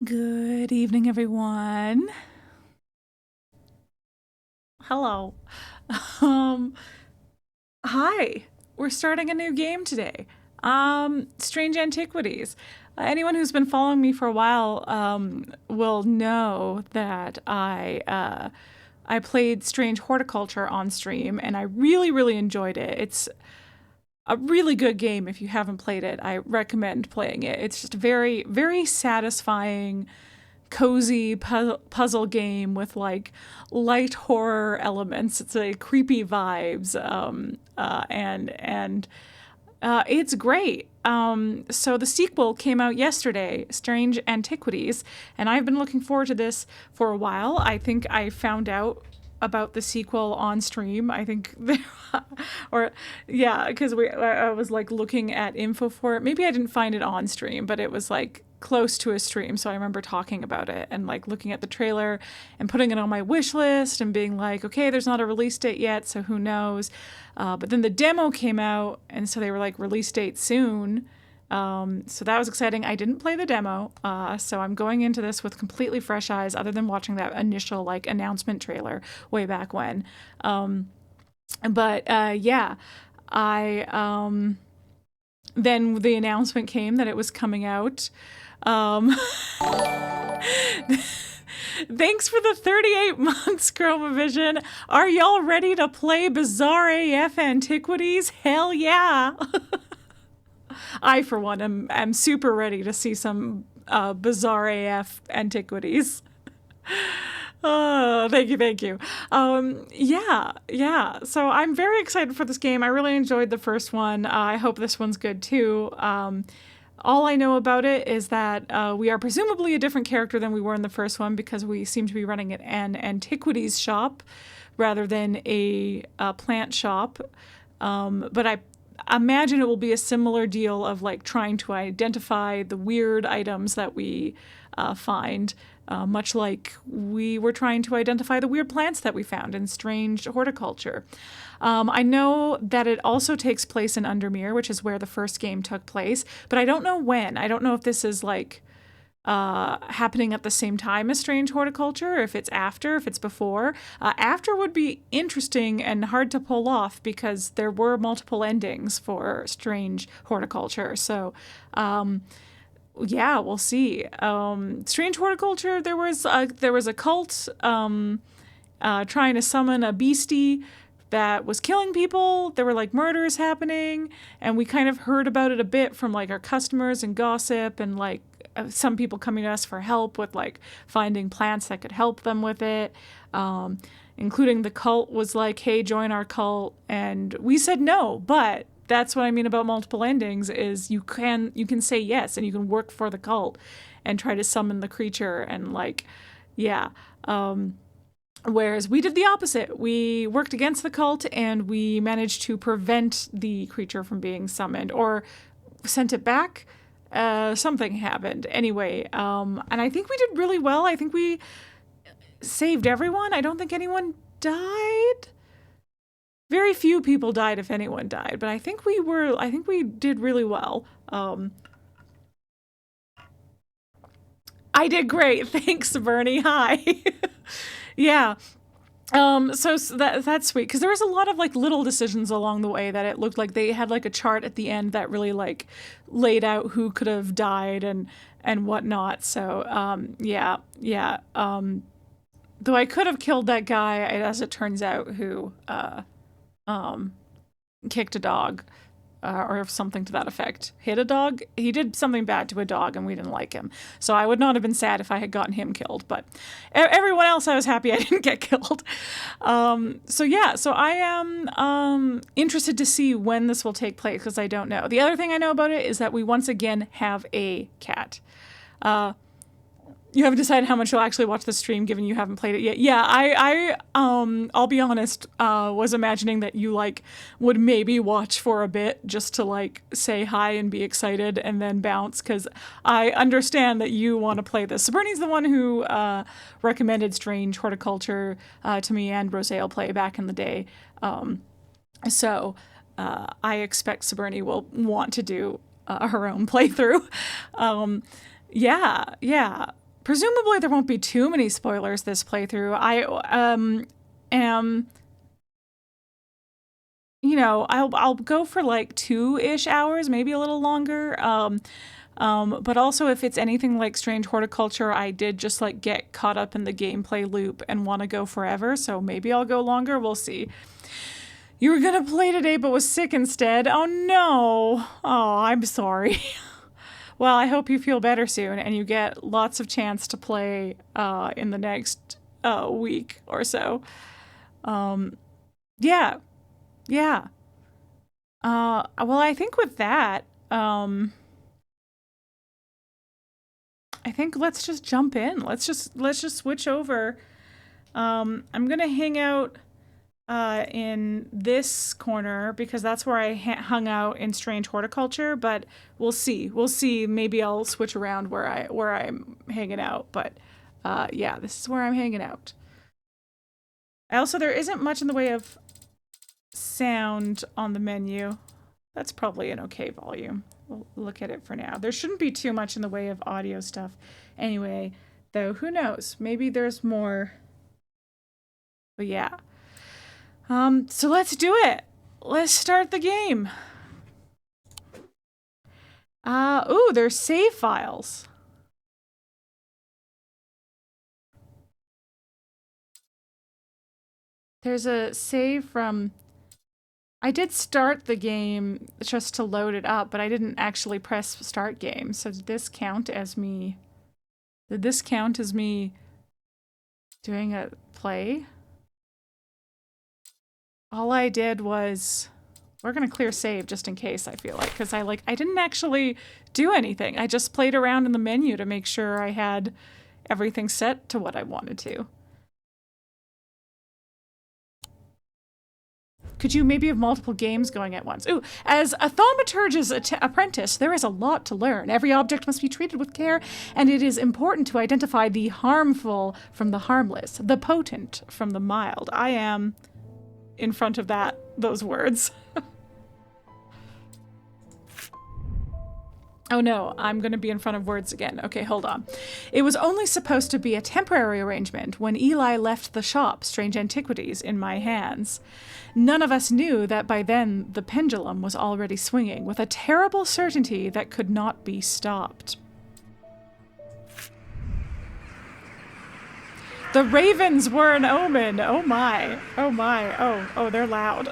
Good evening, everyone. Hello. Um, Hi. We're starting a new game today. Strange Antiquities. Anyone who's been following me for a while will know that I played Strange Horticulture on stream, and I really, really enjoyed it. It's a really good game. If you haven't played it, I recommend playing it. It's just very, very satisfying, cozy puzzle game with like light horror elements. It's a creepy vibes, and it's great. So the sequel came out yesterday, Strange Antiquities, and I've been looking forward to this for a while. I think I found out about the sequel on stream. I think, or yeah, because I was like looking at info for it. Maybe I didn't find it on stream, but it was like close to a stream, so I remember talking about it and like looking at the trailer and putting it on my wish list and being like, okay, there's not a release date yet, so who knows. But then the demo came out, and so they were like, release date soon. So that was exciting. I didn't play the demo, so I'm going into this with completely fresh eyes, other than watching that initial like announcement trailer way back when. Yeah, I then the announcement came that it was coming out. Thanks for the 38 months, Chromavision. Are y'all ready to play Bizarre AF Antiquities? Hell yeah. I, for one, am super ready to see some Bizarre AF Antiquities. Oh, thank you, thank you. Yeah. So I'm very excited for this game. I really enjoyed the first one. I hope this one's good too. All I know about it is that we are presumably a different character than we were in the first one, because we seem to be running an antiquities shop rather than a plant shop. But I imagine it will be a similar deal of like trying to identify the weird items that we find, much like we were trying to identify the weird plants that we found in Strange Horticulture. I know that it also takes place in Undermere, which is where the first game took place, but I don't know when. I don't know if this is like happening at the same time as Strange Horticulture, if it's after, if it's before. After would be interesting and hard to pull off, because there were multiple endings for Strange Horticulture. So, yeah, we'll see. Strange Horticulture, there was a cult trying to summon a beastie that was killing people. There were like murders happening, and we kind of heard about it a bit from like our customers and gossip, and like some people coming to us for help with like finding plants that could help them with it. Including the cult was like, hey, join our cult, and we said no. But that's what I mean about multiple endings, is you can say yes, and you can work for the cult and try to summon the creature, and like, yeah. Whereas we did the opposite. We worked against the cult, and we managed to prevent the creature from being summoned, or sent it back. Something happened. Anyway, and I think we did really well. I think we saved everyone. I don't think anyone died. Very few people died, if anyone died, but I think we did really well. I did great. Thanks, Bernie. Hi. Yeah. So that's sweet, because there was a lot of like little decisions along the way that it looked like they had like a chart at the end that really like laid out who could have died and whatnot. So yeah. Though I could have killed that guy, as it turns out, who kicked a dog. Or something to that effect. Hit a dog? He did something bad to a dog, and we didn't like him. So I would not have been sad if I had gotten him killed. But everyone else, I was happy I didn't get killed. So I am interested to see when this will take place, because I don't know. The other thing I know about it is that we once again have a cat. You haven't decided how much you'll actually watch the stream, given you haven't played it yet. Yeah, I'll be honest, was imagining that you like would maybe watch for a bit just to like say hi and be excited and then bounce, because I understand that you want to play this. So Bernie's the one who recommended Strange Horticulture to me and Rosé'll play back in the day. So I expect Saberni will want to do her own playthrough. Yeah. presumably there won't be too many spoilers this playthrough. I am, you know, I'll go for like 2-ish hours, maybe a little longer. But also if it's anything like Strange Horticulture, I did just like get caught up in the gameplay loop and want to go forever. So maybe I'll go longer. We'll see. You were gonna play today but was sick instead. Oh no. Oh, I'm sorry. Well, I hope you feel better soon and you get lots of chance to play in the next week or so. Yeah. Yeah. Well, I think with that, I think let's just jump in. Let's just switch over. I'm gonna hang out in this corner because that's where I hung out in Strange Horticulture, but we'll see. We'll see. Maybe I'll switch around where I'm hanging out, but yeah, this is where I'm hanging out. Also, there isn't much in the way of sound on the menu. That's probably an okay volume. We'll look at it for now. There shouldn't be too much in the way of audio stuff anyway, though who knows? Maybe there's more. But yeah. So let's do it. Let's start the game. Ooh, there's save files. There's a save from... I did start the game just to load it up, but I didn't actually press start game. So did this count as me... Did this count as me doing a play? All I did was... We're gonna clear save just in case, I feel like, because I didn't actually do anything. I just played around in the menu to make sure I had everything set to what I wanted to. Could you maybe have multiple games going at once? Ooh, as a thaumaturge's apprentice, there is a lot to learn. Every object must be treated with care, and it is important to identify the harmful from the harmless, the potent from the mild. I am in front of those words. Oh no, I'm going to be in front of words again. Okay, hold on. It was only supposed to be a temporary arrangement when Eli left the shop, Strange Antiquities, in my hands. None of us knew that by then the pendulum was already swinging with a terrible certainty that could not be stopped. The ravens were an omen. Oh my. Oh my. Oh, they're loud.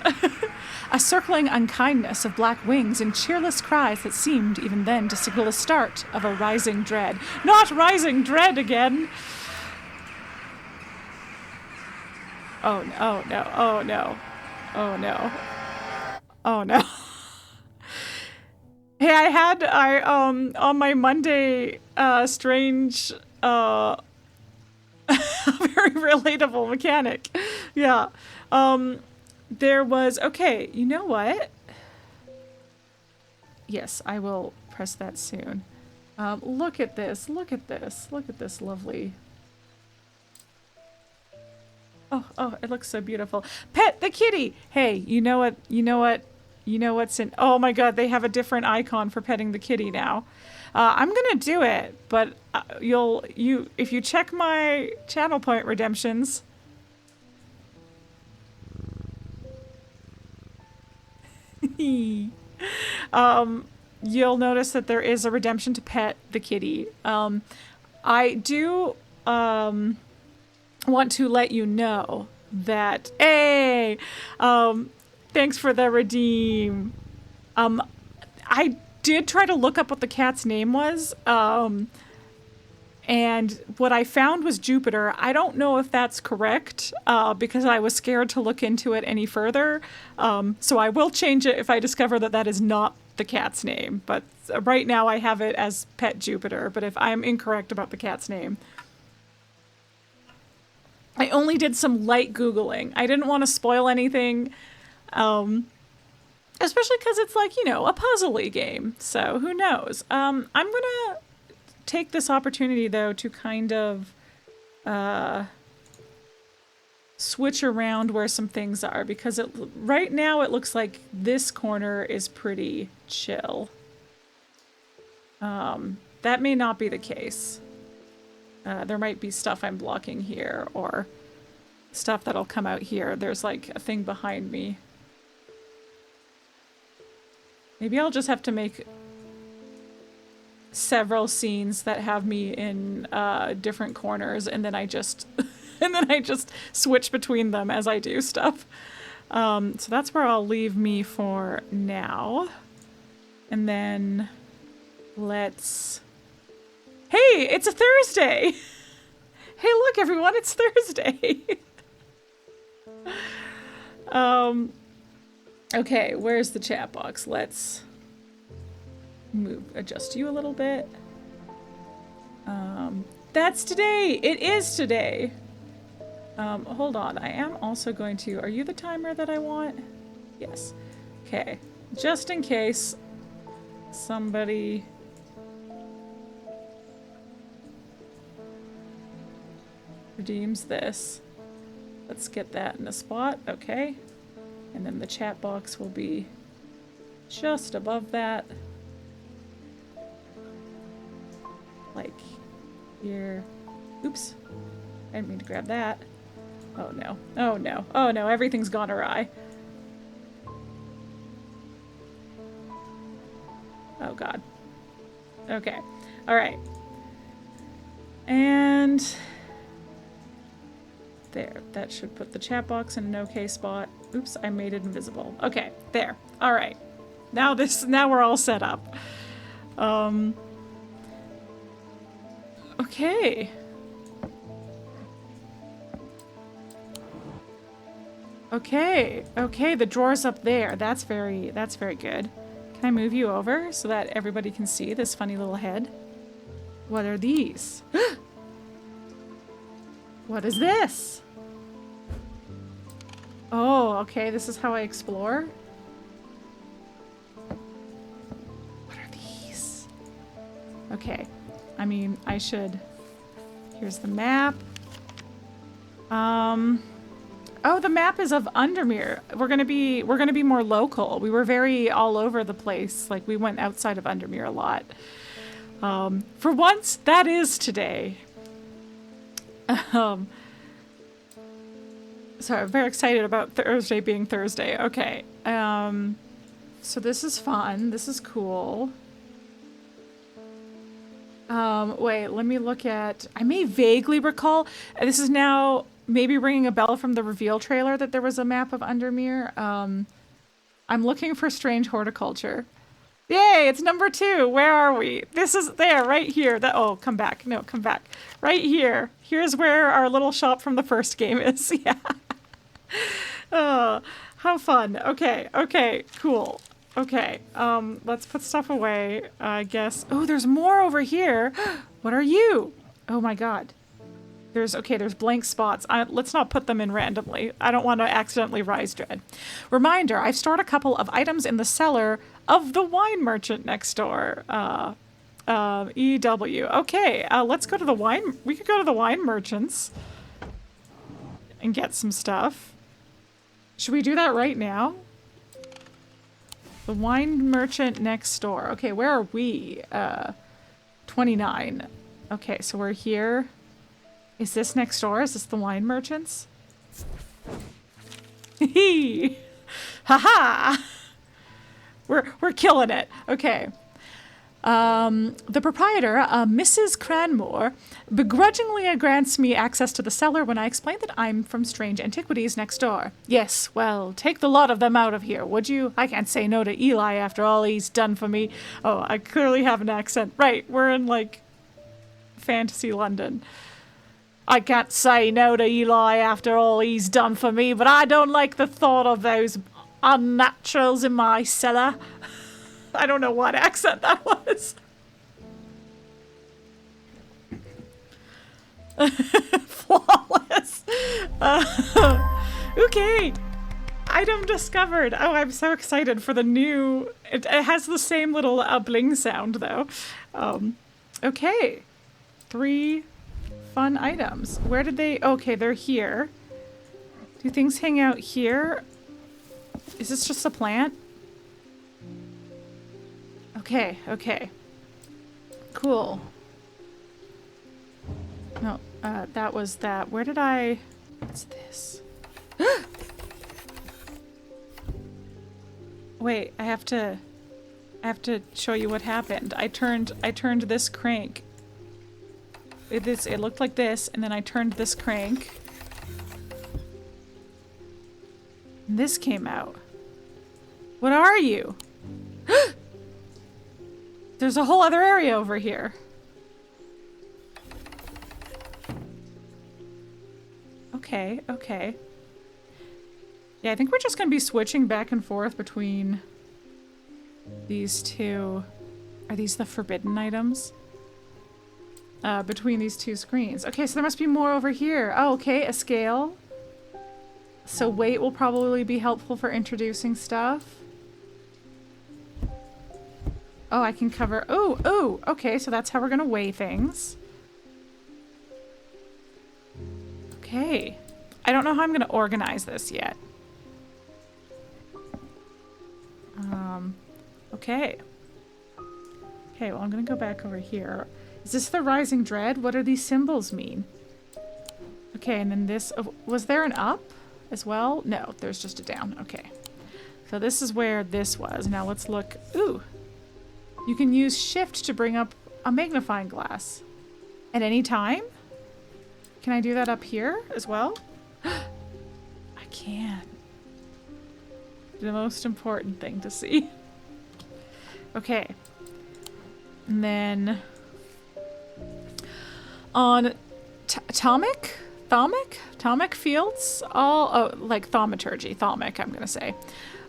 A circling unkindness of black wings and cheerless cries that seemed even then to signal the start of a rising dread. Not rising dread again! Oh no, oh no, oh no, oh no, oh no. Hey, on my Monday, strange, very relatable mechanic. Yeah. There was, okay, you know what? Yes, I will press that soon. Look at this, look at this, look at this lovely. Oh, it looks so beautiful. Pet the kitty! Hey, you know what's in, oh my god, they have a different icon for petting the kitty now. I'm gonna do it, but if you check my channel point redemptions, you'll notice that there is a redemption to pet the kitty. I do want to let you know that, hey, thanks for the redeem. I did try to look up what the cat's name was, and what I found was Jupiter. I don't know if that's correct, because I was scared to look into it any further. So I will change it if I discover that that is not the cat's name. But right now I have it as Pet Jupiter. But if I'm incorrect about the cat's name, I only did some light Googling. I didn't want to spoil anything, especially because it's like, you know, a puzzle-y game. So who knows? I'm gonna take this opportunity though to kind of switch around where some things are, because right now it looks like this corner is pretty chill. That may not be the case. There might be stuff I'm blocking here or stuff that'll come out here. There's like a thing behind me. Maybe I'll just have to make several scenes that have me in different corners, and then I just and then I just switch between them as I do stuff. So that's where I'll leave me for now. And then let's... Hey, it's a Thursday! Hey, look everyone, it's Thursday! Okay, where's the chat box? Let's adjust you a little bit. That's today! It is today! Hold on, I am also going to... Are you the timer that I want? Yes. Okay, just in case somebody... redeems this. Let's get that in a spot, okay. And then the chat box will be just above that. Like here. Oops. I didn't mean to grab that. Oh no. Oh no. Oh no, everything's gone awry. Oh god. Okay. Alright. And there. That should put the chat box in an okay spot. Oops, I made it invisible. Okay, there. Alright. Now we're all set up. Okay. Okay, okay, the drawer's up there. That's very good. Can I move you over so that everybody can see this funny little head? What are these? What is this? Oh, okay, this is how I explore. What are these? Okay, I mean, I should... Here's the map. Oh, the map is of Undermere. We're gonna be more local. We were very all over the place. Like, we went outside of Undermere a lot. For once, that is today. So I'm very excited about Thursday being Thursday. Okay. So this is fun. This is cool. Wait, let me look at... I may vaguely recall... This is now maybe ringing a bell from the reveal trailer that there was a map of Undermere. I'm looking for Strange Horticulture. Yay, it's number 2. Where are we? This is there, right here. Oh, come back. No, come back. Right here. Here's where our little shop from the first game is. Yeah. Oh, how fun. Okay, okay, cool. Okay, let's put stuff away, I guess. Oh, there's more over here. What are you? Oh my god. There's blank spots. Let's not put them in randomly. I don't want to accidentally rise dread. Reminder, I've stored a couple of items in the cellar of the wine merchant next door. EW. Okay, let's go to the wine... We could go to the wine merchants and get some stuff. Should we do that right now? The wine merchant next door. Okay, where are we? 29. Okay, so we're here. Is this next door? Is this the wine merchants? Hee! Ha-ha! We're killing it. Okay. The proprietor, Mrs. Cranmore, begrudgingly grants me access to the cellar when I explain that I'm from Strange Antiquities next door. Yes, well, take the lot of them out of here, would you? I can't say no to Eli after all he's done for me. Oh, I clearly have an accent. Right, we're in, like, fantasy London. I can't say no to Eli after all he's done for me, but I don't like the thought of those unnaturals in my cellar. I don't know what accent that was. Flawless. Okay. Item discovered. Oh, I'm so excited for the new... It has the same little bling sound, though. Okay. 3 fun items. Where did they... Okay, they're here. Do things hang out here? Is this just a plant? Okay, okay. Cool. No, that was that. Where did I... What's this? Wait, I have to show you what happened. I turned this crank. It looked like this, and then I turned this crank. And this came out. What are you? There's a whole other area over here. Okay, okay. Yeah, I think we're just gonna be switching back and forth between these two. Are these the forbidden items? Between these two screens. Okay, so there must be more over here. Oh, okay, a scale. So weight will probably be helpful for introducing stuff. Oh, I can cover... Oh, okay, so that's how we're gonna weigh things. Okay. I don't know how I'm gonna organize this yet. Okay. Okay, well, I'm gonna go back over here. Is this the Rising Dread? What do these symbols mean? Okay, and then this... was there an up as well? No, there's just a down. Okay. So this is where this was. Now let's look... Ooh. You can use shift to bring up a magnifying glass. At any time? Can I do that up here as well? I can. The most important thing to see. Okay. And then on Thaumic fields, like thaumaturgy, Thaumic, I'm gonna say.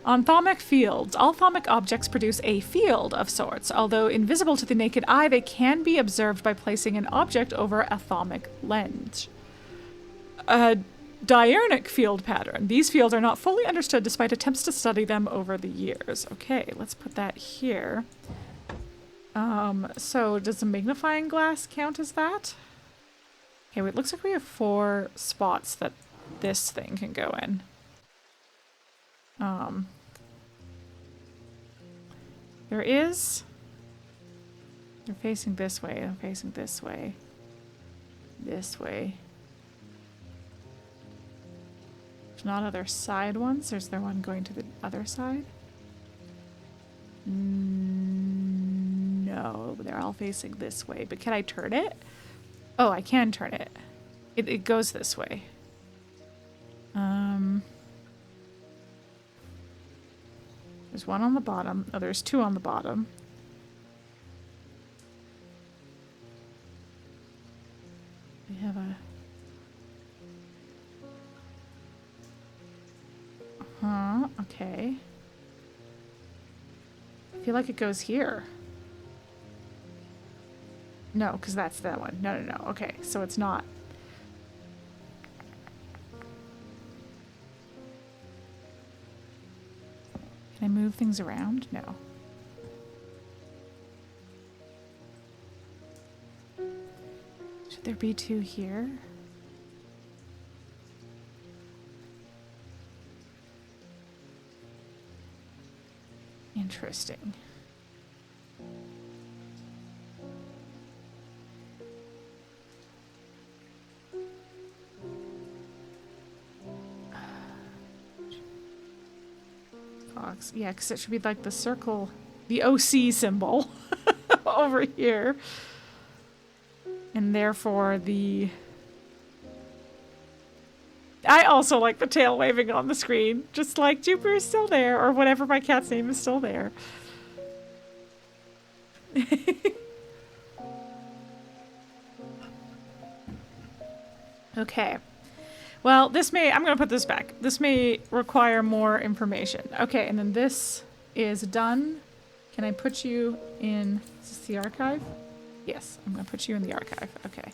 On Thaumic fields, all Thaumic objects produce a field of sorts. Although invisible to the naked eye, they can be observed by placing an object over a Thaumic lens. A diurnic field pattern. These fields are not fully understood despite attempts to study them over the years. Okay, let's put that here. So does the magnifying glass count as that? Okay, wait, it looks like we have 4 spots that this thing can go in. There is... They're facing this way, they're facing this way. This way. There's not other side ones. There's the one going to the other side. No, they're all facing this way. But can I turn it? Oh, I can turn it. It goes this way. There's one on the bottom. Oh, there's 2 on the bottom. We have a... okay. I feel like it goes here. No, because that's that one. No. Okay, so it's not. Can I move things around? No. Should there be 2 here? Interesting. Fox. Yeah, because it should be like the circle, the OC symbol over here. And therefore the... I also like the tail waving on the screen. Just like Jupiter is still there, or whatever my cat's name is still there. Okay. Well, this may... I'm going to put this back. This may require more information. Okay, and then this is done. Can I put you in... Is this the archive? Yes, I'm going to put you in the archive. Okay.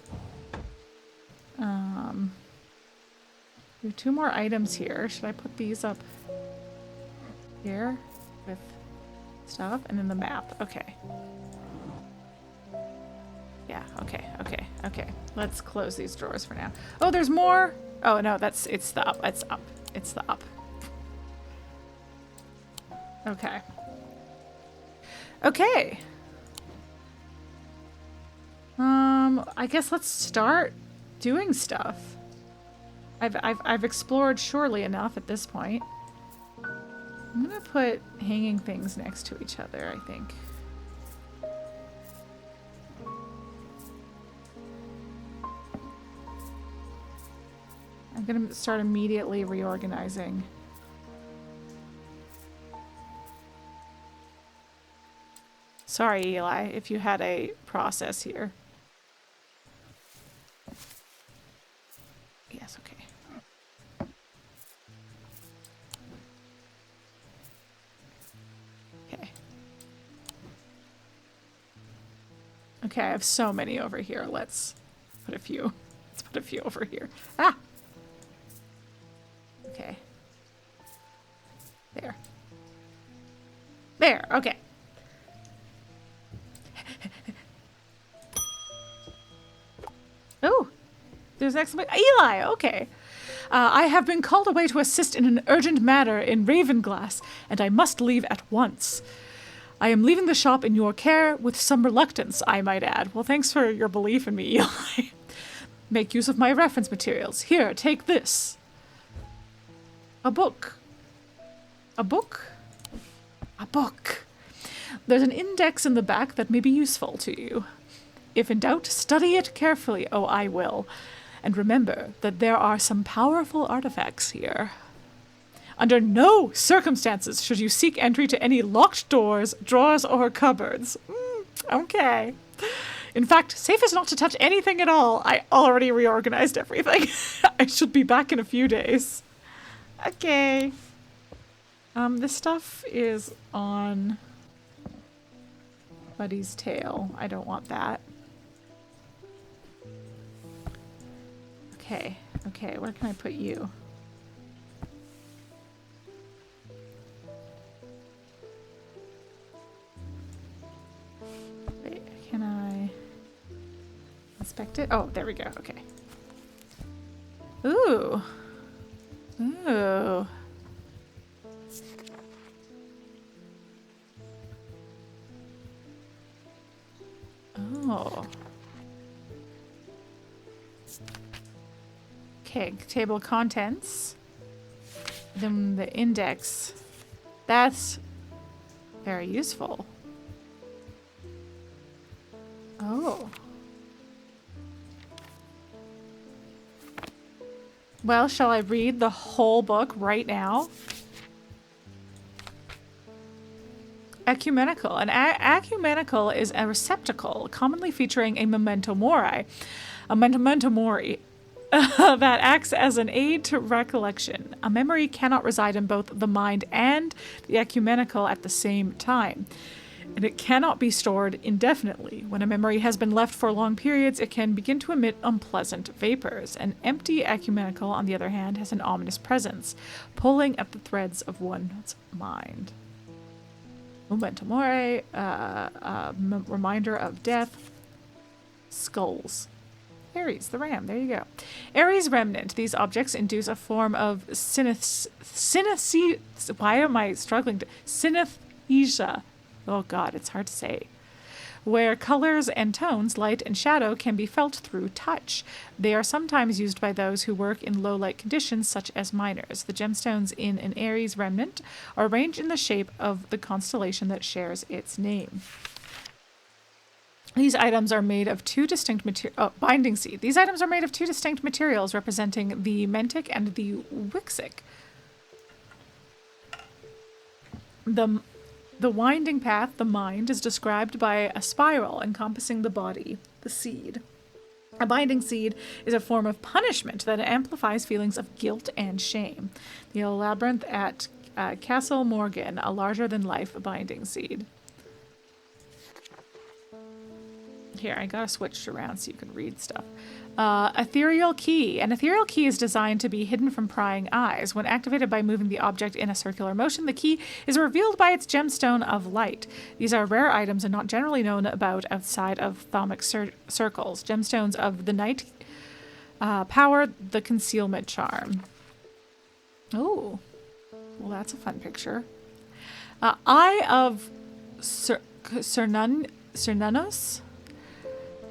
We have 2 more items here. Should I put these up here with stuff? And then the map. Okay. Yeah, okay. Let's close these drawers for now. Oh, there's more! Oh, no, it's the up. It's up. It's the up. Okay. Okay. I guess let's start doing stuff. I've explored surely enough at this point. I'm gonna put hanging things next to each other, I think. I'm gonna start immediately reorganizing. Sorry, Eli, if you had a process here. Yes, okay. Okay. Okay, I have so many over here. Let's put a few. Let's put a few over here. Ah! Okay. There. There, okay. Oh, there's an exclamation. Eli, okay. I have been called away to assist in an urgent matter in Ravenglass, and I must leave at once. I am leaving the shop in your care with some reluctance, I might add. Well, thanks for your belief in me, Eli. Make use of my reference materials. Here, take this. A book. A book? A book. There's an index in the back that may be useful to you. If in doubt, study it carefully. Oh, I will. And remember that there are some powerful artifacts here. Under no circumstances should you seek entry to any locked doors, drawers, or cupboards. Okay. In fact, safe is not to touch anything at all. I already reorganized everything. I should be back in a few days. Okay. This stuff is on Buddy's tail. I don't want that. Okay, okay, where can I put you? Wait, can I inspect it? Oh, there we go, okay. Ooh. Ooh. Oh. Okay, table of contents. Then the index. That's very useful. Oh. Well, shall I read the whole book right now? Ecumenical. An ecumenical is a receptacle commonly featuring a memento mori. A memento mori. That acts as an aid to recollection. A memory cannot reside in both the mind and the ecumenical at the same time, and it cannot be stored indefinitely. When a memory has been left for long periods, it can begin to emit unpleasant vapors. An empty ecumenical, on the other hand, has an ominous presence, pulling at the threads of one's mind. Memento mori, reminder of death, skulls. Ares, the ram. There you go. Ares remnant. These objects induce a form of why am I struggling to synesthesia? Oh God, it's hard to say. Where colors and tones, light and shadow, can be felt through touch. They are sometimes used by those who work in low light conditions, such as miners. The gemstones in an Ares remnant are arranged in the shape of the constellation that shares its name. These items are made of two distinct binding seed. These items are made of two distinct materials representing the mentic and the wixic. The winding path, the mind, is described by a spiral encompassing the body, the seed. A binding seed is a form of punishment that amplifies feelings of guilt and shame. The labyrinth at Castle Morgan, a larger-than-life binding seed. Here, I gotta switch around so you can read stuff. Ethereal key. An ethereal key is designed to be hidden from prying eyes. When activated by moving the object in a circular motion, the key is revealed by its gemstone of light. These are rare items and not generally known about outside of thaumic circles. Gemstones of the night power the concealment charm. Oh, well, that's a fun picture. Eye of Cernunnos.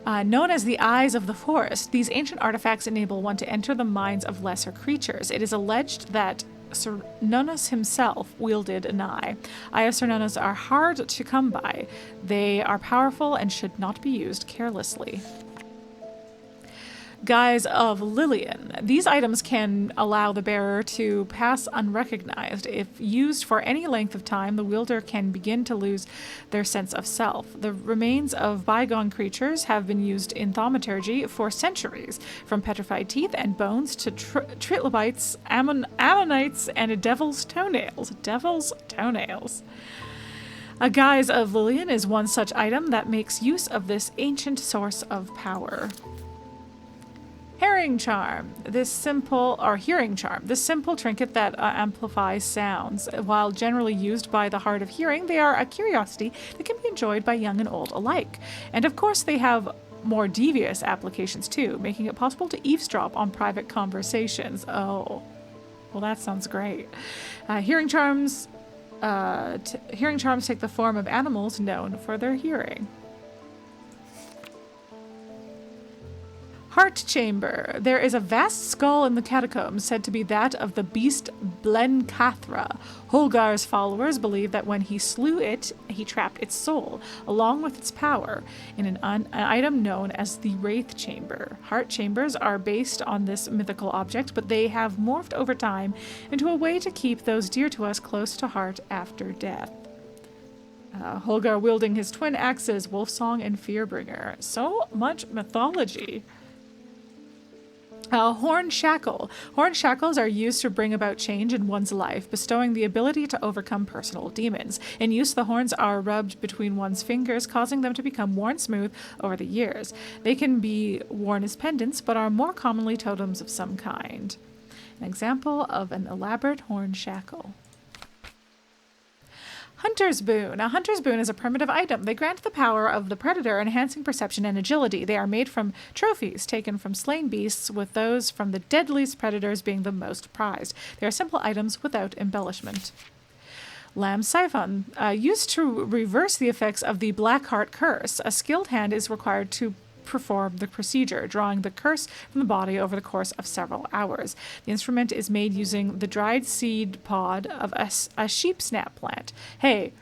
Known as the Eyes of the Forest, these ancient artifacts enable one to enter the minds of lesser creatures. It is alleged that Cernunnos himself wielded an eye. Eye of Cernunnos are hard to come by. They are powerful and should not be used carelessly. Guise of Lillian. These items can allow the bearer to pass unrecognized. If used for any length of time, the wielder can begin to lose their sense of self. The remains of bygone creatures have been used in thaumaturgy for centuries, from petrified teeth and bones to trilobites, ammonites, and devil's toenails. Devil's toenails. A guise of Lillian is one such item that makes use of this ancient source of power. Hearing charm. This simple trinket that amplifies sounds. While generally used by the hard of hearing, they are a curiosity that can be enjoyed by young and old alike. And of course, they have more devious applications too, making it possible to eavesdrop on private conversations. Oh, well, that sounds great. Hearing charms take the form of animals known for their hearing. Heart chamber. There is a vast skull in the catacombs said to be that of the beast Blencathra. Holgar's followers believe that when he slew it, he trapped its soul, along with its power, in an item known as the Wraith Chamber. Heart chambers are based on this mythical object, but they have morphed over time into a way to keep those dear to us close to heart after death. Holgar wielding his twin axes, Wolfsong and Fearbringer. So much mythology. Horn shackle. Horn shackles are used to bring about change in one's life, bestowing the ability to overcome personal demons. In use, the horns are rubbed between one's fingers, causing them to become worn smooth over the years. They can be worn as pendants, but are more commonly totems of some kind. An example of an elaborate horn shackle. Hunter's Boon. A Hunter's Boon is a primitive item. They grant the power of the predator, enhancing perception and agility. They are made from trophies taken from slain beasts, with those from the deadliest predators being the most prized. They are simple items without embellishment. Lamb Siphon. Used to reverse the effects of the Blackheart Curse. A skilled hand is required to perform the procedure, drawing the curse from the body over the course of several hours. The instrument is made using the dried seed pod of a sheep snap plant. Hey,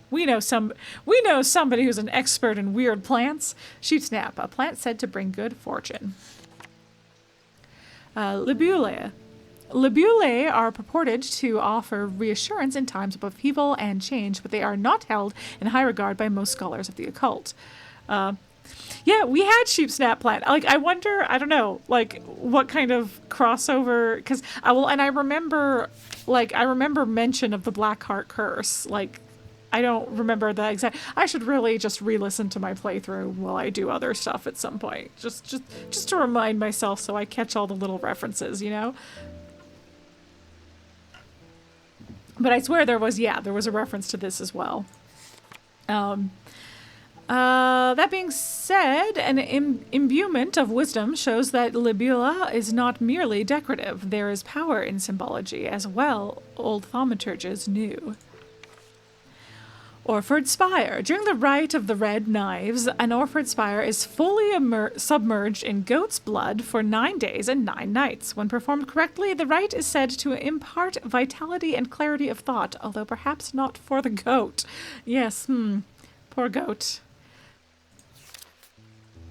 we know somebody who's an expert in weird plants. Sheep snap, a plant said to bring good fortune. Libule. Libule are purported to offer reassurance in times of upheaval and change, but they are not held in high regard by most scholars of the occult. Yeah, we had sheep snap plant. Like, I wonder, I don't know, like, what kind of crossover, because, I remember mention of the Blackheart Curse. Like, I don't remember the exact, I should really just re-listen to my playthrough while I do other stuff at some point. Just to remind myself so I catch all the little references, you know? But I swear there was a reference to this as well. That being said, an imbuement of wisdom shows that Libula is not merely decorative. There is power in symbology as well, old thaumaturges knew. Orford Spire. During the Rite of the Red Knives, an Orford Spire is fully submerged in goat's blood for 9 days and 9 nights. When performed correctly, the rite is said to impart vitality and clarity of thought, although perhaps not for the goat. Yes, poor goat.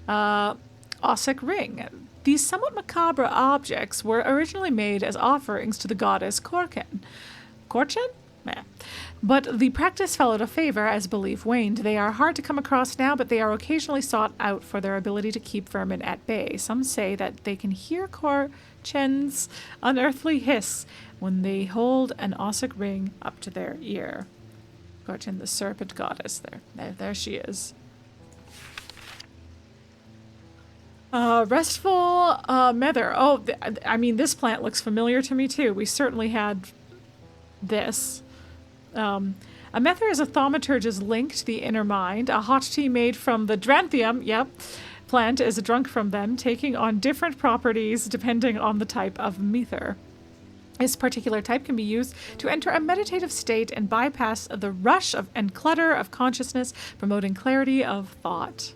Ossic Ring. These somewhat macabre objects were originally made as offerings to the goddess Korchen. Korchen? Meh. But the practice fell out of favor as belief waned. They are hard to come across now, but they are occasionally sought out for their ability to keep vermin at bay. Some say that they can hear Korchen's unearthly hiss when they hold an Ossic Ring up to their ear. Korchen, the serpent goddess. There she is. Restful Mether. Oh, this plant looks familiar to me too. We certainly had this. A mether is a thaumaturge's link to the inner mind. A hot tea made from the Dranthium, plant is drunk from them, taking on different properties depending on the type of mether. This particular type can be used to enter a meditative state and bypass the rush and clutter of consciousness, promoting clarity of thought.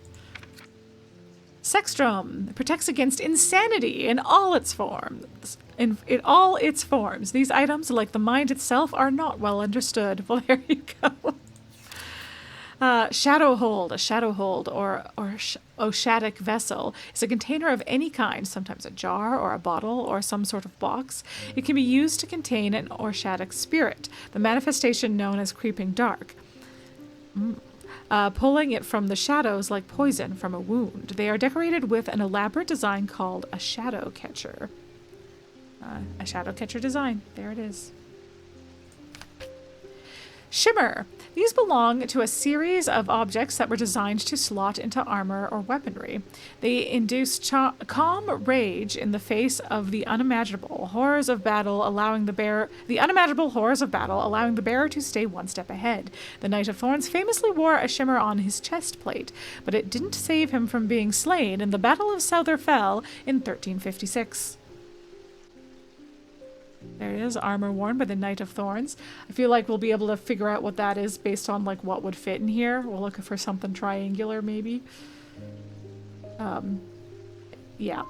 Sextrum protects against insanity in all its forms. In all its forms. These items, like the mind itself, are not well understood. Well, there you go. Shadow hold. A shadow hold or oshadic vessel is a container of any kind, sometimes a jar or a bottle or some sort of box. It can be used to contain an oshadic spirit, the manifestation known as creeping dark. Pulling it from the shadows like poison from a wound. They are decorated with an elaborate design called a shadow catcher. A shadow catcher design. There it is. Shimmer. These belong to a series of objects that were designed to slot into armor or weaponry. They induce calm rage in the face of the unimaginable horrors of battle, allowing the bearer to stay one step ahead. The Knight of Thorns famously wore a shimmer on his chest plate, but it didn't save him from being slain in the Battle of Southerfell in 1356. There it is, armor worn by the Knight of Thorns. I feel like we'll be able to figure out what that is based on like what would fit in here. We'll look for something triangular maybe. Yeah.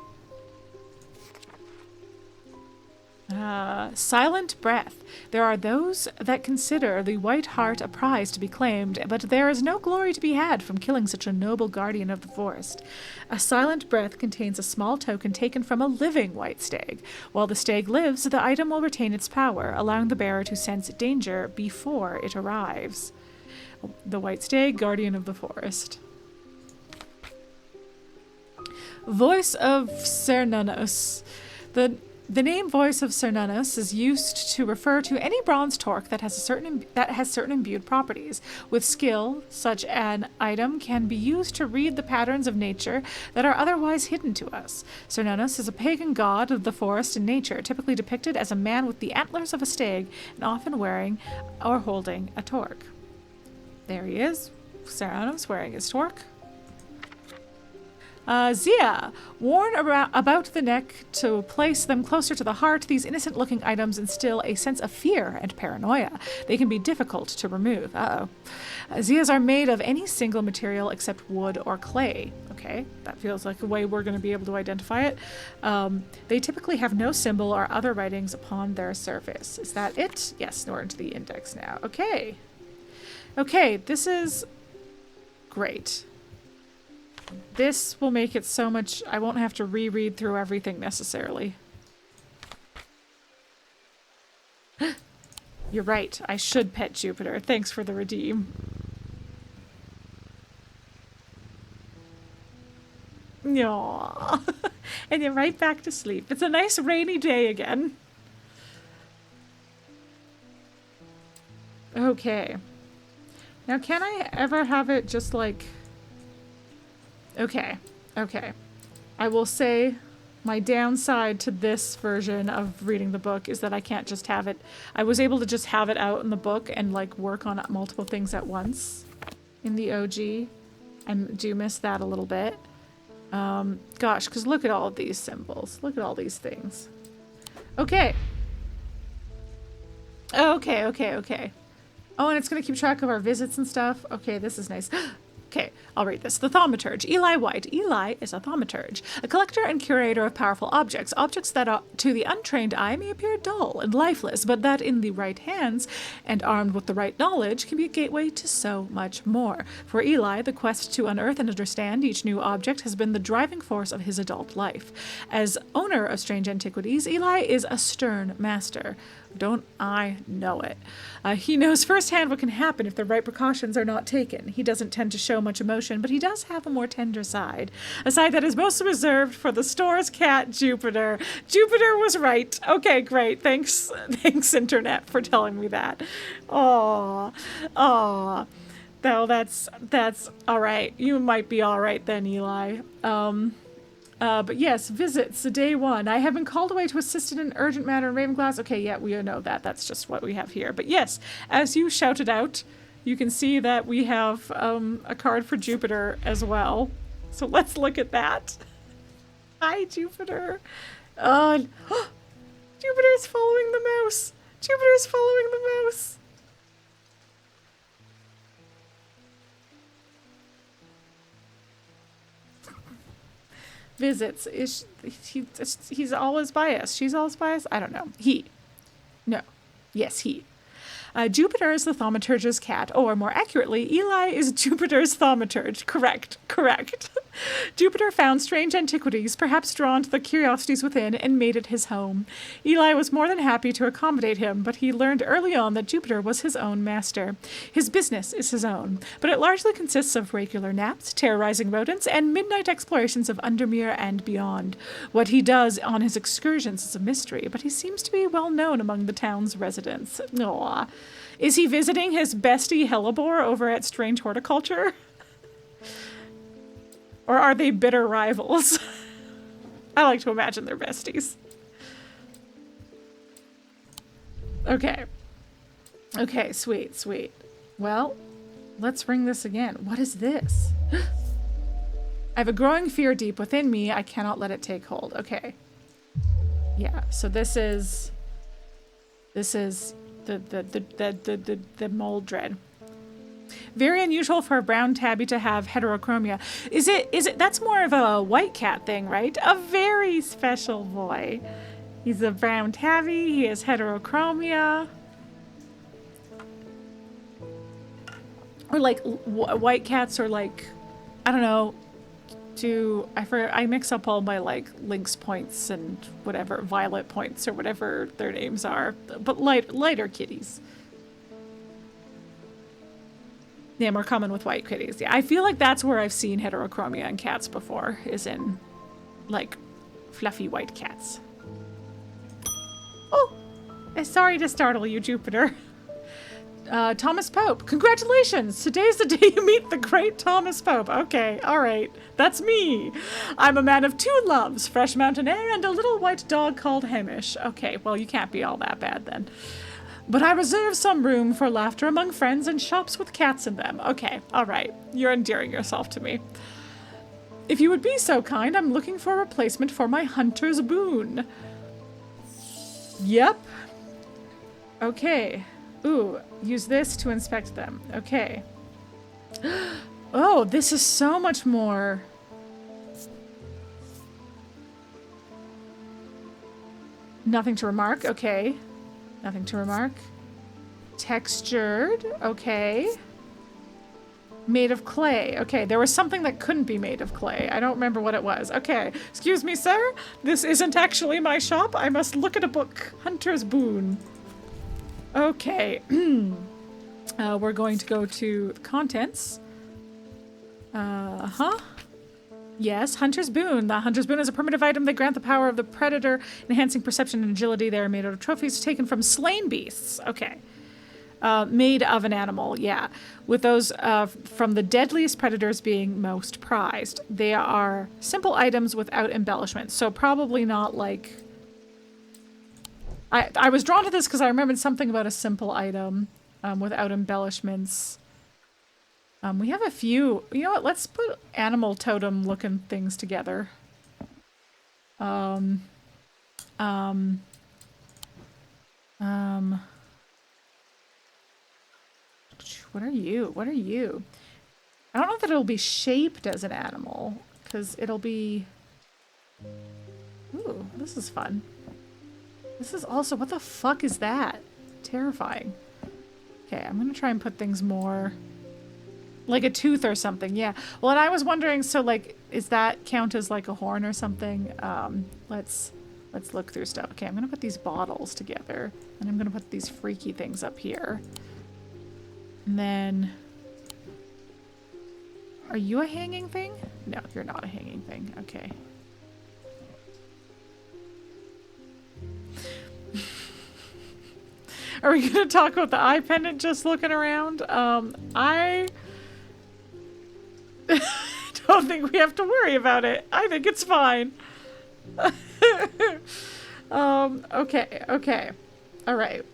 Silent breath. There are those that consider the white hart a prize to be claimed, but there is no glory to be had from killing such a noble guardian of the forest. A silent breath contains a small token taken from a living white stag. While the stag lives, the item will retain its power, allowing the bearer to sense danger before it arrives. The white stag, guardian of the forest. Voice of Cernunnos. The name Voice of Cernunnos is used to refer to any bronze torque that has certain imbued properties. With skill, such an item can be used to read the patterns of nature that are otherwise hidden to us. Cernunnos is a pagan god of the forest and nature, typically depicted as a man with the antlers of a stag and often wearing or holding a torque. There he is, Cernunnos wearing his torque. Zia, worn about the neck to place them closer to the heart, these innocent-looking items instill a sense of fear and paranoia. They can be difficult to remove. Zias are made of any single material except wood or clay. Okay, that feels like a way we're going to be able to identify it. They typically have no symbol or other writings upon their surface. Is that it? Yes, we're into the index now. Okay. Okay, this is great. This will make it so much... I won't have to reread through everything necessarily. You're right. I should pet Jupiter. Thanks for the redeem. Aww. And you're right back to sleep. It's a nice rainy day again. Okay. Now, can I ever have it just like... Okay, okay. I will say my downside to this version of reading the book is that I can't just have it. I was able to just have it out in the book and like work on multiple things at once in the OG. I do miss that a little bit. Gosh, because look at all of these symbols. Look at all these things. Okay. Okay, okay, okay. Oh, and it's going to keep track of our visits and stuff. Okay, this is nice. Okay, I'll read this. The Thaumaturge. Eli White. Eli is a thaumaturge, a collector and curator of powerful objects. Objects that to the untrained eye may appear dull and lifeless, but that in the right hands and armed with the right knowledge can be a gateway to so much more. For Eli, the quest to unearth and understand each new object has been the driving force of his adult life. As owner of Strange Antiquities, Eli is a stern master. Don't I know it? He knows firsthand what can happen if the right precautions are not taken. He doesn't tend to show much emotion, but he does have a more tender side. A side that is most reserved for the store's cat, Jupiter. Jupiter was right. Okay, great. Thanks, Internet, for telling me that. Aw. Aw. No, that's all right. You might be all right then, Eli. But yes, visits, day one. I have been called away to assist in an urgent matter in Ravenglass. Okay, yeah, we know that. That's just what we have here. But yes, as you shouted out, you can see that we have a card for Jupiter as well. So let's look at that. Hi, Jupiter. Jupiter is following the mouse. Jupiter is following the mouse. visits. He's always by us. She's always by us. I don't know. He. No. Yes, he. Jupiter is the thaumaturge's cat, or more accurately, Eli is Jupiter's thaumaturge. Correct. Jupiter found strange antiquities, perhaps drawn to the curiosities within, and made it his home. Eli was more than happy to accommodate him, but he learned early on that Jupiter was his own master. His business is his own, but it largely consists of regular naps, terrorizing rodents, and midnight explorations of Undermere and beyond. What he does on his excursions is a mystery, but he seems to be well known among the town's residents. Aww. Is he visiting his bestie Hellebore over at Strange Horticulture? Or are they bitter rivals? I like to imagine they're besties. Okay. Okay, sweet. Well, let's ring this again. What is this? I have a growing fear deep within me. I cannot let it take hold. Okay. Yeah, so this is the mold dread. Very unusual for a brown tabby to have heterochromia. Is it that's more of a white cat thing, right? A very special boy. He's a brown tabby, he has heterochromia. Or like white cats, or like, I don't know, I mix up all my like lynx points and whatever, violet points or whatever their names are, but lighter kitties. Yeah, more common with white kitties. Yeah, I feel like that's where I've seen heterochromia in cats before, is in like fluffy white cats. Oh, sorry to startle you, Jupiter. Thomas Pope, congratulations! Today's the day you meet the great Thomas Pope. Okay, all right, that's me. I'm a man of two loves, fresh mountain air and a little white dog called Hamish. Okay, well, you can't be all that bad then. But I reserve some room for laughter among friends and shops with cats in them. Okay, all right, you're endearing yourself to me. If you would be so kind, I'm looking for a replacement for my hunter's boon. Yep. Okay. Ooh, use this to inspect them. Okay. Oh, this is so much more. Nothing to remark. Okay. Nothing to remark. Textured. Okay. Made of clay. Okay, there was something that couldn't be made of clay. I don't remember what it was. Okay. Excuse me, sir. This isn't actually my shop. I must look at a book. Hunter's Boon. Okay. We're going to go to the contents. Yes, Hunter's Boon. The Hunter's Boon is a primitive item that grant the power of the predator, enhancing perception and agility. They are made out of trophies taken from slain beasts. Okay. Made of an animal, yeah. With those from the deadliest predators being most prized. They are simple items without embellishments, so probably not like... I was drawn to this because I remembered something about a simple item without embellishments. We have a few. You know what? Let's put animal totem looking things together. What are you? What are you? I don't know that it'll be shaped as an animal because it'll be... Ooh, this is fun. This is also... What the fuck is that? Terrifying. Okay, I'm gonna try and put things more... Like a tooth or something, yeah. Well, and I was wondering, so like, is that count as like a horn or something? Let's look through stuff. Okay, I'm gonna put these bottles together, and I'm gonna put these freaky things up here. And then... Are you a hanging thing? No, you're not a hanging thing. Okay. Are we gonna talk about the eye pendant just looking around? I don't think we have to worry about it. I think it's fine. Okay. All right.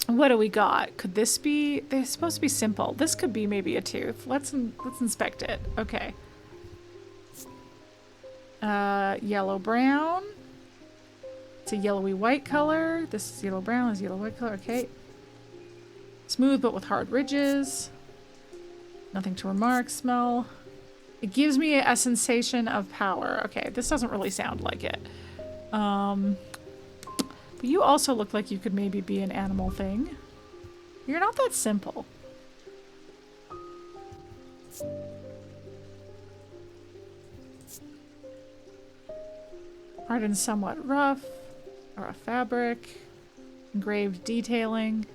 What do we got? Could this be... They're supposed to be simple. This could be maybe a tooth. Let's inspect it. Okay. Yellow-brown. It's a yellowy white color. This is yellow-brown. This is yellow-white color. Okay. Smooth but with hard ridges. Nothing to remark. Smell. It gives me a sensation of power. Okay, this doesn't really sound like it. But you also look like you could maybe be an animal thing. You're not that simple. Hard and somewhat rough. Or a fabric. Engraved detailing.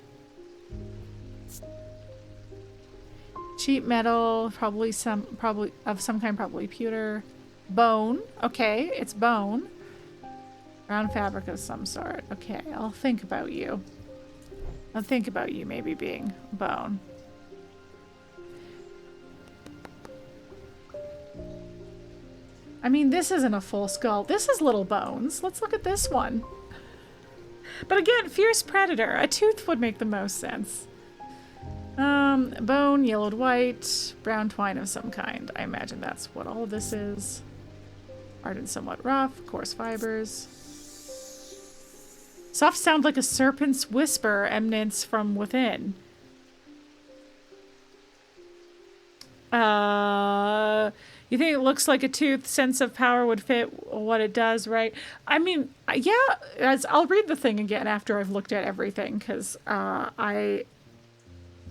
Cheap metal, probably of some kind, probably pewter. Bone. Okay, it's bone. Brown fabric of some sort. Okay, I'll think about you. I'll think about you maybe being bone. I mean, this isn't a full skull. This is little bones. Let's look at this one. But again, fierce predator. A tooth would make the most sense. Bone, yellowed white, brown twine of some kind. I imagine that's what all of this is. Hard and somewhat rough, coarse fibers. Soft sound like a serpent's whisper emanates from within. You think it looks like a tooth? Sense of power would fit what it does, right? I mean, yeah, I'll read the thing again after I've looked at everything, because I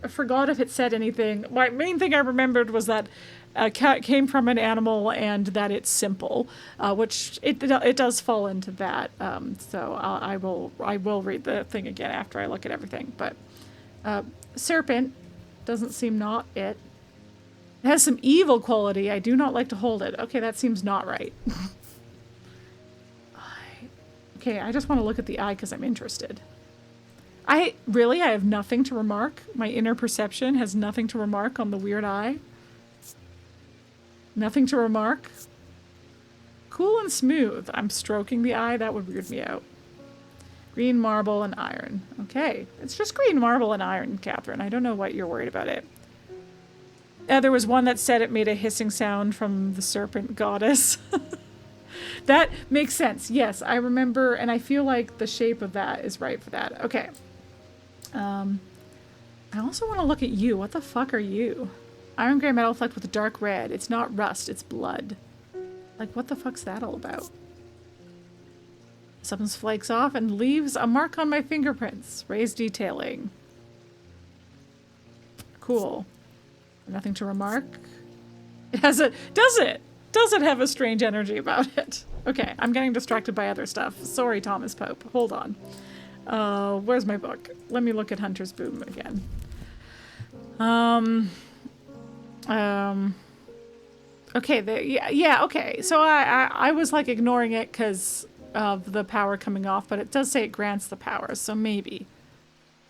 forgot if it said anything. My main thing I remembered was that a cat came from an animal and that it's simple, which it does fall into that. So I will read the thing again after I look at everything. But serpent doesn't seem not it. It has some evil quality. I do not like to hold it. Okay, that seems not right. Okay, I just want to look at the eye because I'm interested. I have nothing to remark. My inner perception has nothing to remark on the weird eye. Nothing to remark. Cool and smooth. I'm stroking the eye. That would weird me out. Green marble and iron. Okay, it's just green marble and iron, Catherine. I don't know what you're worried about it. There was one that said it made a hissing sound from the serpent goddess. That makes sense. Yes, I remember, and I feel like the shape of that is right for that. Okay. I also want to look at you. What the fuck are you? Iron gray metal flecked with dark red. It's not rust, it's blood. Like, what the fuck's that all about? Substance flakes off and leaves a mark on my fingerprints. Raised detailing. Cool. Nothing to remark. It has a... Does it? Does it have a strange energy about it? Okay, I'm getting distracted by other stuff. Sorry, Thomas Pope. Hold on. Where's my book? Let me look at Hunter's Boom again. Okay, yeah, okay. So I was like ignoring it because of the power coming off, but it does say it grants the power, so maybe.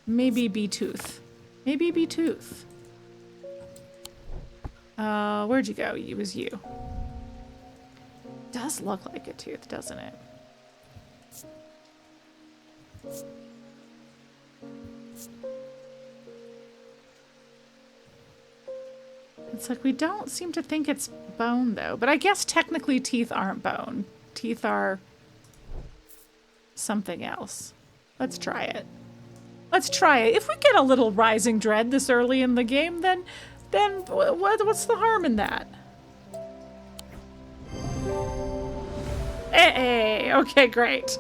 Maybe B-Tooth. Maybe B-Tooth. Where'd you go? It was you. Does look like a tooth, doesn't it? It's like we don't seem to think it's bone, though. But I guess technically teeth aren't bone. Teeth are something else. Let's try it. Let's try it. If we get a little rising dread this early in the game, then what's the harm in that? Hey, okay, great.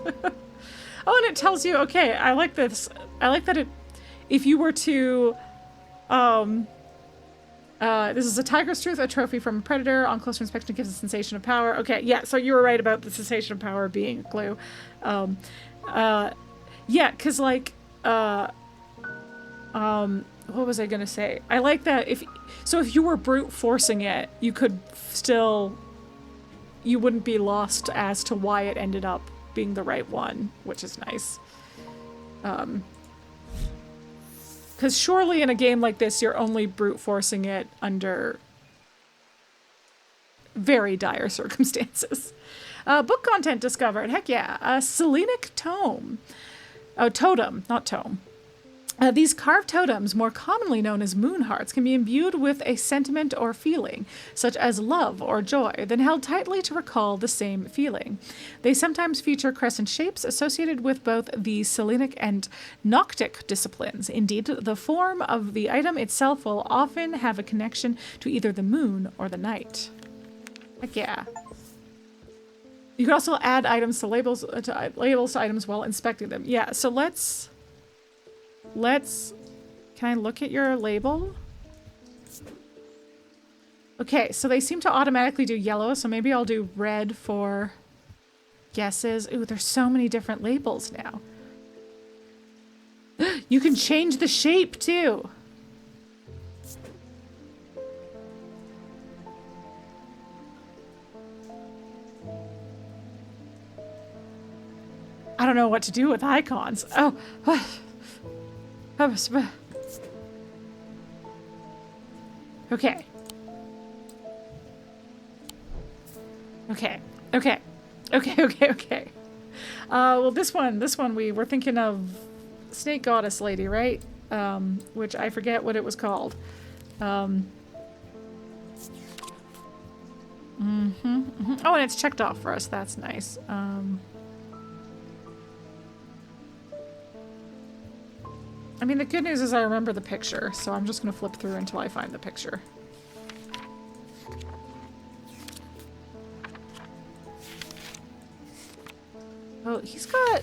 Oh, and it tells you, okay, I like this. I like that if you were to, this is a tiger's tooth, a trophy from a predator. On closer inspection, it gives a sensation of power. Okay, yeah, so you were right about the sensation of power being a clue. Yeah, because, like, what was I gonna say? I like that if you were brute forcing it, you could still, you wouldn't be lost as to why it ended up being the right one, which is nice. Because surely in a game like this, you're only brute forcing it under very dire circumstances. Book content discovered. Heck yeah. A Selenic tome. Oh, totem, not tome. These carved totems, more commonly known as moon hearts, can be imbued with a sentiment or feeling, such as love or joy, then held tightly to recall the same feeling. They sometimes feature crescent shapes associated with both the Selenic and Noctic disciplines. Indeed, the form of the item itself will often have a connection to either the moon or the night. Heck yeah. You can also add items to labels to items while inspecting them. Yeah, so let's can I look at your label? Okay, so they seem to automatically do yellow, so maybe I'll do red for guesses. Ooh, there's so many different labels now. You can change the shape too. I don't know what to do with icons. Oh. Okay. Okay. Okay. Okay, okay, okay. Well, this one we were thinking of Snake Goddess Lady, right? Which I forget what it was called. Oh, and it's checked off for us. That's nice. I mean, the good news is I remember the picture, so I'm just gonna flip through until I find the picture. Oh, he's got...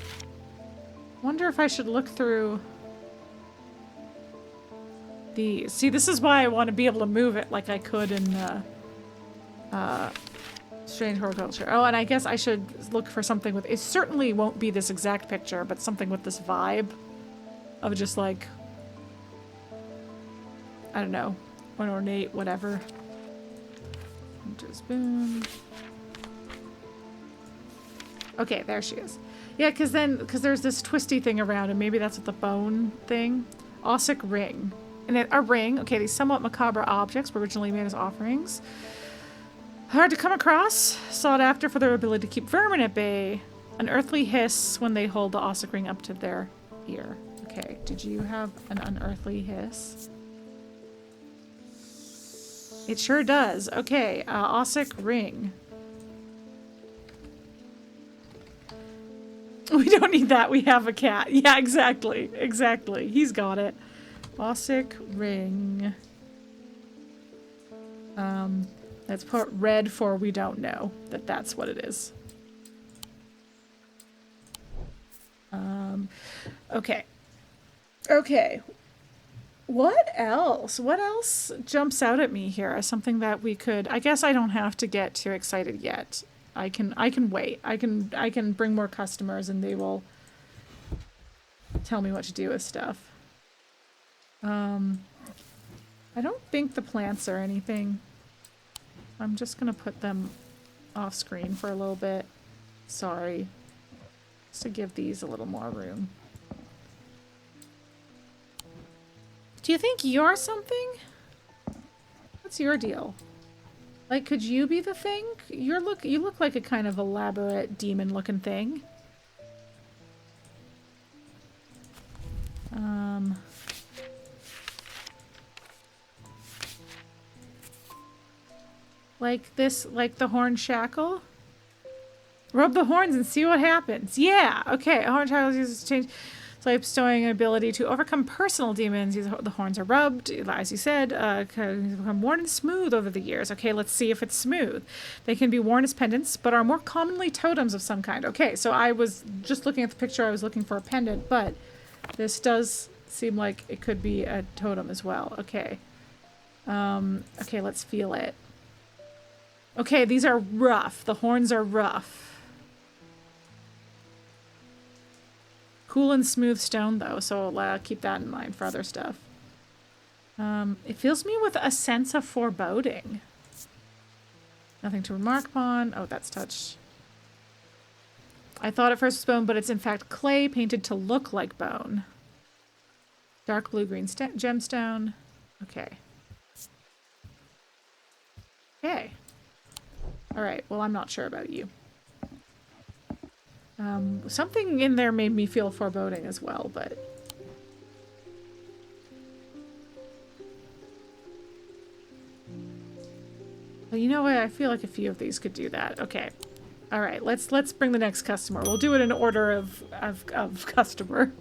Wonder if I should look through these. See, this is why I want to be able to move it like I could in Strange Horticulture. Oh, and I guess I should look for something with... It certainly won't be this exact picture, but something with this vibe of just like... I don't know. An ornate whatever. Just boom. Okay, there she is. Yeah, because there's this twisty thing around, and maybe that's what the bone thing. Ossic ring. And then a ring. Okay, these somewhat macabre objects were originally made as offerings. Hard to come across. Sought after for their ability to keep vermin at bay. An earthly hiss when they hold the Ossic ring up to their ear. Okay, did you have an unearthly hiss? It sure does. Okay, Ossic ring. We don't need that. We have a cat. Yeah, exactly. Exactly. He's got it. Ossic ring. Let's put red for we don't know that that's what it is. Okay. Okay. What else? What else jumps out at me here as something that we could... I guess I don't have to get too excited yet. I can wait. I can bring more customers and they will tell me what to do with stuff. I don't think the plants are anything. I'm just gonna put them off screen for a little bit. Sorry. Just to give these a little more room. Do you think you're something? What's your deal? Like, could you be the thing? You look like a kind of elaborate demon-looking thing. Like this, like the horn shackle? Rub the horns and see what happens. Yeah, okay. A horn shackle uses change. So bestowing an ability to overcome personal demons. The horns are rubbed, as you said, can become worn and smooth over the years. Okay, let's see if it's smooth. They can be worn as pendants, but are more commonly totems of some kind. Okay, so I was just looking at the picture, I was looking for a pendant, but this does seem like it could be a totem as well. Okay. Okay, let's feel it. Okay, these are rough. The horns are rough. Cool and smooth stone, though, so I'll keep that in mind for other stuff. It fills me with a sense of foreboding. Nothing to remark upon. Oh, that's touch. I thought at first it was bone, but it's in fact clay painted to look like bone. Dark blue-green gemstone. Okay. Okay. All right, well, I'm not sure about you. Something in there made me feel foreboding as well, but... Well, you know what? I feel like a few of these could do that. Okay. All right, let's bring the next customer. We'll do it in order of customer.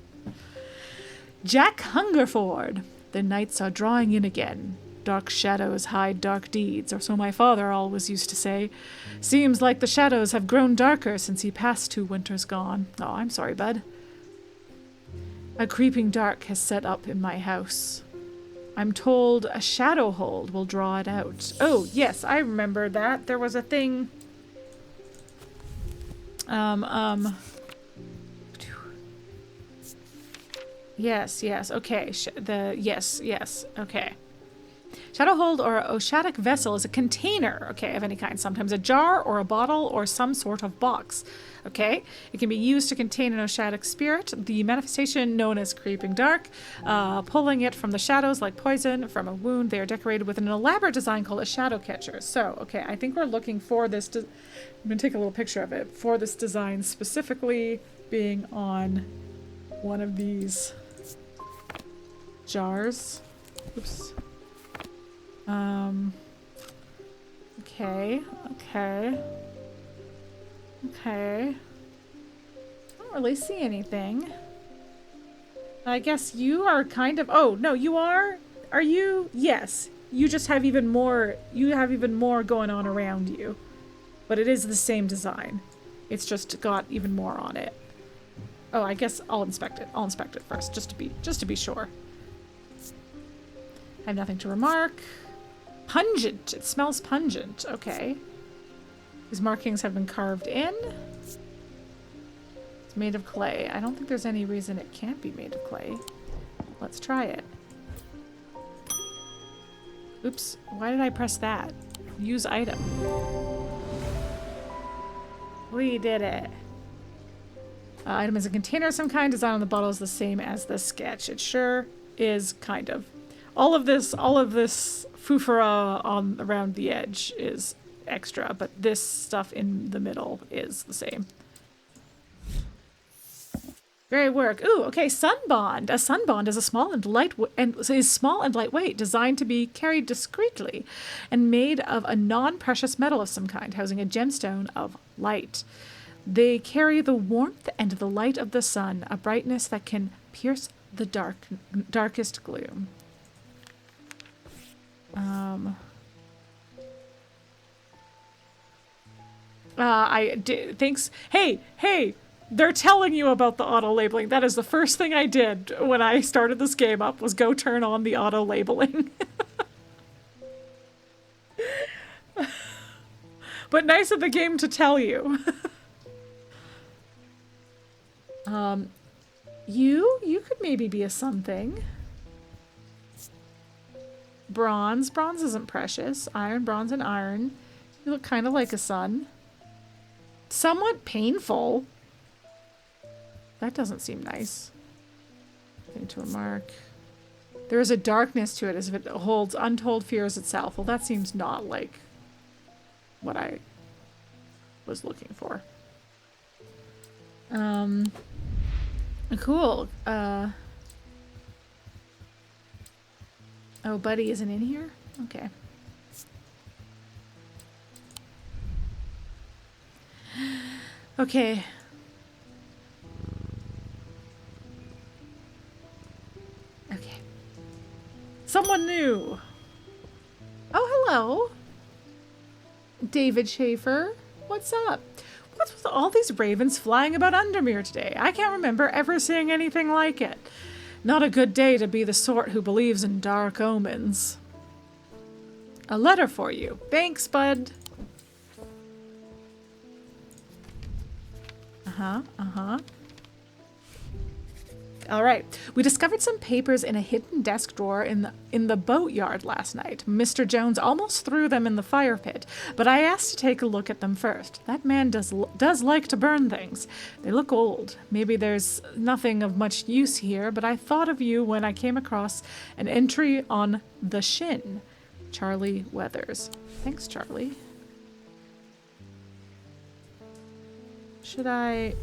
Jack Hungerford. The nights are drawing in again. Dark shadows hide dark deeds, or so my father always used to say. Seems like the shadows have grown darker since he passed 2 winters gone. Oh, I'm sorry, bud. A creeping dark has set up in my house. I'm told a shadow hold will draw it out. Oh, yes, I remember that. There was a thing. Yes, okay. Yes, okay. Shadowhold or Oshadic vessel is a container, okay, of any kind. Sometimes a jar or a bottle or some sort of box, okay? It can be used to contain an Oshadic spirit, the manifestation known as Creeping Dark, pulling it from the shadows like poison from a wound. They are decorated with an elaborate design called a shadow catcher. So, okay, I think we're looking for this. I'm going to take a little picture of it, for this design specifically being on one of these jars. Oops. Okay. I don't really see anything. I guess you are kind of... Oh, no, you are? Are you? Yes. You just have even more... You have even more going on around you. But it is the same design. It's just got even more on it. Oh, I guess I'll inspect it. I'll inspect it first, just to be sure. I have nothing to remark. Pungent. It smells pungent. Okay. These markings have been carved in. It's made of clay. I don't think there's any reason it can't be made of clay. Let's try it. Oops. Why did I press that? Use item. We did it. Item is a container of some kind. Design on the bottle is the same as the sketch. It sure is, kind of. All of this foofara on around the edge is extra, but this stuff in the middle is the same. Great work. Ooh, okay, Sunbond. A Sunbond is a small and lightweight, designed to be carried discreetly, and made of a non-precious metal of some kind, housing a gemstone of light. They carry the warmth and the light of the sun, a brightness that can pierce the darkest gloom. Thanks. Hey, they're telling you about the auto labeling. That is the first thing I did when I started this game up, was go turn on the auto labeling. But nice of the game to tell you. You could maybe be a something. Bronze. Bronze isn't precious. Iron, bronze, and iron. You look kind of like a sun. Somewhat painful. That doesn't seem nice. Thing to remark. There is a darkness to it as if it holds untold fears itself. Well, that seems not like what I was looking for. Cool. Oh, Buddy isn't in here? Okay. Okay. Okay. Someone new. Oh, hello. David Schaefer. What's up? What's with all these ravens flying about Undermere today? I can't remember ever seeing anything like it. Not a good day to be the sort who believes in dark omens. A letter for you. Thanks, bud. All right. We discovered some papers in a hidden desk drawer in the boatyard last night. Mr. Jones almost threw them in the fire pit, but I asked to take a look at them first. That man does like to burn things. They look old. Maybe there's nothing of much use here, but I thought of you when I came across an entry on the Shin. Charlie Weathers. Thanks, Charlie. Should I...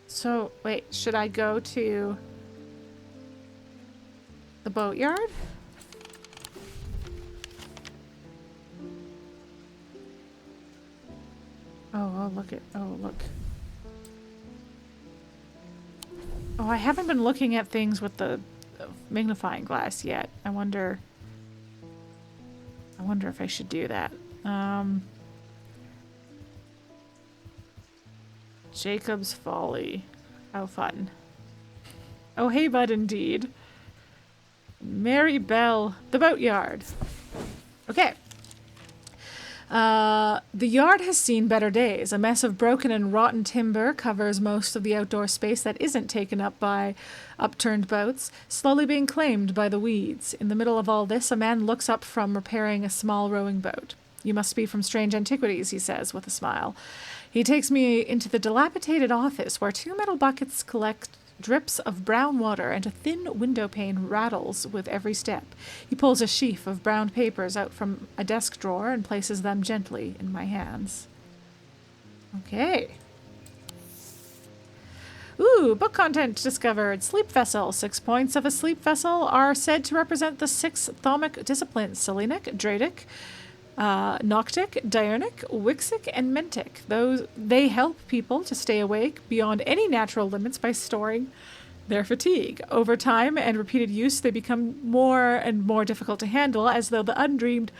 So, wait, should I go to the boatyard? Oh, look. Oh, I haven't been looking at things with the magnifying glass yet. I wonder if I should do that. Jacob's Folly. How fun. Oh, hey, bud, indeed. Mary Bell, the boatyard. Okay. The yard has seen better days. A mess of broken and rotten timber covers most of the outdoor space that isn't taken up by upturned boats, slowly being claimed by the weeds. In the middle of all this, a man looks up from repairing a small rowing boat. You must be from Strange Antiquities, he says with a smile. He takes me into the dilapidated office where 2 metal buckets collect drips of brown water and a thin window pane rattles with every step. He pulls a sheaf of brown papers out from a desk drawer and places them gently in my hands. Okay. Ooh, book content discovered. Sleep vessel. 6 points of a sleep vessel are said to represent the 6 thaumic disciplines: Selenic, Dradic, Noctic, Diurnic, Wixic, and Mentic. They help people to stay awake beyond any natural limits by storing their fatigue. Over time and repeated use, they become more and more difficult to handle, as though the undreamed...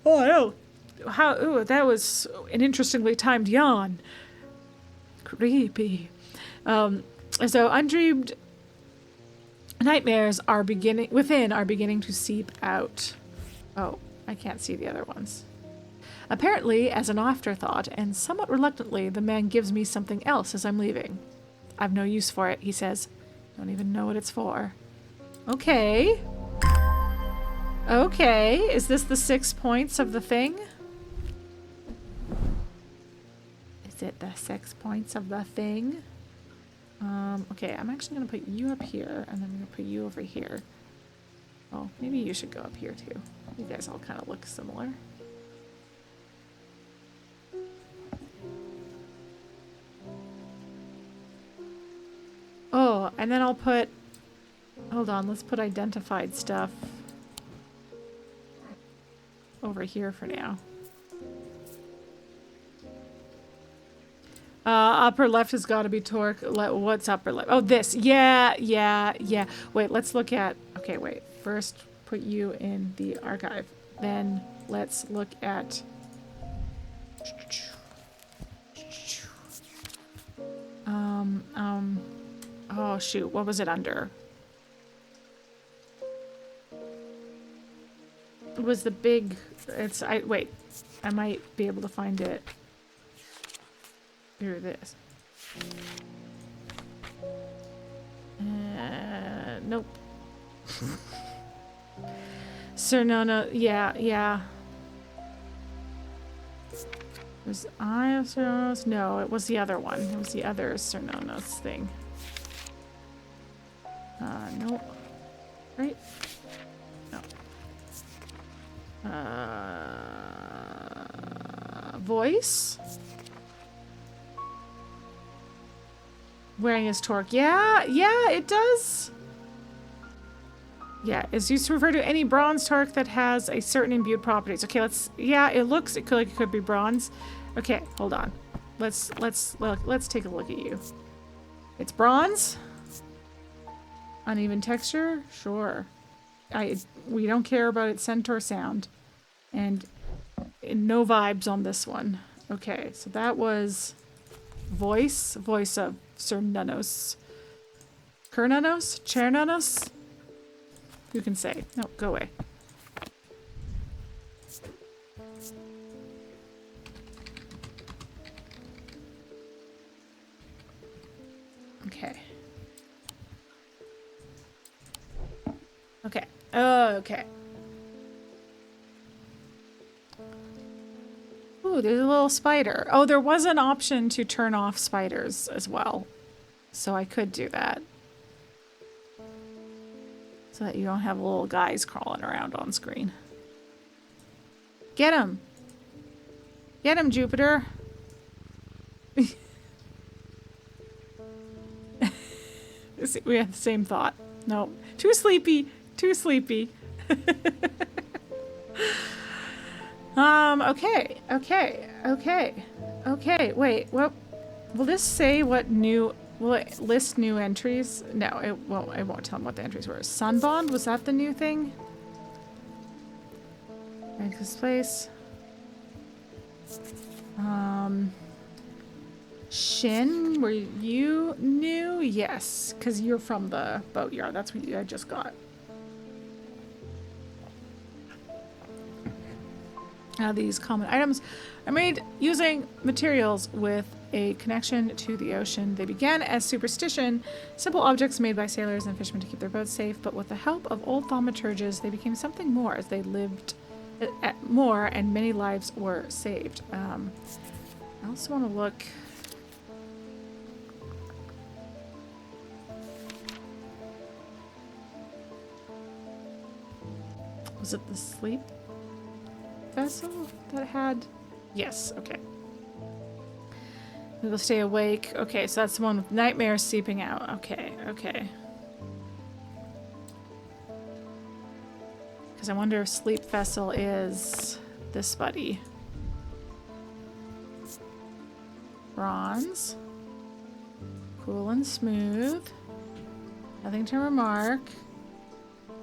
that was an interestingly timed yawn. Creepy. So undreamed nightmares are beginning to seep out. Oh. I can't see the other ones. Apparently, as an afterthought, and somewhat reluctantly, the man gives me something else as I'm leaving. I've no use for it, he says. Don't even know what it's for. Okay. Okay, is this the 6 points of the thing? Is it the 6 points of the thing? Okay, I'm actually going to put you up here, and then I'm going to put you over here. Oh, maybe you should go up here too. You guys all kind of look similar. Oh, and then I'll put... Hold on, let's put identified stuff over here for now. Upper left has got to be torque. What's upper left? Oh, this. Yeah. Wait, let's look at... Okay, wait. First, put you in the archive. Then let's look at... Oh, shoot. What was it under? It was the big... Wait. I might be able to find it. Here it is. Nope. Cernona, yeah. Was Eye of Cernonos? No, it was the other one. It was the other Cernonos thing. Nope. Right? No. Voice? Wearing his torque. Yeah, it does. Yeah, is used to refer to any bronze torque that has a certain imbued properties. Okay, it could be bronze. Okay, hold on. Let's take a look at you. It's bronze. Uneven texture, sure. We don't care about its scent or sound, and no vibes on this one. Okay, so that was voice of Cernunos. Kernunos? Chernunos? Who can say? No, go away. Okay. Okay. Ooh, there's a little spider. Oh, there was an option to turn off spiders as well. So I could do that. So that you don't have little guys crawling around on screen. Get him! Get him, Jupiter! We have the same thought. No. Too sleepy! Too sleepy. Okay. Wait, what? Will this say what new... Will it list new entries? No, it won't. It won't tell them what the entries were. Sunbond, was that the new thing? Right, this place. Shin, were you new? Yes, because you're from the boatyard. That's what I just got. These common items are made using materials with a connection to the ocean. They began as superstition, simple objects made by sailors and fishermen to keep their boats safe, but with the help of old thaumaturges, they became something more as they lived more and many lives were saved. I also want to look. Was it the sleep vessel that had? Yes, okay. We'll stay awake. Okay, so that's the one with nightmares seeping out. Okay, okay. Because I wonder if sleep vessel is this buddy. Bronze. Cool and smooth. Nothing to remark.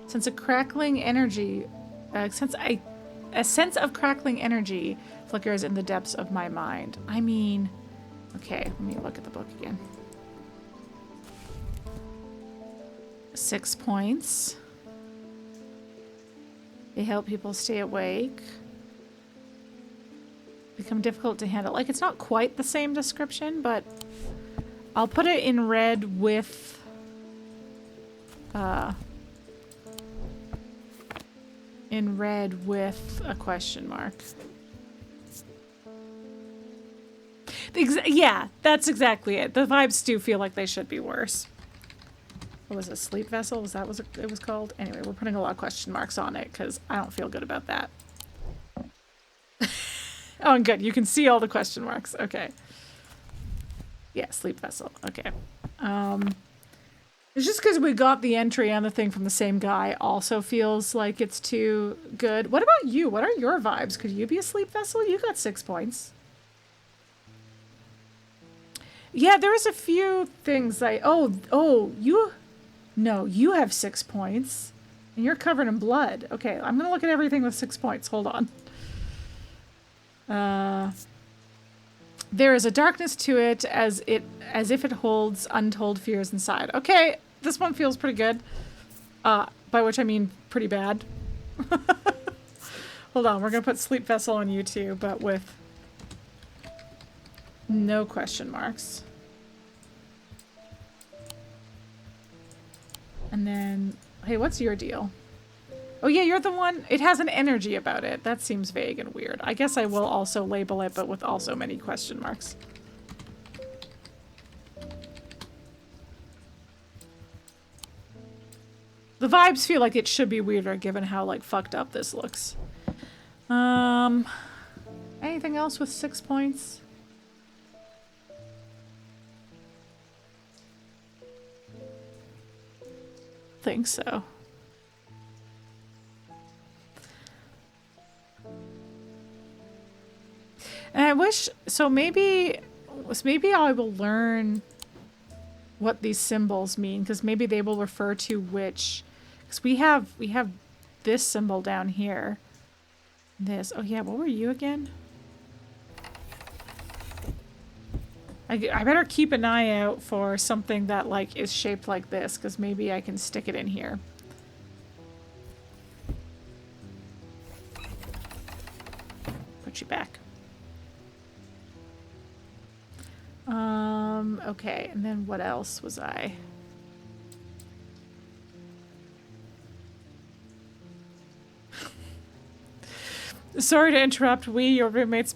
Sense of crackling energy. A sense of crackling energy flickers in the depths of my mind. I mean, okay, let me look at the book again. 6 points. They help people stay awake. Become difficult to handle. Like, it's not quite the same description, but I'll put it in red with a question mark. Yeah, that's exactly it. The vibes do feel like they should be worse. What was it? Sleep vessel? Was that what it was called? Anyway, we're putting a lot of question marks on it because I don't feel good about that. Oh, and good. You can see all the question marks. Okay. Yeah, sleep vessel. Okay. It's just because we got the entry and the thing from the same guy also feels like it's too good. What about you? What are your vibes? Could you be a sleep vessel? You got 6 points. Yeah, there's a few things No, you have 6 points. And you're covered in blood. Okay, I'm gonna look at everything with 6 points. Hold on. There is a darkness to it as if it holds untold fears inside. Okay, this one feels pretty good. By which I mean pretty bad. Hold on, we're gonna put Sleep Vessel on you too, but with no question marks. And then, hey, what's your deal? Oh yeah, you're the one, it has an energy about it. That seems vague and weird. I guess I will also label it, but with also many question marks. The vibes feel like it should be weirder given how, like, fucked up this looks. Anything else with 6 points? Think so. And I wish, so maybe I will learn what these symbols mean, because maybe they will refer to which, because we have this symbol down here. This, oh yeah, what were you again? I better keep an eye out for something that, like, is shaped like this, because maybe I can stick it in here. Put you back. Okay, and then what else was I? Sorry to interrupt. Your roommates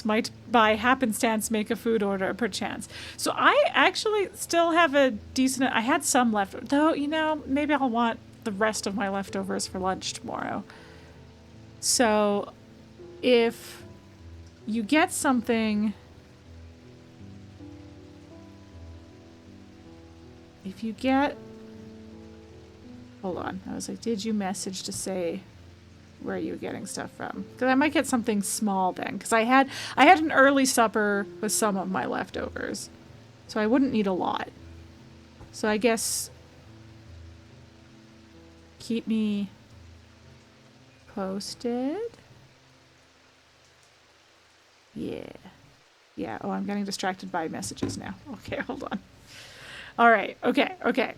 might by happenstance make a food order perchance. So I actually still have a decent, I had some left, though, you know, maybe I'll want the rest of my leftovers for lunch tomorrow. So if you get something, hold on, I was like, did you message to say where are you getting stuff from? Because I might get something small then, because I had an early supper with some of my leftovers. So I wouldn't need a lot. So I guess keep me posted. Yeah. Yeah. Oh, I'm getting distracted by messages now. Okay, hold on. All right. Okay. Okay.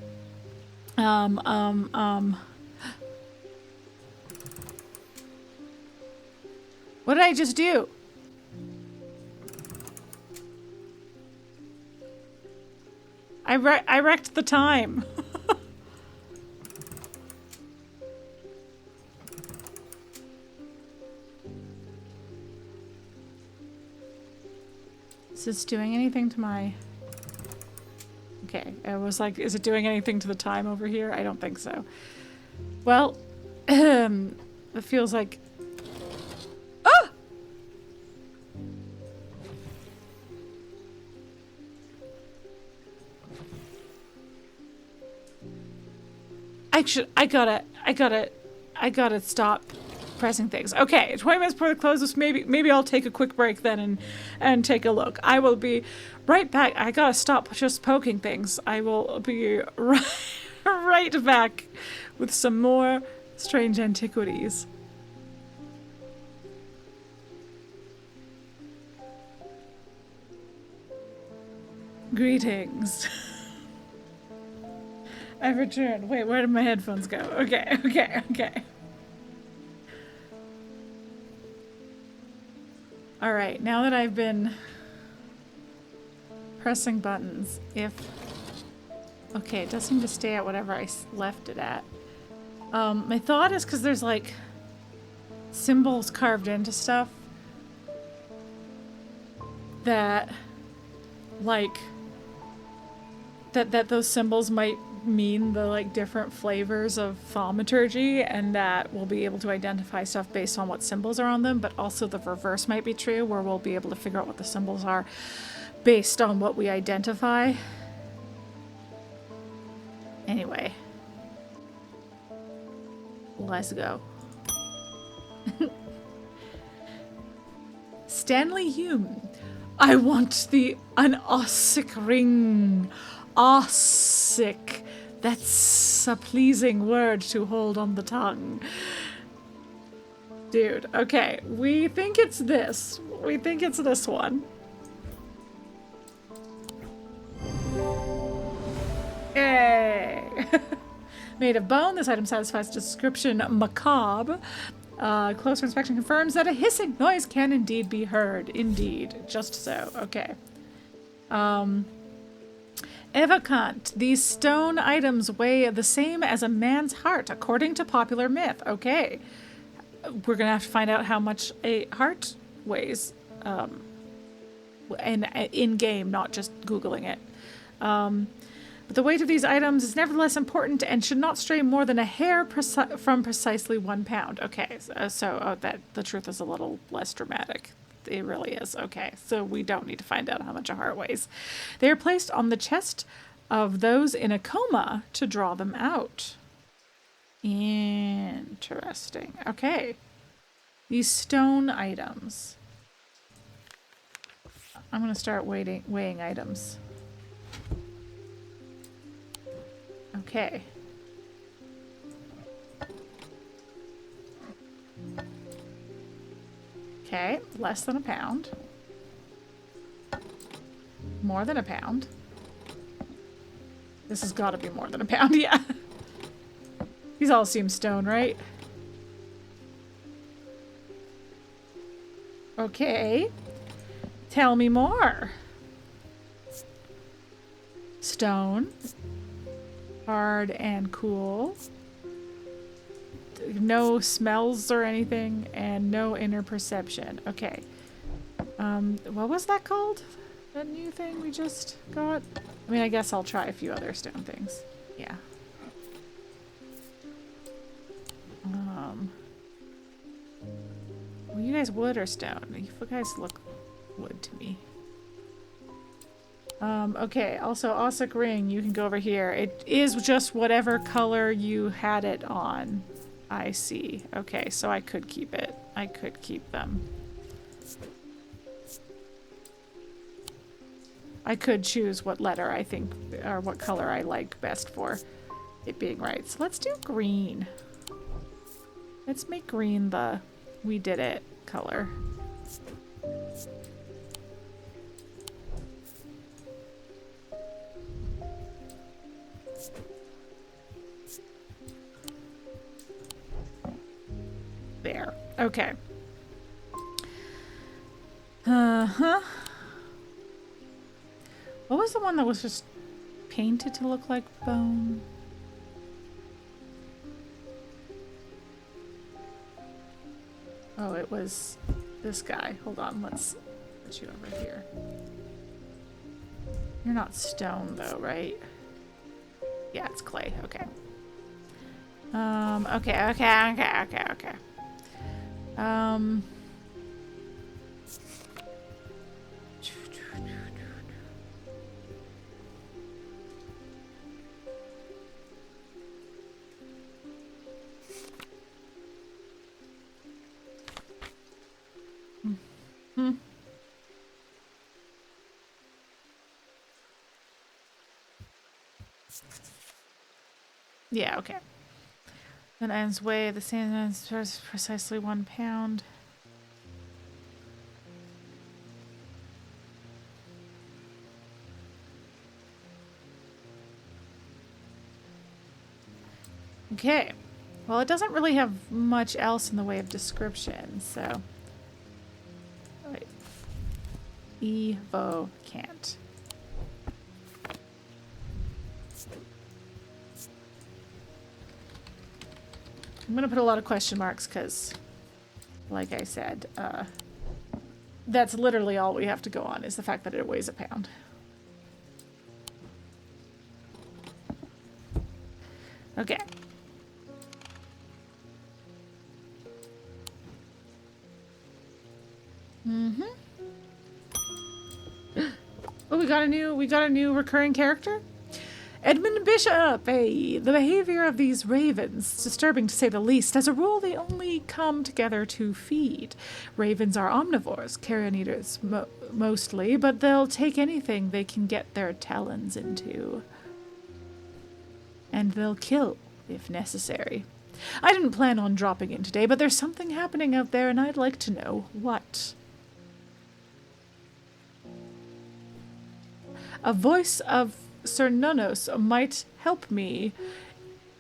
What did I just do? I wrecked the time. Is this doing anything to my... Okay, I was like, is it doing anything to the time over here? I don't think so. Well, it feels like... Ah! I gotta stop pressing things. Okay, 20 minutes before the closes. Maybe I'll take a quick break then and take a look. I will be right back. I gotta stop just poking things. I will be right back with some more Strange Antiquities. Greetings. I've returned. Wait, where did my headphones go? Okay. All right, now that I've been pressing buttons, okay, it does seem to stay at whatever I left it at. My thought is because there's like symbols carved into stuff that like that those symbols might mean the like different flavors of thaumaturgy, and that we'll be able to identify stuff based on what symbols are on them, but also the reverse might be true where we'll be able to figure out what the symbols are based on what we identify. Anyway, let's go. Stanley Hume. I want an Ossic ring. Ossic. That's a pleasing word to hold on the tongue. Dude, okay. We think it's this. We think it's this one. Yay! Made of bone, this item satisfies description macabre. Closer inspection confirms that a hissing noise can indeed be heard. Indeed. Just so. Okay. Evocant. These stone items weigh the same as a man's heart, according to popular myth. Okay. We're gonna have to find out how much a heart weighs. In-game, not just Googling it. But the weight of these items is nevertheless important and should not stray more than a hair from precisely 1 pound. Okay, so that the truth is a little less dramatic. It really is. Okay, so we don't need to find out how much a heart weighs. They are placed on the chest of those in a coma to draw them out. Interesting. Okay. These stone items. I'm going to start weighing items. Okay. Okay, less than a pound. More than a pound. This has got to be more than a pound, yeah. These all seem stone, right? Okay. Tell me more. Stone. Hard and cool. No smells or anything, and no inner perception. Okay. What was that called? That new thing we just got? I mean, I guess I'll try a few other stone things. Yeah. Were you guys wood or stone? You guys look wood to me. Okay, also Ossic ring, you can go over here. It is just whatever color you had it on. I see. Okay, so I could keep it. I could keep them. I could choose what letter I think, or what color I like best for it being right. So let's do green. Let's make green the we did it color. There. Okay. Uh-huh. What was the one that was just painted to look like bone? Oh, it was this guy. Hold on, let's put you over here. You're not stone though, right? Yeah, it's clay. Okay. Okay. Yeah, okay. Then ends weigh the sand is precisely 1 pound. Okay. Well, it doesn't really have much else in the way of description, so. Wait. Evo can't. I'm gonna put a lot of question marks because, like I said, that's literally all we have to go on is the fact that it weighs 1 pound. Okay. Mm-hmm. Oh, we got a new recurring character? Edmund Bishop! Hey, the behavior of these ravens, disturbing to say the least. As a rule, they only come together to feed. Ravens are omnivores, carrion eaters mostly, but they'll take anything they can get their talons into. And they'll kill, if necessary. I didn't plan on dropping in today, but there's something happening out there, and I'd like to know what. A voice of Sir Nonos might help me,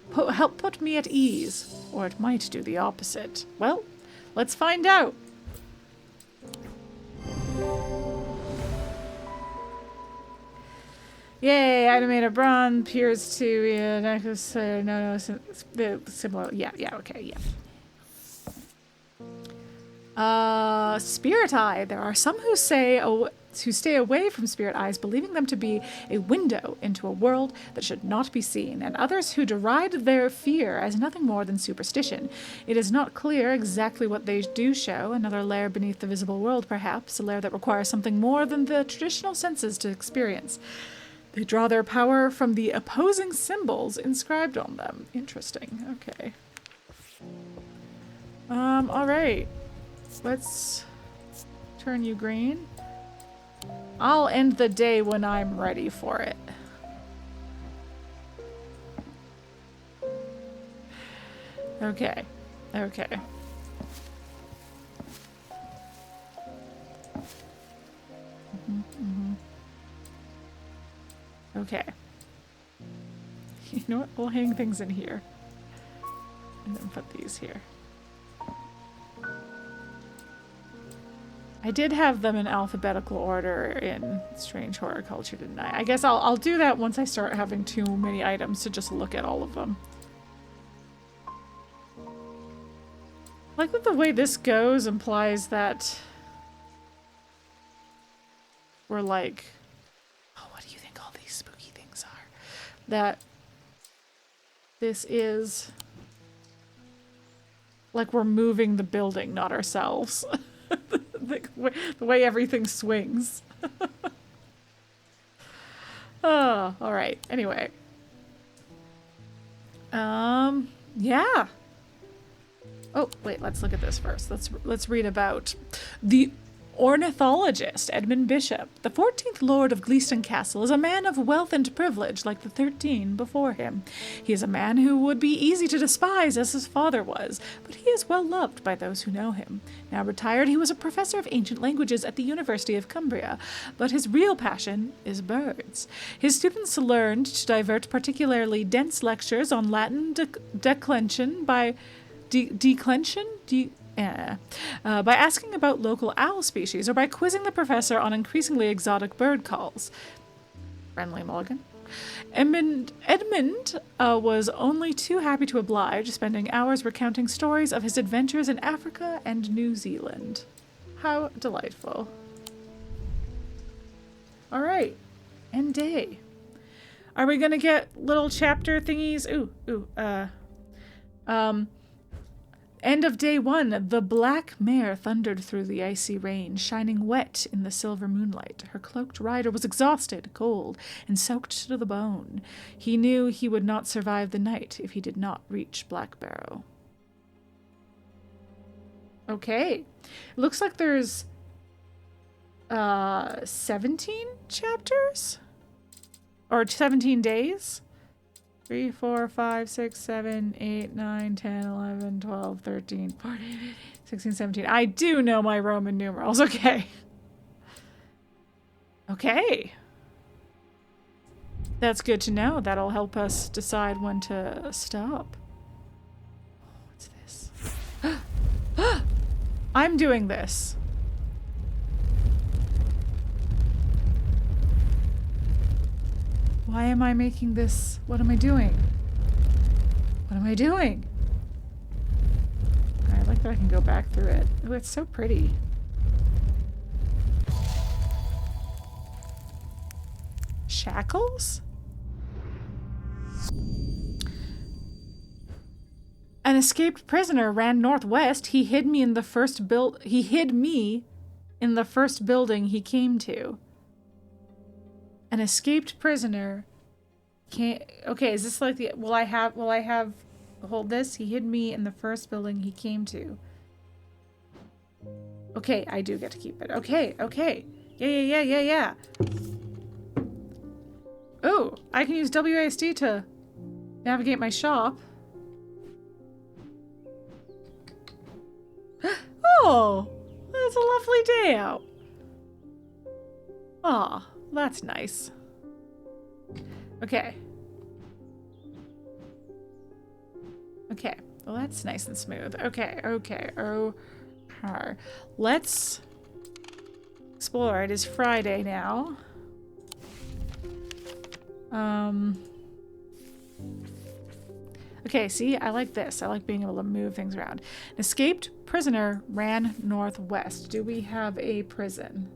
put me at ease, or it might do the opposite. Well, let's find out. Yay, animated bronze appears to no, similar. Yeah, okay, yeah. Spirit Eye. There are some who say who stay away from spirit eyes, believing them to be a window into a world that should not be seen, and others who deride their fear as nothing more than superstition. It is not clear exactly what they do show, another lair beneath the visible world perhaps, a lair that requires something more than the traditional senses to experience. They draw their power from the opposing symbols inscribed on them. Interesting, okay. Alright. Let's turn you green. I'll end the day when I'm ready for it. Okay. Okay. Okay. You know what? We'll hang things in here. And then put these here. I did have them in alphabetical order in Strange Horticulture, didn't I? I guess I'll do that once I start having too many items to just look at all of them. I like that the way this goes implies that we're like, oh, what do you think all these spooky things are? That this is like we're moving the building, not ourselves. The way everything swings. Oh, all right. Anyway. Yeah. Oh, wait, let's look at this first. Let's read about the Ornithologist Edmund Bishop, the 14th Lord of Gleeston Castle, is a man of wealth and privilege like the 13 before him. He is a man who would be easy to despise as his father was, but he is well loved by those who know him. Now retired, he was a professor of ancient languages at the University of Cumbria, but his real passion is birds. His students learned to divert particularly dense lectures on Latin declension by by asking about local owl species or by quizzing the professor on increasingly exotic bird calls. Friendly Mulligan. Edmund was only too happy to oblige, spending hours recounting stories of his adventures in Africa and New Zealand. How delightful. All right. End day. Are we going to get little chapter thingies? End of day 1, the black mare thundered through the icy rain, shining wet in the silver moonlight. Her cloaked rider was exhausted, cold, and soaked to the bone. He knew he would not survive the night if he did not reach Black Barrow. Okay. Looks like there's 17 chapters? Or 17 days? 3, 4, 5, 6, 7, 8, 9, 10, 11, 12, 13, 14, 15, 16, 17. I do know my Roman numerals. Okay. Okay. That's good to know. That'll help us decide when to stop. What's this? I'm doing this. Why am I making this? What am I doing? What am I doing? I like that I can go back through it. Oh, it's so pretty. Shackles? An escaped prisoner ran northwest. He hid me in the first building he came to. An escaped prisoner can't. Okay, is this like the? Will I have? Hold this. He hid me in the first building he came to. Okay, I do get to keep it. Okay. Yeah. Oh, I can use WASD to navigate my shop. Oh, it's a lovely day out. Aw. That's nice. Okay. Okay. Well, that's nice and smooth. Okay. Oh, let's explore. It is Friday now. Okay, see? I like this. I like being able to move things around. An escaped prisoner ran northwest. Do we have a prison?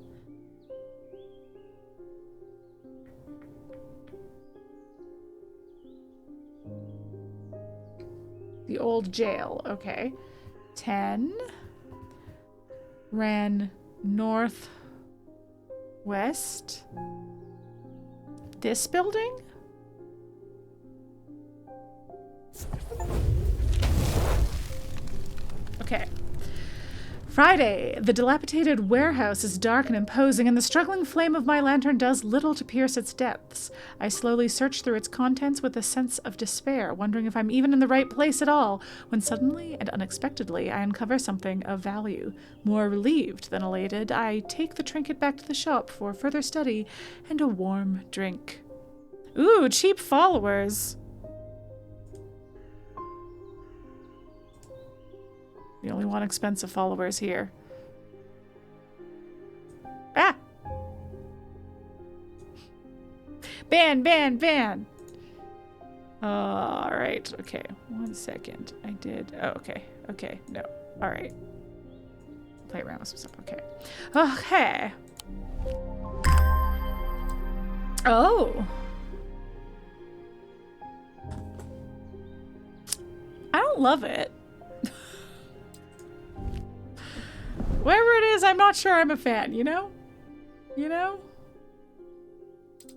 The old jail, okay. 10. Ran northwest. This building? Okay. Friday. The dilapidated warehouse is dark and imposing, and the struggling flame of my lantern does little to pierce its depths. I slowly search through its contents with a sense of despair, wondering if I'm even in the right place at all, when suddenly and unexpectedly I uncover something of value. More relieved than elated, I take the trinket back to the shop for further study and a warm drink. Ooh, cheap followers! We only want expensive followers here. Ah! Ban! Alright, okay. 1 second. I did. Oh, okay. No. Alright. Play around with some stuff. Okay. Okay. Oh! I don't love it. Whatever it is, I'm not sure I'm a fan, you know? You know?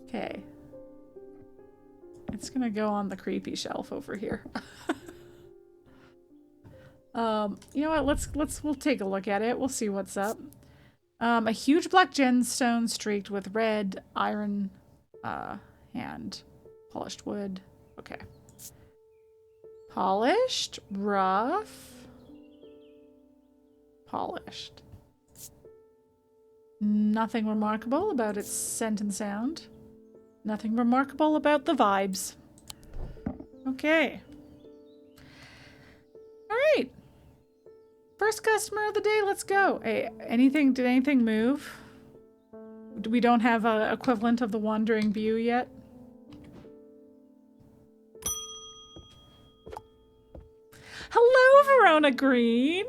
Okay. It's gonna go on the creepy shelf over here. You know what? We'll take a look at it. We'll see what's up. A huge black gemstone streaked with red iron and polished wood. Okay. Polished, rough, polished. Nothing remarkable about its scent and sound. Nothing remarkable about the vibes. Okay. All right. First customer of the day, let's go. Hey, did anything move? We don't have an equivalent of the Wandering View yet. Hello, Verona Green.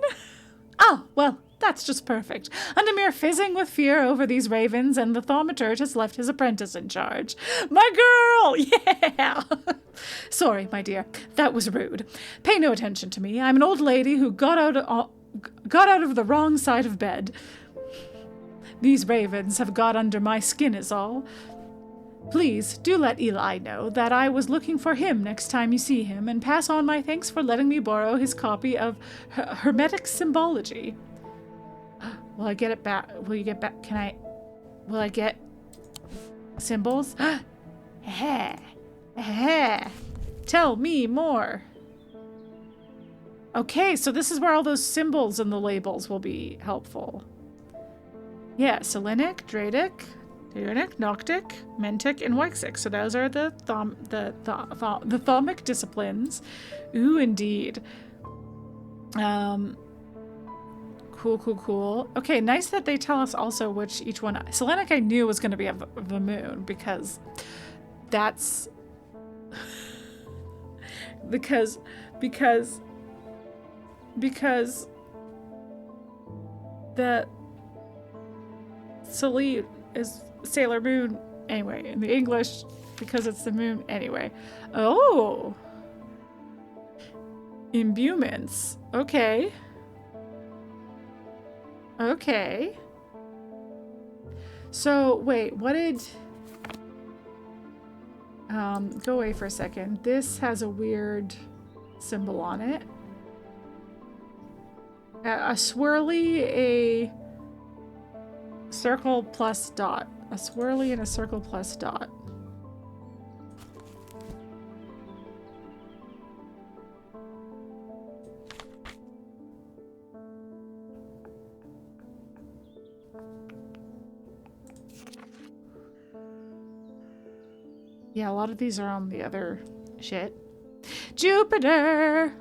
Oh, well, that's just perfect. Undermere fizzing with fear over these ravens, and the thaumaturge has left his apprentice in charge. My girl! Yeah! Sorry, my dear. That was rude. Pay no attention to me. I'm an old lady who got out of the wrong side of bed. These ravens have got under my skin is all. Please, do let Eli know that I was looking for him next time you see him, and pass on my thanks for letting me borrow his copy of Hermetic Symbology. Will I get it back? Will you get back? Will I get symbols? Tell me more. Okay, so this is where all those symbols and the labels will be helpful. Yeah, Selenic, Dradic, Theonic, Noctic, Mentic, and Weixic. So those are the thaumic disciplines. Ooh, indeed. Cool. Okay, nice that they tell us also which each one. Selenic I knew was going to be of the moon because that's because the Salute is Sailor Moon anyway in the English because it's the moon anyway. Oh, imbuements. Okay. So wait, what did go away for a second. This has a weird symbol on it. A swirly, a circle plus dot. A swirly and a circle plus dot. Yeah, a lot of these are on the other shit. Jupiter!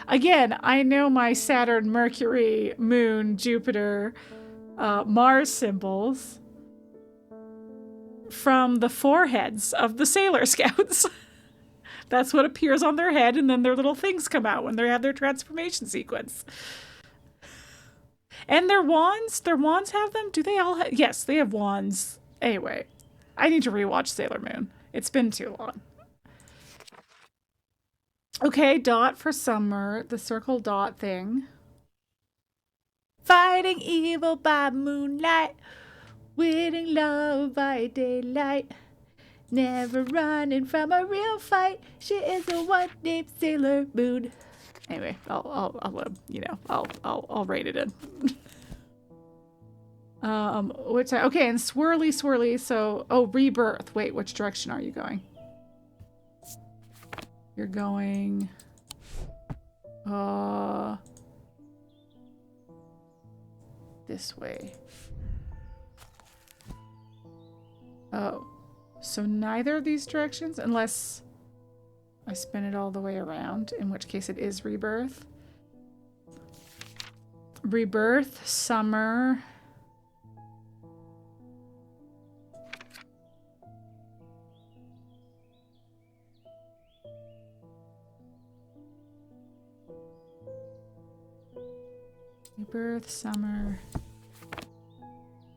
Again, I know my Saturn, Mercury, Moon, Jupiter, Mars symbols from the foreheads of the Sailor Scouts. That's what appears on their head, and then their little things come out when they have their transformation sequence. And their wands have them? Do they all have? Yes, they have wands. Anyway, I need to rewatch Sailor Moon. It's been too long. Okay, dot for summer, the circle dot thing. Fighting evil by moonlight, winning love by daylight, never running from a real fight. She is the one named Sailor Moon. Anyway, I'll rate it in. Okay, and swirly. So, rebirth. Wait, which direction are you going? You're going, this way. Oh, so neither of these directions, unless I spin it all the way around, in which case it is rebirth. Rebirth, summer. Rebirth, summer,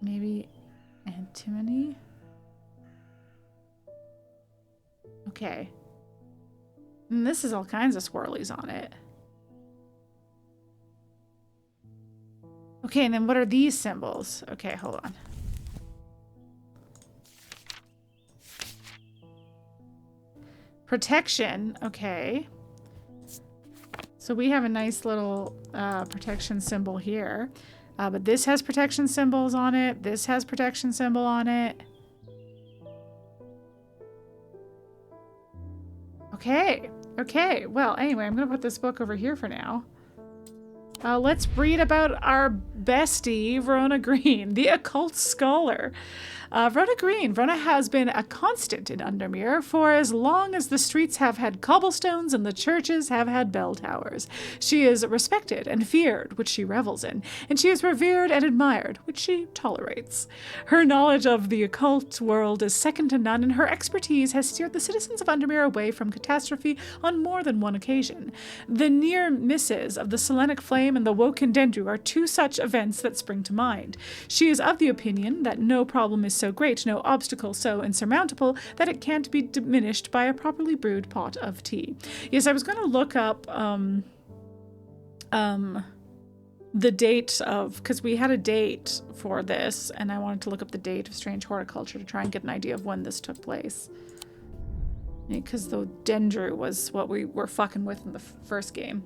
maybe antimony. Okay. And this is all kinds of swirlies on it. Okay, and then what are these symbols? Okay, hold on. Protection, okay. So we have a nice little protection symbol here. But this has protection symbols on it. This has protection symbol on it. Okay. Okay. Well, anyway, I'm going to put this book over here for now. Let's read about our bestie, Verona Green, the occult scholar. Verona has been a constant in Undermere for as long as the streets have had cobblestones and the churches have had bell towers. She is respected and feared, which she revels in, and she is revered and admired, which she tolerates. Her knowledge of the occult world is second to none, and her expertise has steered the citizens of Undermere away from catastrophe on more than one occasion. The near misses of the Selenic Flame and the Woken Dendru are two such events that spring to mind. She is of the opinion that no problem is so great, no obstacle so insurmountable, that it can't be diminished by a properly brewed pot of tea. Yes, I was going to look up the date of, because we had a date for this, and I wanted to look up the date of Strange Horticulture to try and get an idea of when this took place. Because the Dendru was what we were fucking with in the first game.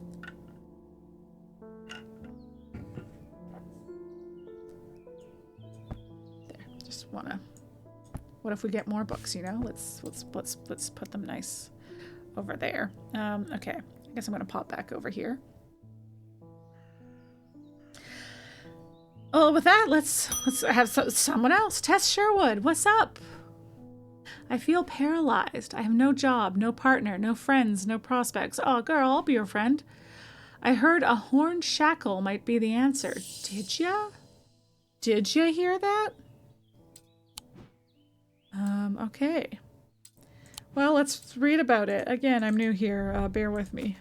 What if we get more books, you know? Let's put them nice over there. Okay. I guess I'm gonna pop back over here. Oh, with that, let's have someone else. Tess Sherwood, what's up? I feel paralyzed. I have no job, no partner, no friends, no prospects. Oh, girl, I'll be your friend. I heard a horned shackle might be the answer. Did ya? Did ya hear that? Okay. Well, let's read about it. Again, I'm new here. Bear with me.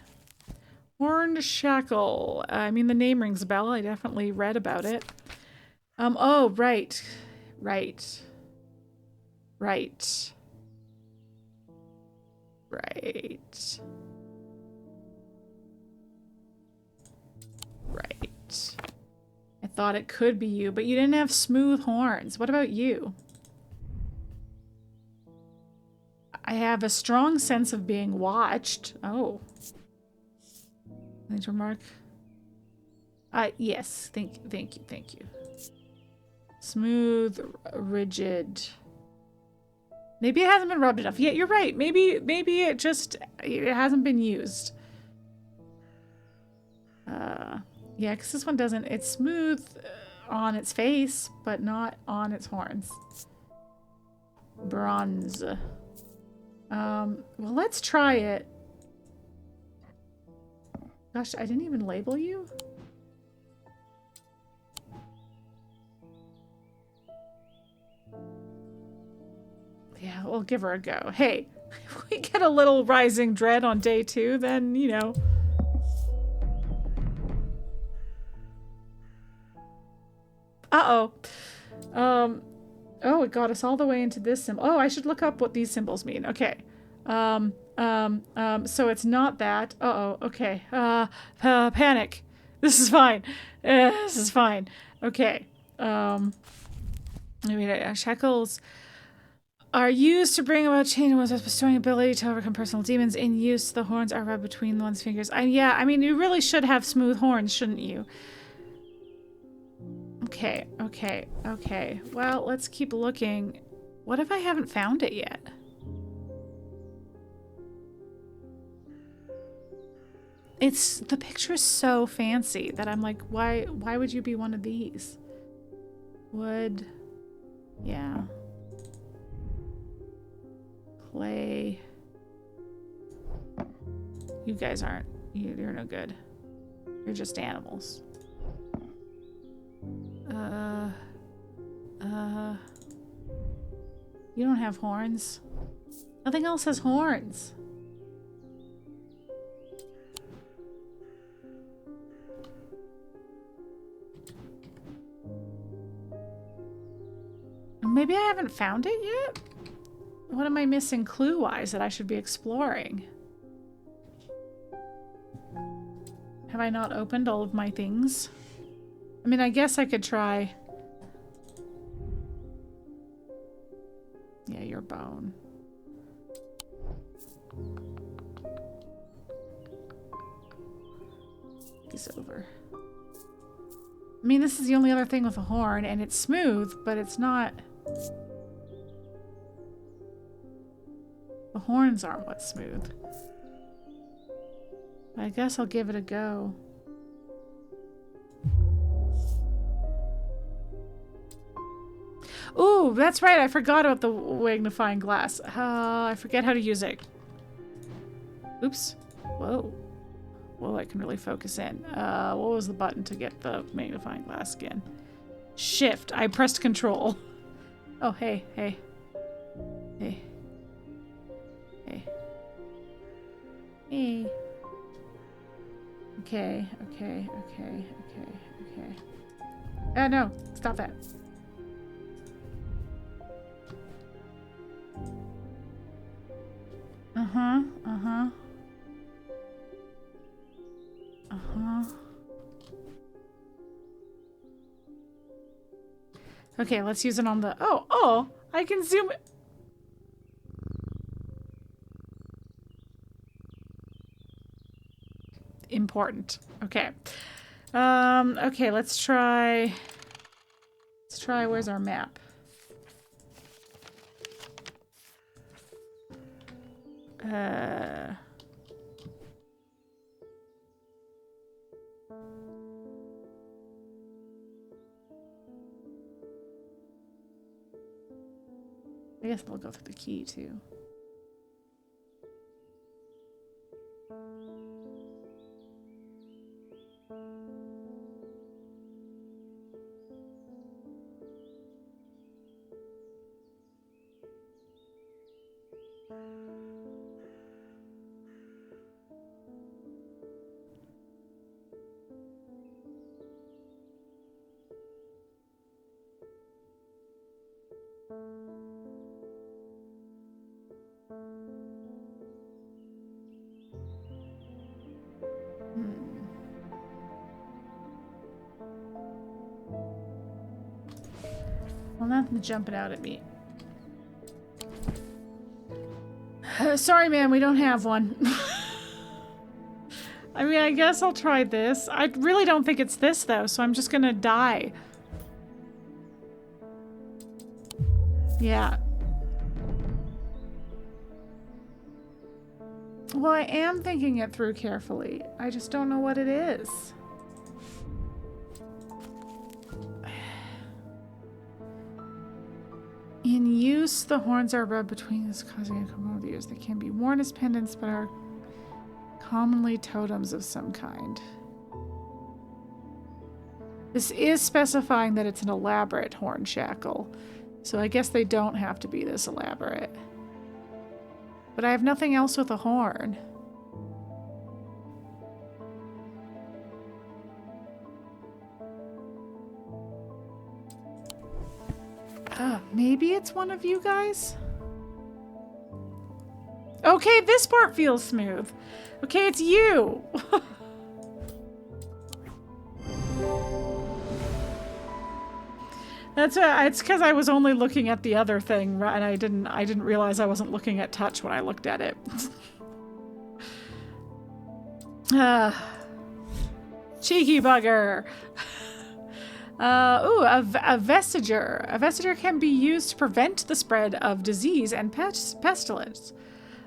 Horned Shackle. I mean, the name rings a bell. I definitely read about it. Oh, right. Right. Right. Right. Right. I thought it could be you, but you didn't have smooth horns. What about you? I have a strong sense of being watched. Oh. Need to remark? Yes. Thank you. Smooth, rigid. Maybe it hasn't been rubbed enough. Yeah, you're right. Maybe it just, it hasn't been used. Yeah, because this one doesn't, it's smooth on its face, but not on its horns. Bronze. Well, let's try it. Gosh, I didn't even label you? Yeah, we'll give her a go. Hey, if we get a little rising dread on day 2, then, you know. Uh-oh. Oh, it got us all the way into this symbol. Oh, I should look up what these symbols mean. Okay. So it's not that. Uh-oh, okay. Panic. This is fine. This is fine. Okay. Shackles are used to bring about change with bestowing ability to overcome personal demons. In use, the horns are rubbed between one's fingers. Yeah, I mean, you really should have smooth horns, shouldn't you? Okay. Well, let's keep looking. What if I haven't found it yet? The picture is so fancy that I'm like, why would you be one of these? Wood. Yeah. Clay. You guys aren't. You're no good. You're just animals. You don't have horns. Nothing else has horns. Maybe I haven't found it yet? What am I missing clue-wise that I should be exploring? Have I not opened all of my things? I mean, I guess I could try. Yeah, your bone. He's over. I mean, this is the only other thing with a horn, and it's smooth, but it's not... The horns aren't what's smooth. I guess I'll give it a go. Ooh, that's right. I forgot about the magnifying glass. I forget how to use it. Oops. Whoa. Whoa, I can really focus in. What was the button to get the magnifying glass again? Shift. I pressed control. Oh, hey, hey. Hey. Hey. Hey. Okay, okay, okay, okay, okay. No. Stop that. Uh-huh, uh-huh. Uh-huh. Okay, let's use it on the... Oh, I can zoom it. Important. Okay. Okay, let's try... where's our map? I guess we'll go through the key too. Well, nothing jumping out at me. Sorry, man, we don't have one. I mean, I guess I'll try this. I really don't think it's this, though, so I'm just gonna die. Yeah. Well, I am thinking it through carefully. I just don't know what it is. In use, the horns are rubbed between this, causing a couple of years. They can be worn as pendants, but are commonly totems of some kind. This is specifying that it's an elaborate horn shackle, so I guess they don't have to be this elaborate. But I have nothing else with a horn. Maybe it's one of you guys? Okay, this part feels smooth. Okay, it's you. That's it's because I was only looking at the other thing, right? And I didn't realize I wasn't looking at touch when I looked at it. Cheeky bugger. Ooh, a vestiger. A vestiger can be used to prevent the spread of disease and pestilence.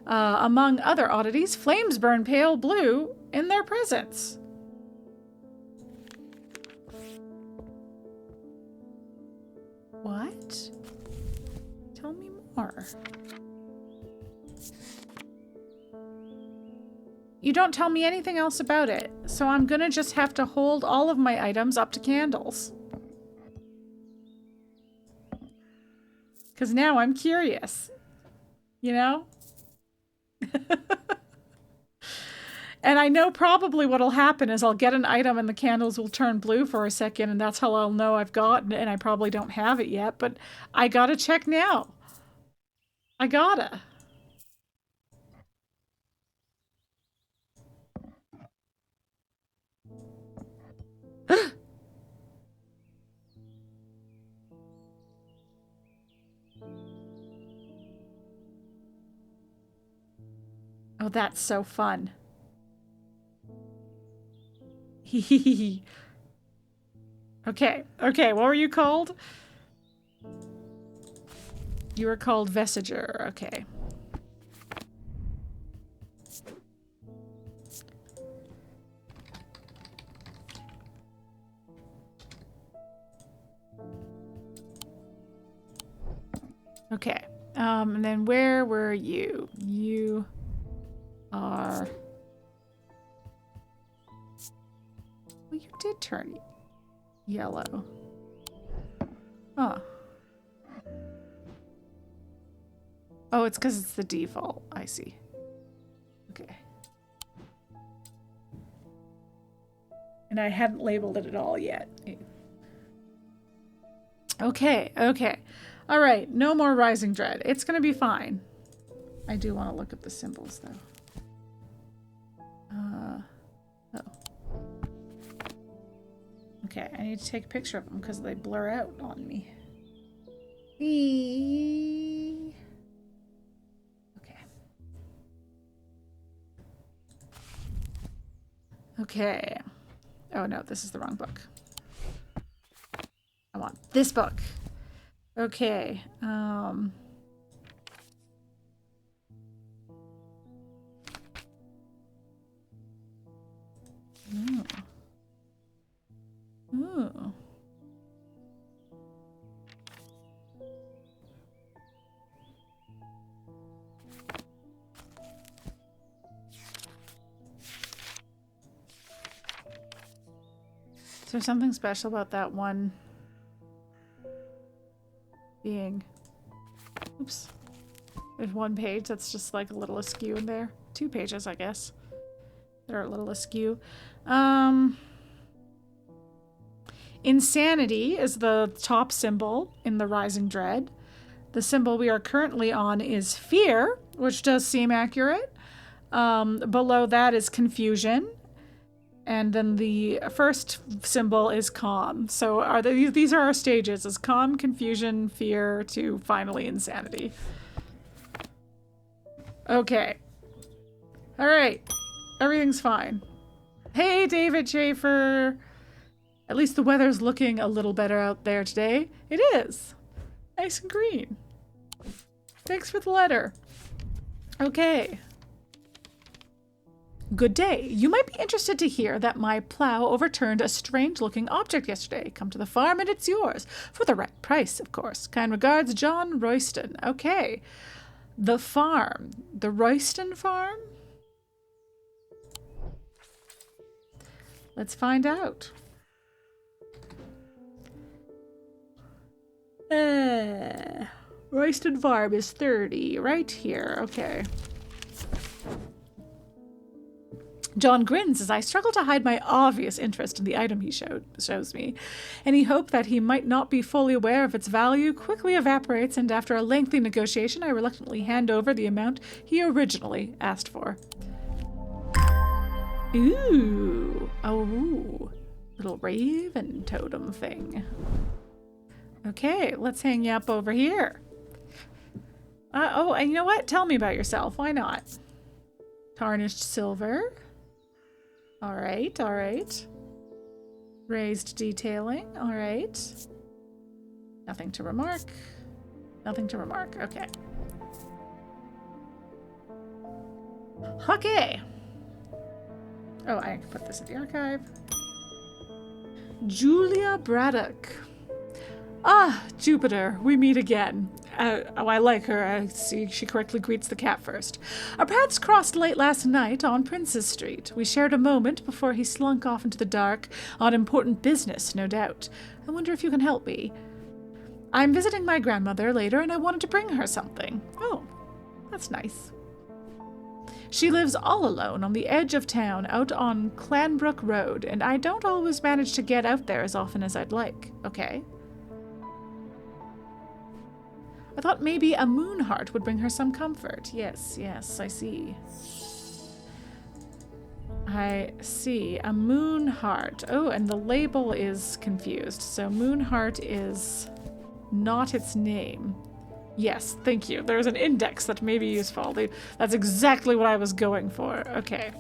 Among other oddities, flames burn pale blue in their presence. What? Tell me more. You don't tell me anything else about it, so I'm gonna just have to hold all of my items up to candles. Because now I'm curious. You know? And I know probably what'll happen is I'll get an item and the candles will turn blue for a second, and that's how I'll know I've gotten it, and I probably don't have it yet, but I gotta check now. I gotta. Oh, that's so fun. Okay, okay, what were you called? You were called Vestiger, okay. Okay, and then where were you? You are... Well, you did turn yellow. Huh. Oh, it's because it's the default. I see. Okay. And I hadn't labeled it at all yet. Okay, okay. All right, no more Rising Dread. It's going to be fine. I do want to look at the symbols, though. Oh. Okay, I need to take a picture of them because they blur out on me. Okay. Okay. Oh no, this is the wrong book. I want this book. Okay. Oh. Ooh. Is there something special about that one being... Oops. There's one page that's just like a little askew in there. 2 pages, I guess. They're a little askew. Insanity is the top symbol in the Rising Dread. The symbol we are currently on is fear, which does seem accurate. Below that is confusion. And then the first symbol is calm. So these are our stages, is calm, confusion, fear, to finally insanity. Okay. All right. Everything's fine. Hey, David Schaefer. At least the weather's looking a little better out there today. It is. Nice and green. Thanks for the letter. Okay. Good day. You might be interested to hear that my plow overturned a strange-looking object yesterday. Come to the farm and it's yours. For the right price, of course. Kind regards, John Royston. Okay. The farm. The Royston farm? Let's find out. Royston Farm is 30. Right here. Okay. John grins as I struggle to hide my obvious interest in the item he shows me. Any hope that he might not be fully aware of its value quickly evaporates, and after a lengthy negotiation, I reluctantly hand over the amount he originally asked for. Ooh. Oh. Little raven totem thing. Okay, let's hang you up over here. Oh, and you know what? Tell me about yourself. Why not? Tarnished silver. All right, all right. Raised detailing. All right. Nothing to remark. Nothing to remark. Okay. Okay. Oh, I can put this in the archive. Julia Braddock. Ah, Jupiter, we meet again. Oh, I like her. I see she correctly greets the cat first. Our paths crossed late last night on Princess Street. We shared a moment before he slunk off into the dark, on important business, no doubt. I wonder if you can help me. I'm visiting my grandmother later, and I wanted to bring her something. Oh, that's nice. She lives all alone on the edge of town, out on Clanbrook Road, and I don't always manage to get out there as often as I'd like. Okay. I thought maybe a moon heart would bring her some comfort. Yes, yes, I see. I see. A moon heart. Oh, and the label is confused. So moon heart is not its name. Yes, thank you. There's an index that may be useful. That's exactly what I was going for. Okay.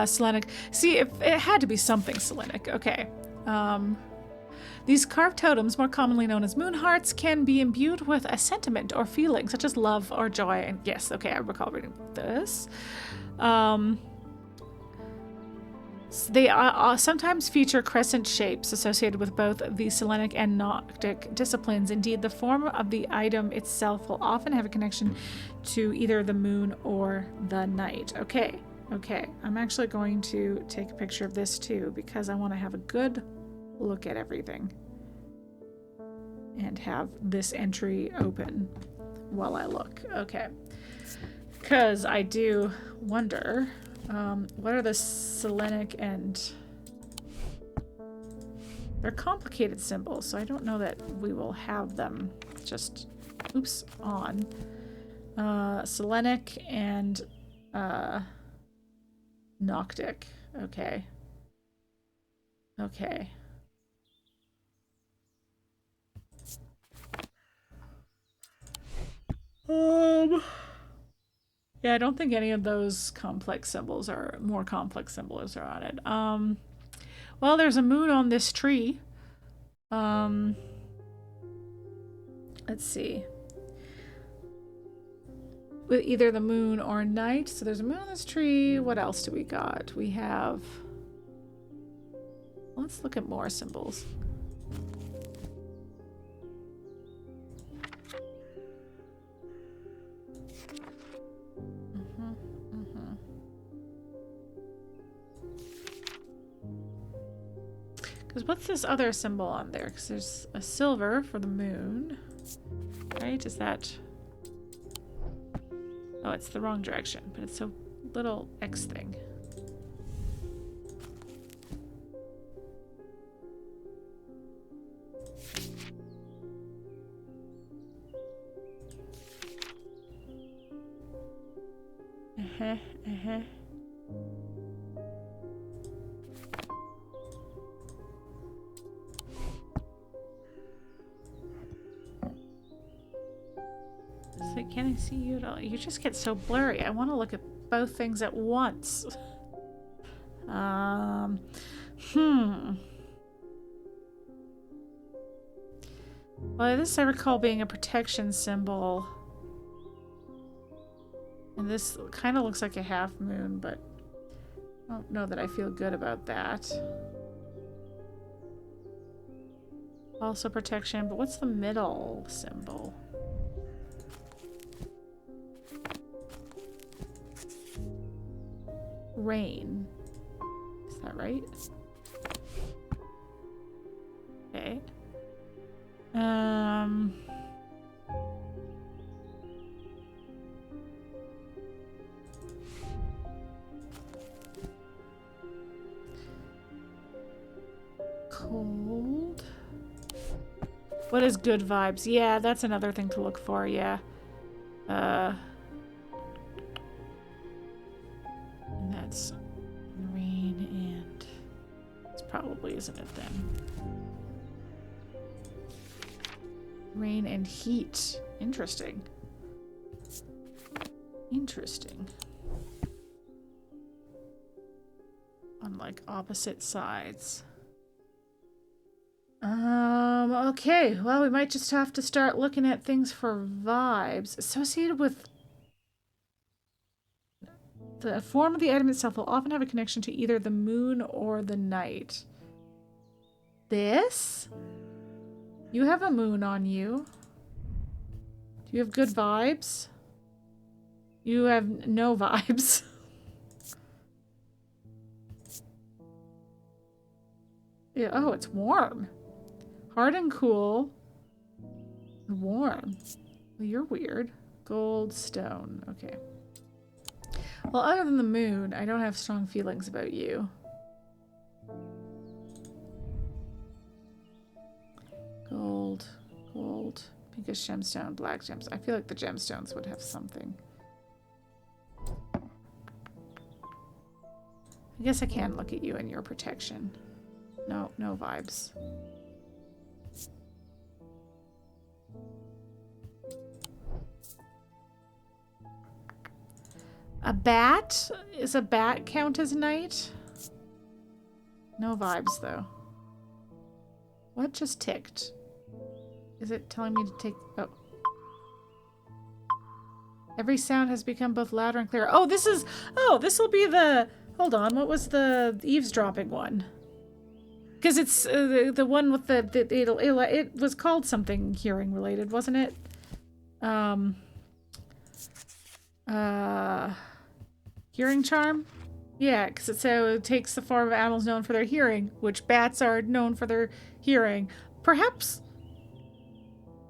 Selenic. See, if it had to be something Selenic. Okay. These carved totems, more commonly known as moon hearts, can be imbued with a sentiment or feeling, such as love or joy. And yes, okay, I recall reading this. They sometimes feature crescent shapes associated with both the Selenic and Noctic disciplines. Indeed, the form of the item itself will often have a connection to either the moon or the night. Okay, okay. I'm actually going to take a picture of this too because I want to have a good look at everything and have this entry open while I look. Okay, because I do wonder what are the Selenic and they're complicated symbols, so I don't know that we will have them just on Selenic and Noctic. Okay, okay. Yeah, I don't think any of those complex symbols or more complex symbols are on it. Well, there's a moon on this tree. Let's see. With either the moon or night. So there's a moon on this tree. What else do we got? We have... Let's look at more symbols. Because what's this other symbol on there? Because there's a silver for the moon. Right? Is that... Oh, it's the wrong direction, but it's a little X thing. So can I see you at all? You just get so blurry. I want to look at both things at once. Well, this I recall being a protection symbol. And this kind of looks like a half moon, but I don't know that I feel good about that. Also protection, but what's the middle symbol? Rain. Is that right? Okay. Cold. What is good vibes? Yeah, that's another thing to look for, yeah. And that's rain and... It's probably isn't it then. Rain and heat. Interesting. Interesting. On like opposite sides. Okay, well, we might just have to start looking at things for vibes associated with the form of the item itself will often have a connection to either the moon or the night. This? You have a moon on you. Do you have good vibes? You have no vibes. Yeah, oh, it's warm. Hard and cool. Warm. Well, you're weird. Gold, stone. Okay. Well, other than the moon, I don't have strong feelings about you. Gold, gold, pinkish gemstone, black gemstone. I feel like the gemstones would have something. I guess I can look at you and your protection. No, no vibes. A bat? Is a bat count as night? No vibes, though. What just ticked? Is it telling me to take... Oh. Every sound has become both louder and clearer. Oh, this is... Oh, this will be the... Hold on. What was the eavesdropping one? Because it's the one with the... It was called something hearing related, wasn't it? Hearing charm? Yeah, because it takes the form of animals known for their hearing, which bats are known for their hearing. Perhaps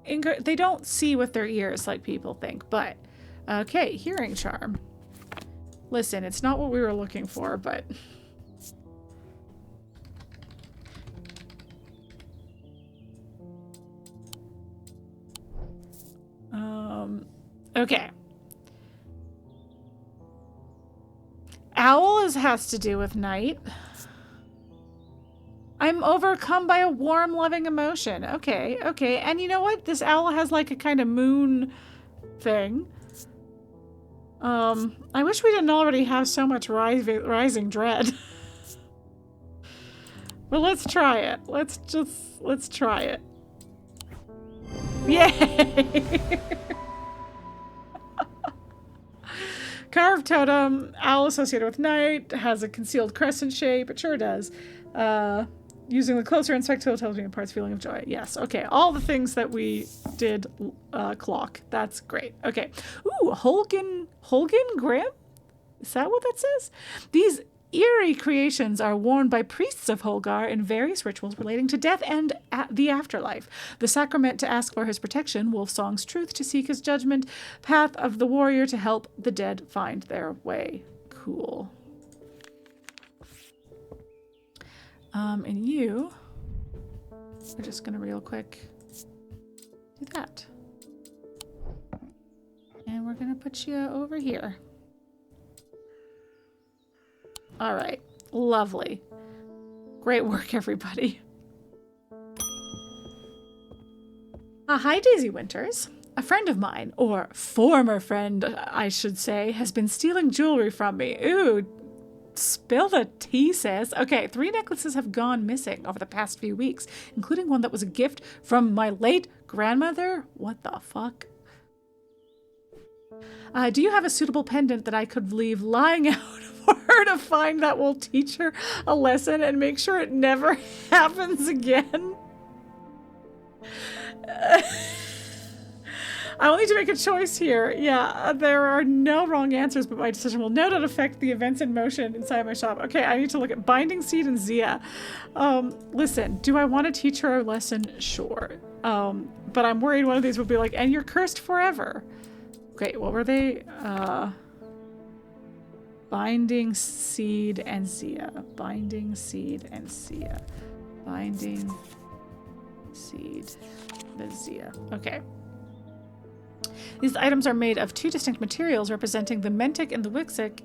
they don't see with their ears like people think, but okay, hearing charm. Listen, it's not what we were looking for, but okay. Owl has to do with night. I'm overcome by a warm, loving emotion. Okay, okay. And you know what? This owl has like a kind of moon thing. I wish we didn't already have so much rising dread. But let's try it. Let's try it. Yay! Carved totem, owl associated with night, has a concealed crescent shape. It sure does. Using the closer inspect tool tells me imparts feeling of joy. Yes, okay. All the things that we did clock. That's great. Okay. Ooh, Holgen Grim? Is that what that says? These eerie creations are worn by priests of Holgar in various rituals relating to death and the afterlife. The sacrament to ask for his protection, Wolfsong's truth to seek his judgment, path of the warrior to help the dead find their way. Cool. And you, we're just gonna real quick do that. And we're gonna put you over here. All right, lovely. Great work, everybody. Hi, Daisy Winters. A friend of mine, or former friend, I should say, has been stealing jewelry from me. Ooh, spill the tea, sis. Okay, 3 necklaces have gone missing over the past few weeks, including one that was a gift from my late grandmother. What the fuck? Do you have a suitable pendant that I could leave lying out for her to find that will teach her a lesson and make sure it never happens again? I will need to make a choice here. Yeah, there are no wrong answers, but my decision will no doubt affect the events in motion inside my shop. Okay, I need to look at Binding Seed and Zia. Listen, do I want to teach her a lesson? Sure. But I'm worried one of these will be like, and you're cursed forever. Okay, what were they? Binding Seed and Zia. Binding Seed and Zia. Binding Seed and Zia. Okay. These items are made of 2 distinct materials representing the mentic and the wixic,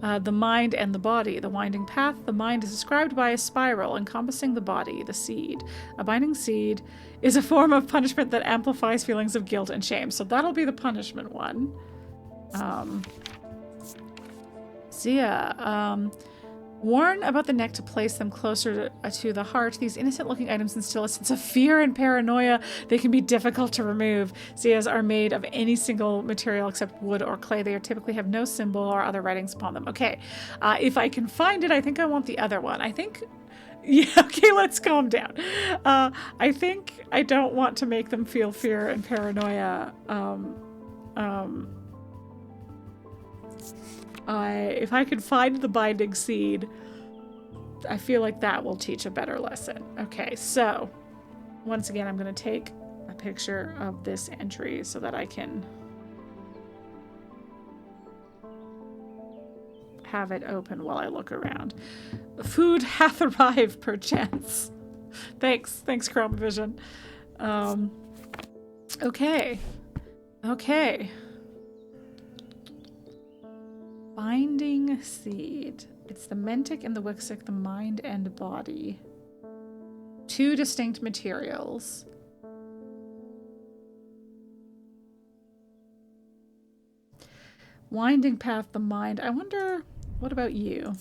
the mind and the body. The winding path, the mind is described by a spiral encompassing the body, the seed. A binding seed is a form of punishment that amplifies feelings of guilt and shame. So that'll be the punishment one. Zia, warn about the neck to place them closer to the heart. These innocent-looking items instill a sense of fear and paranoia. They can be difficult to remove. Zias are made of any single material except wood or clay. They typically have no symbol or other writings upon them. Okay, if I can find it, I think I want the other one. I think... Yeah, okay, let's calm down. I think I don't want to make them feel fear and paranoia. If I could find the binding seed, I feel like that will teach a better lesson. Okay, so once again, I'm going to take a picture of this entry so that I can have it open while I look around. Food hath arrived, perchance. Thanks, Chromavision. Okay. Binding seed. It's the mentic and the wixic, the mind and body. 2 distinct materials. Winding path the mind. I wonder, what about you?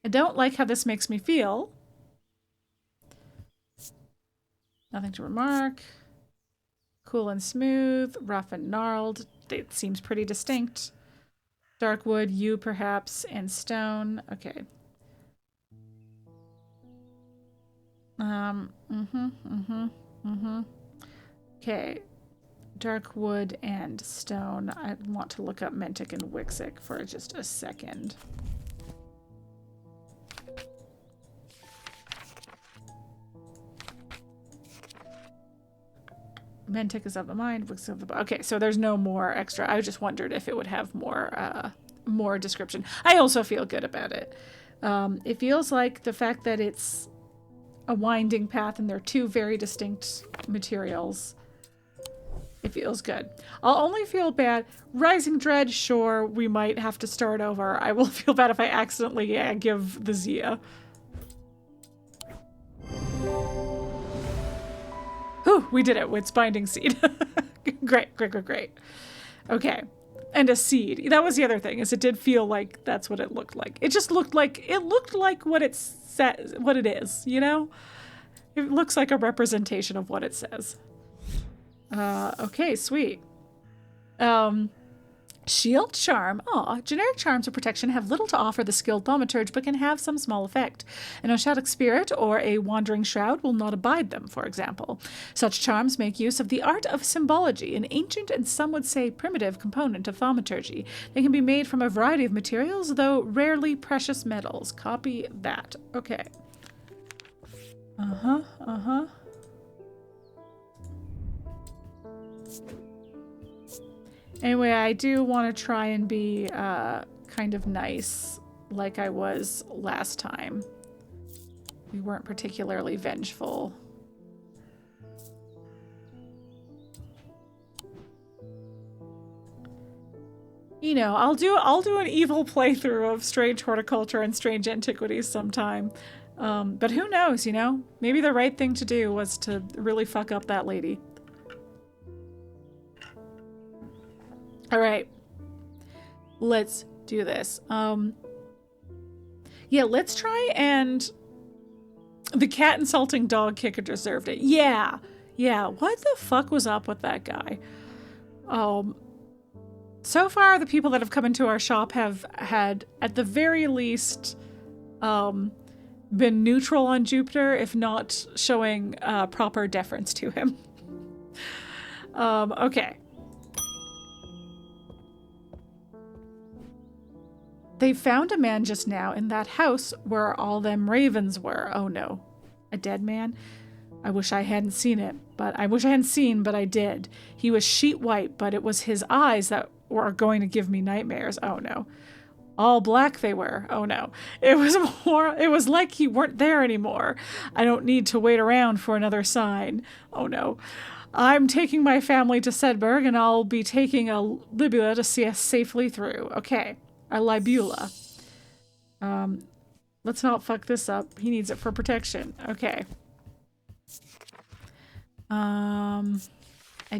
I don't like how this makes me feel. Nothing to remark. Cool and smooth. Rough and gnarled. It seems pretty distinct. Dark wood, yew perhaps, and stone. Okay. Okay. Dark wood and stone. I want to look up Mentic and Wixic for just a second. Mentic is of the mind, Wixic of the... Okay, so there's no more extra. I just wondered if it would have more description. I also feel good about it. It feels like the fact that it's a winding path and they're two very distinct materials. It feels good. I'll only feel bad. Rising Dread, sure, we might have to start over. I will feel bad if I accidentally give the Zia. Whew, we did it with Binding Seed. Great, great, great, great. Okay. And a seed. That was the other thing, is it did feel like that's what it looked like. It just looked like what it says, what it is, you know? It looks like a representation of what it says. Okay, sweet. Shield Charm. Aw, generic charms of protection have little to offer the skilled thaumaturge, but can have some small effect. An Oshadic spirit or a wandering shroud will not abide them, for example. Such charms make use of the art of symbology, an ancient and some would say primitive component of thaumaturgy. They can be made from a variety of materials, though rarely precious metals. Copy that. Okay. Anyway, I do want to try and be kind of nice like I was last time. We weren't particularly vengeful. You know, I'll do an evil playthrough of Strange Horticulture and Strange Antiquities sometime. But who knows, you know? Maybe the right thing to do was to really fuck up that lady. All right, let's do this. Yeah, let's try and... The cat insulting dog kicker deserved it. Yeah, what the fuck was up with that guy? So far, the people that have come into our shop have had, at the very least, been neutral on Jupiter, if not showing proper deference to him. Okay. They found a man just now in that house where all them ravens were. Oh no. A dead man? I wish I hadn't seen it, but I did. He was sheet white, but it was his eyes that were going to give me nightmares. Oh no. All black they were. Oh no. It was like he weren't there anymore. I don't need to wait around for another sign. Oh no. I'm taking my family to Sedberg and I'll be taking a libula to see us safely through. Okay. A libula. Let's not fuck this up. He needs it for protection. Okay. I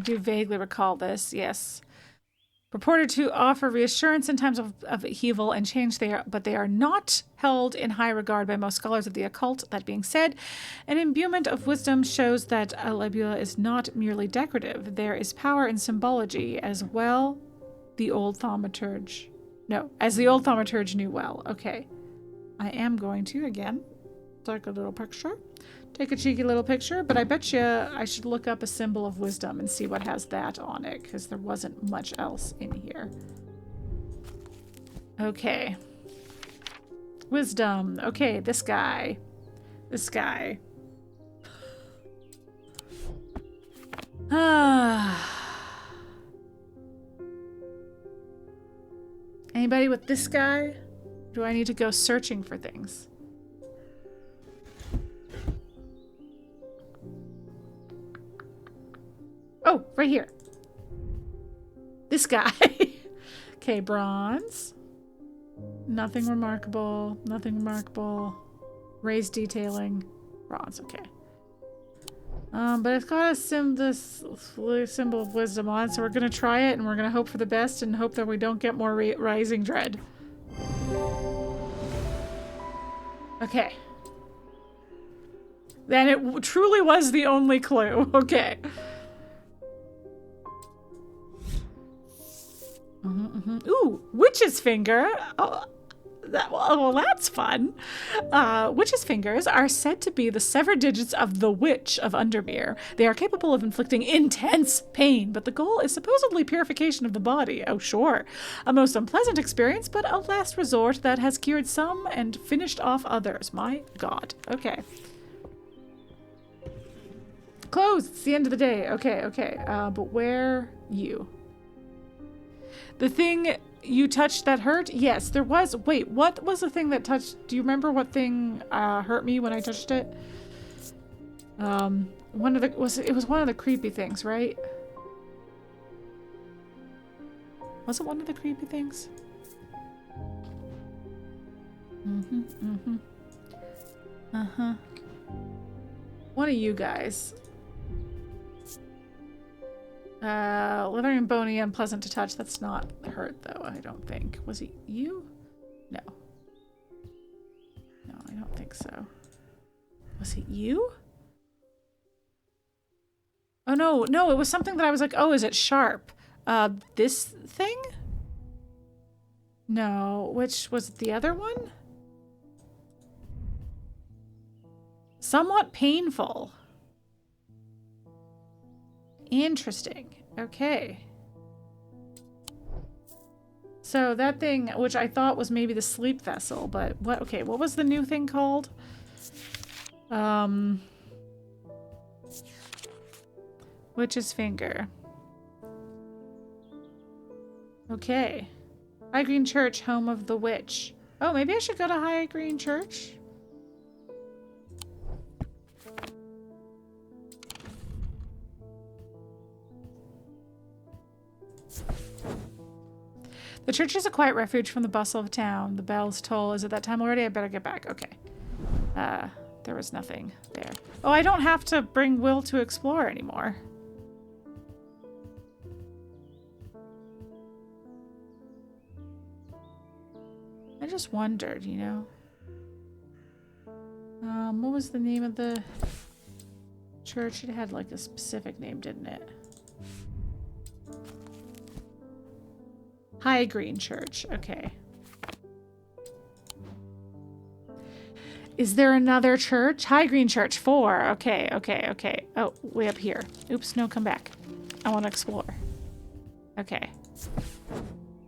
do vaguely recall this. Yes. Purported to offer reassurance in times of upheaval and change, but they are not held in high regard by most scholars of the occult. That being said, an imbuement of wisdom shows that a libula is not merely decorative. There is power in symbology as well. The old thaumaturge. No, as the old thaumaturge knew well. Okay. I am going to, again, take a little picture. Take a cheeky little picture, but I bet you I should look up a symbol of wisdom and see what has that on it, because there wasn't much else in here. Okay. Wisdom. Okay, this guy. This guy. Anybody with this guy? Do I need to go searching for things? Oh, right here. This guy. Okay, bronze. Nothing remarkable. Nothing remarkable. Raised detailing. Bronze, okay. But it's got this symbol of wisdom on, so we're gonna try it and we're gonna hope for the best and hope that we don't get more rising dread. Okay. Then it truly was the only clue. Okay. Ooh, witch's finger. Oh, well, that's fun. Witch's fingers are said to be the severed digits of the Witch of Undermere. They are capable of inflicting intense pain, but the goal is supposedly purification of the body. Oh, sure. A most unpleasant experience, but a last resort that has cured some and finished off others. My God. Okay. Closed. It's the end of the day. Okay, okay. But where you? The thing you touched that hurt? Yes, there was. Wait, what was the thing that touched? Do you remember what thing hurt me when I touched it? One of the it was one of the creepy things, right? Was it one of the creepy things? One of you guys. Leathery and bony, unpleasant to touch. That's not hurt, though, I don't think. Was it you? No. No, I don't think so. Was it you? Oh, no. No, it was something that I was like, oh, is it sharp? This thing? No. Which was the other one? Somewhat painful. Interesting. Okay. So that thing, which I thought was maybe the sleep vessel, but what? Okay, what was the new thing called? Witch's finger. Okay. High Green Church, home of the witch. Oh, maybe I should go to High Green Church? The church is a quiet refuge from the bustle of town. The bells toll. Is it that time already? I better get back. Okay. There was nothing there. Oh, I don't have to bring Will to explore anymore. I just wondered, you know. What was the name of the church? It had like a specific name, didn't it? High Green Church. Okay. Is there another church? High Green Church 4. Okay, okay, okay. Oh, way up here. Oops, no, come back. I want to explore. Okay.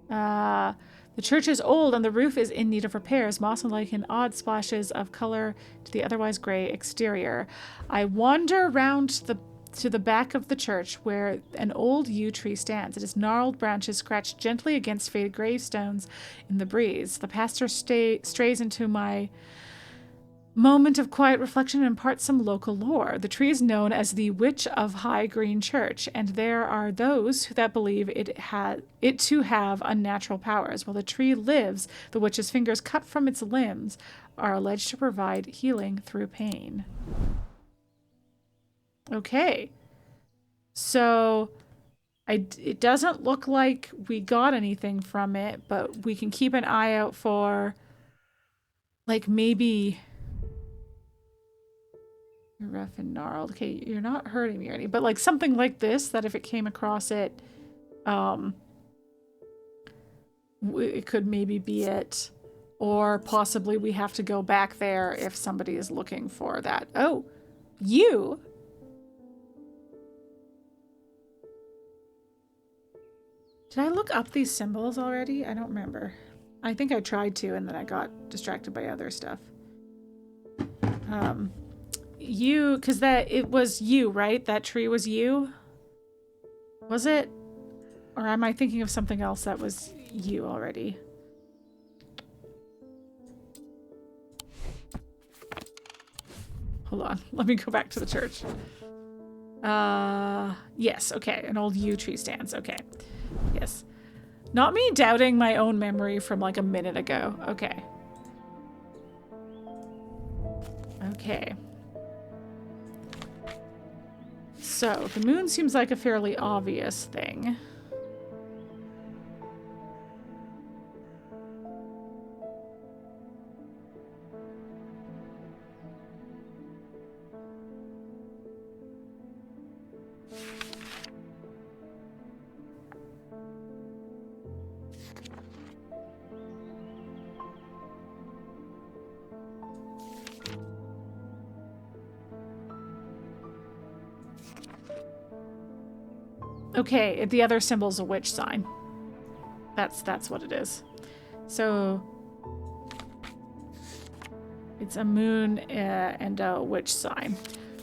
The church is old and the roof is in need of repairs. Moss and lichen, odd splashes of color to the otherwise gray exterior. I wander round to the back of the church where an old yew tree stands. Its gnarled branches scratch gently against faded gravestones in the breeze. The pastor strays into my moment of quiet reflection and imparts some local lore. The tree is known as the Witch of High Green Church, and there are those that believe it to have unnatural powers. While the tree lives, the witch's fingers cut from its limbs are alleged to provide healing through pain. Okay. So it doesn't look like we got anything from it, but we can keep an eye out for like maybe... You're rough and gnarled. Okay, you're not hurting me or anything, but like something like this, that if it came across it, it could maybe be it. Or possibly we have to go back there if somebody is looking for that. Oh, you? Did I look up these symbols already? I don't remember. I think I tried to and then I got distracted by other stuff. You, because it was you, right? That tree was you? Was it? Or am I thinking of something else that was you already? Hold on. Let me go back to the church. Yes. Okay. An old yew tree stands. Okay. Yes. Not me doubting my own memory from like a minute ago. Okay. Okay. So, the moon seems like a fairly obvious thing. Okay, the other symbol's a witch sign. That's what it is. So it's a moon and a witch sign.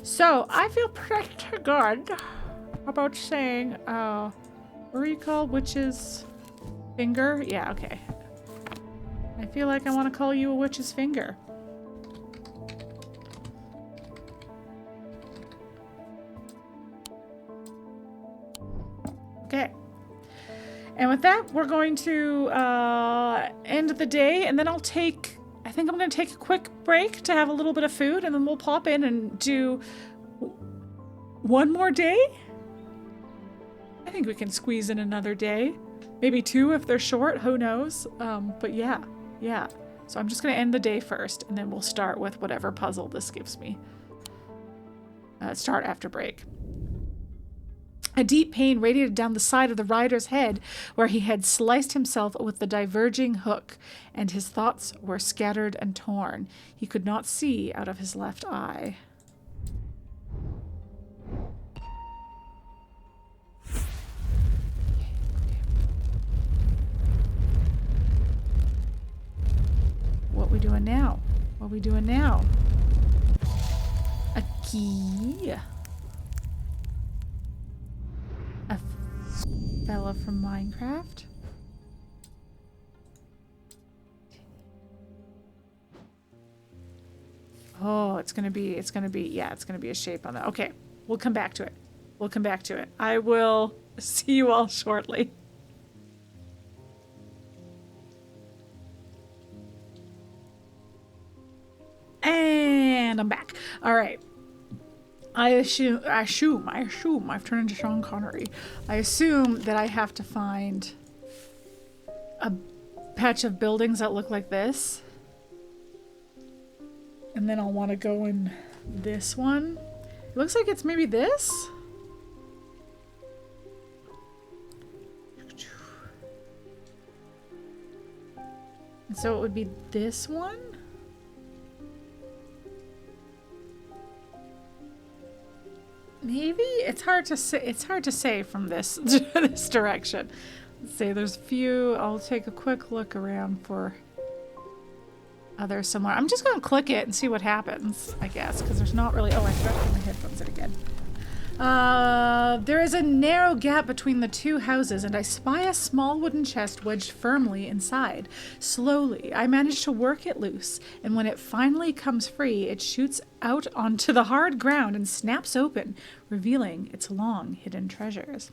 So I feel pretty good about saying, what do you call witch's finger? Yeah, okay. I feel like I want to call you a witch's finger. Okay. And with that, we're going to end the day, and then I think I'm going to take a quick break to have a little bit of food, and then we'll pop in and do one more day. I think we can squeeze in another day. Maybe 2 if they're short, who knows? But yeah. So I'm just going to end the day first, and then we'll start with whatever puzzle this gives me. Start after break. A deep pain radiated down the side of the rider's head where he had sliced himself with the diverging hook, and his thoughts were scattered and torn. He could not see out of his left eye. What we doing now? What we doing now? A key. A fella from Minecraft. Oh, it's gonna be a shape on that. Okay, we'll come back to it. I will see you all shortly. And I'm back. All right. I assume, I've turned into Sean Connery. I assume that I have to find a patch of buildings that look like this. And then I'll want to go in this one. It looks like it's maybe this. And so it would be this one. Maybe it's hard to say. It's hard to say from this this direction. Let's see. There's a few. I'll take a quick look around for other similar. I'm just gonna click it and see what happens. I guess because there's not really. Oh, I forgot to put my headphones in again. There is a narrow gap between the two houses, and I spy a small wooden chest wedged firmly inside. Slowly, I manage to work it loose, and when it finally comes free, it shoots out onto the hard ground and snaps open, revealing its long hidden treasures.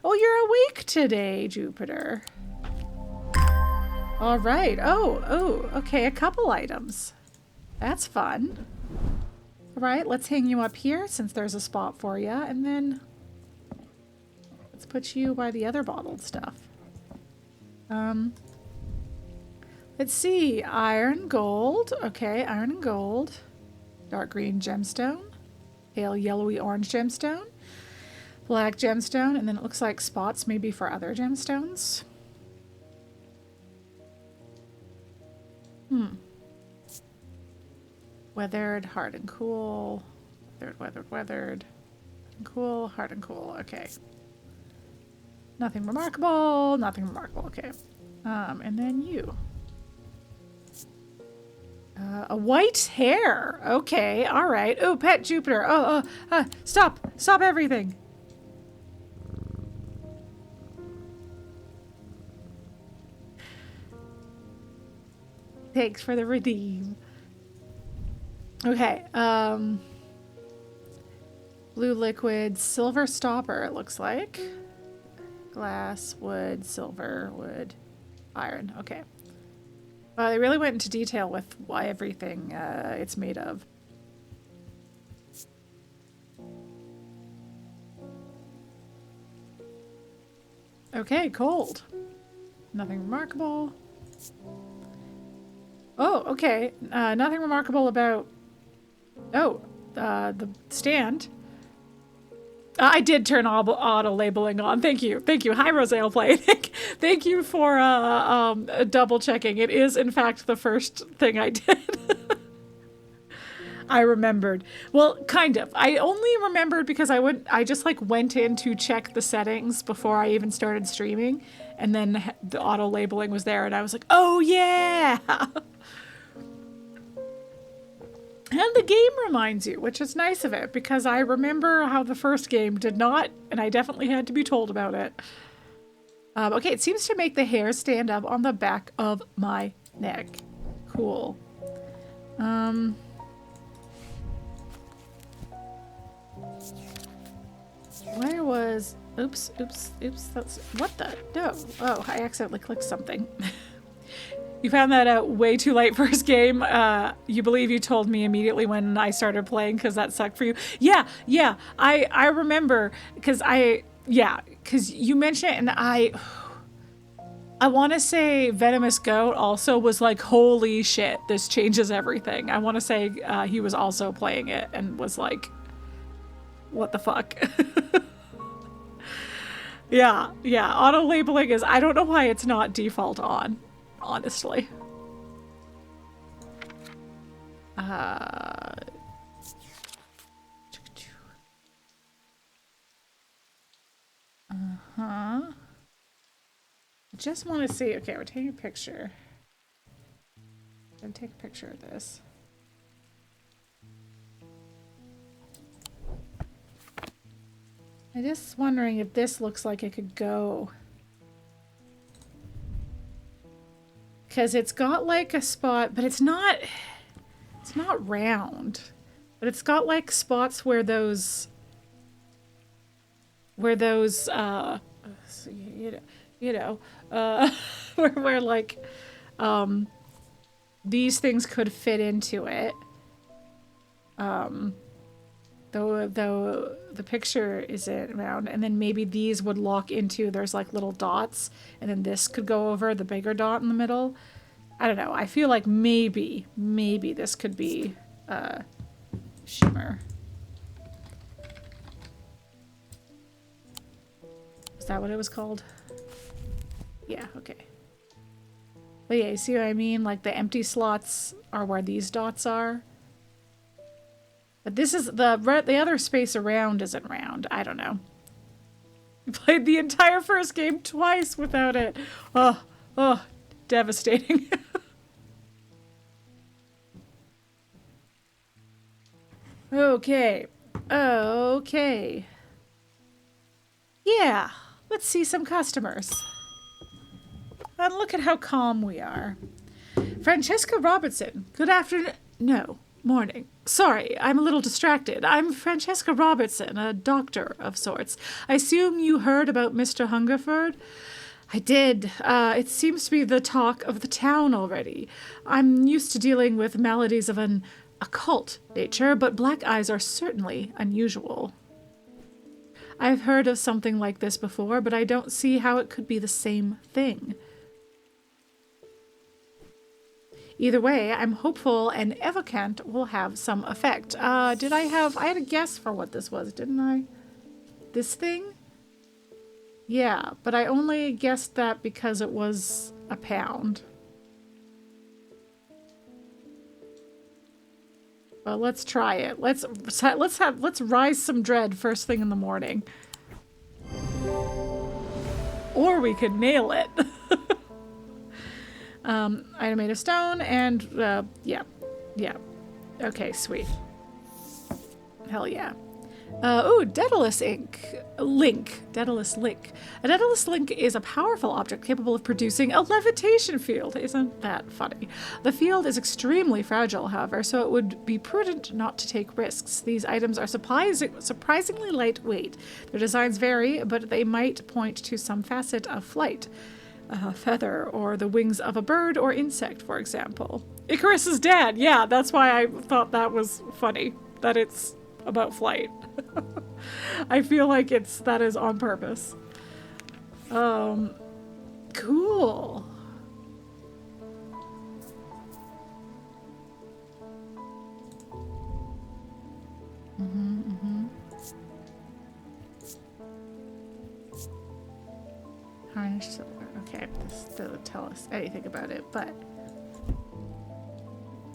Oh, you're awake today, Jupiter. All right. Oh, okay, a couple items. That's fun. All right, let's hang you up here since there's a spot for you, and then let's put you by the other bottled stuff. Let's see, iron, gold. Okay, iron and gold. Dark green gemstone. Pale yellowy orange gemstone. Black gemstone, and then it looks like spots maybe for other gemstones. Weathered, hard and cool. Weathered, and cool, hard and cool. Okay. Nothing remarkable. Okay. And then you. A white hair. Okay. All right. Oh, pet Jupiter. Stop. Stop everything. Thanks for the redeem. Okay, blue liquid, silver stopper, it looks like. Glass, wood, silver, wood, iron. Okay. They really went into detail with why everything it's made of. Okay, cold. Nothing remarkable. Oh, okay. Nothing remarkable about... Oh, the stand. I did turn auto labeling on. Thank you. Thank you. Hi, Rosale Play. Thank you for double checking. It is, in fact, the first thing I did. I remembered. Well, kind of. I only remembered because I just like went in to check the settings before I even started streaming, and then the auto labeling was there, and I was like, oh yeah. And the game reminds you, which is nice of it, because I remember how the first game did not, and I definitely had to be told about it. Okay, it seems to make the hair stand up on the back of my neck. Cool. Where was... Oops, that's... What the... No. Oh, I accidentally clicked something. You found that out way too late first game. You believe you told me immediately when I started playing because that sucked for you. Yeah. I remember because because you mentioned it and I want to say Venomous Goat also was like, holy shit, this changes everything. I want to say he was also playing it and was like, what the fuck? Yeah. Auto labeling is, I don't know why it's not default on. Honestly. Uh-huh. I just want to see. Okay, we're taking a picture. I'm gonna take a picture of this. I'm just wondering if this looks like it could go. Because it's got like a spot, but it's not round. But it's got like spots where those where like these things could fit into it. Though the picture isn't round, and then maybe these would lock into, there's like little dots, and then this could go over the bigger dot in the middle. I don't know. I feel like maybe this could be shimmer. Is that what it was called? Yeah, okay. But yeah, you see what I mean? Like the empty slots are where these dots are. But this is the other space around isn't round. I don't know. I played the entire first game twice without it. Oh, devastating. Okay. Yeah, let's see some customers. And look at how calm we are. Francesca Robertson. Good afternoon. No. Morning. Sorry, I'm a little distracted. I'm Francesca Robertson, a doctor of sorts. I assume you heard about Mr. Hungerford? I did. It seems to be the talk of the town already. I'm used to dealing with maladies of an occult nature, but black eyes are certainly unusual. I've heard of something like this before, but I don't see how it could be the same thing. Either way, I'm hopeful an evocant will have some effect. I had a guess for what this was, didn't I? This thing? Yeah, but I only guessed that because it was a pound. Well, let's try it. Let's rise some dread first thing in the morning. Or we could nail it. Item made of stone and, yeah. Okay, sweet. Hell yeah. Ooh, Daedalus Link. Daedalus Link. A Daedalus Link is a powerful object capable of producing a levitation field. Isn't that funny? The field is extremely fragile, however, so it would be prudent not to take risks. These items are surprisingly lightweight. Their designs vary, but they might point to some facet of flight. A feather, or the wings of a bird or insect, for example. Icarus's dad! Yeah, that's why I thought that was funny. That it's about flight. I feel like that is on purpose. Cool. Harnessed silver. Okay, this doesn't tell us anything about it, but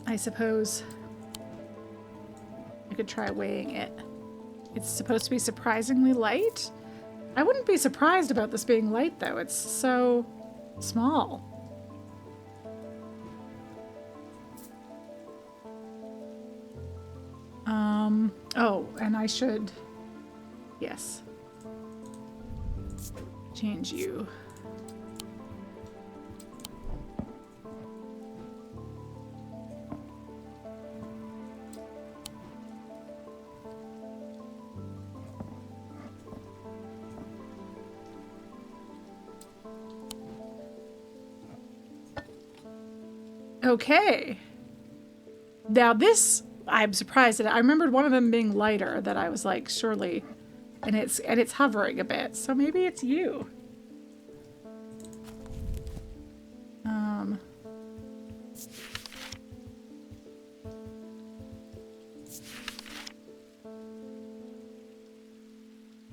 I suppose I could try weighing it. It's supposed to be surprisingly light? I wouldn't be surprised about this being light, though. It's so small. Oh, and I should... Yes. Change you. Okay. Now this, I'm surprised at it. I remembered one of them being lighter that I was like, surely, and it's hovering a bit. So maybe it's you.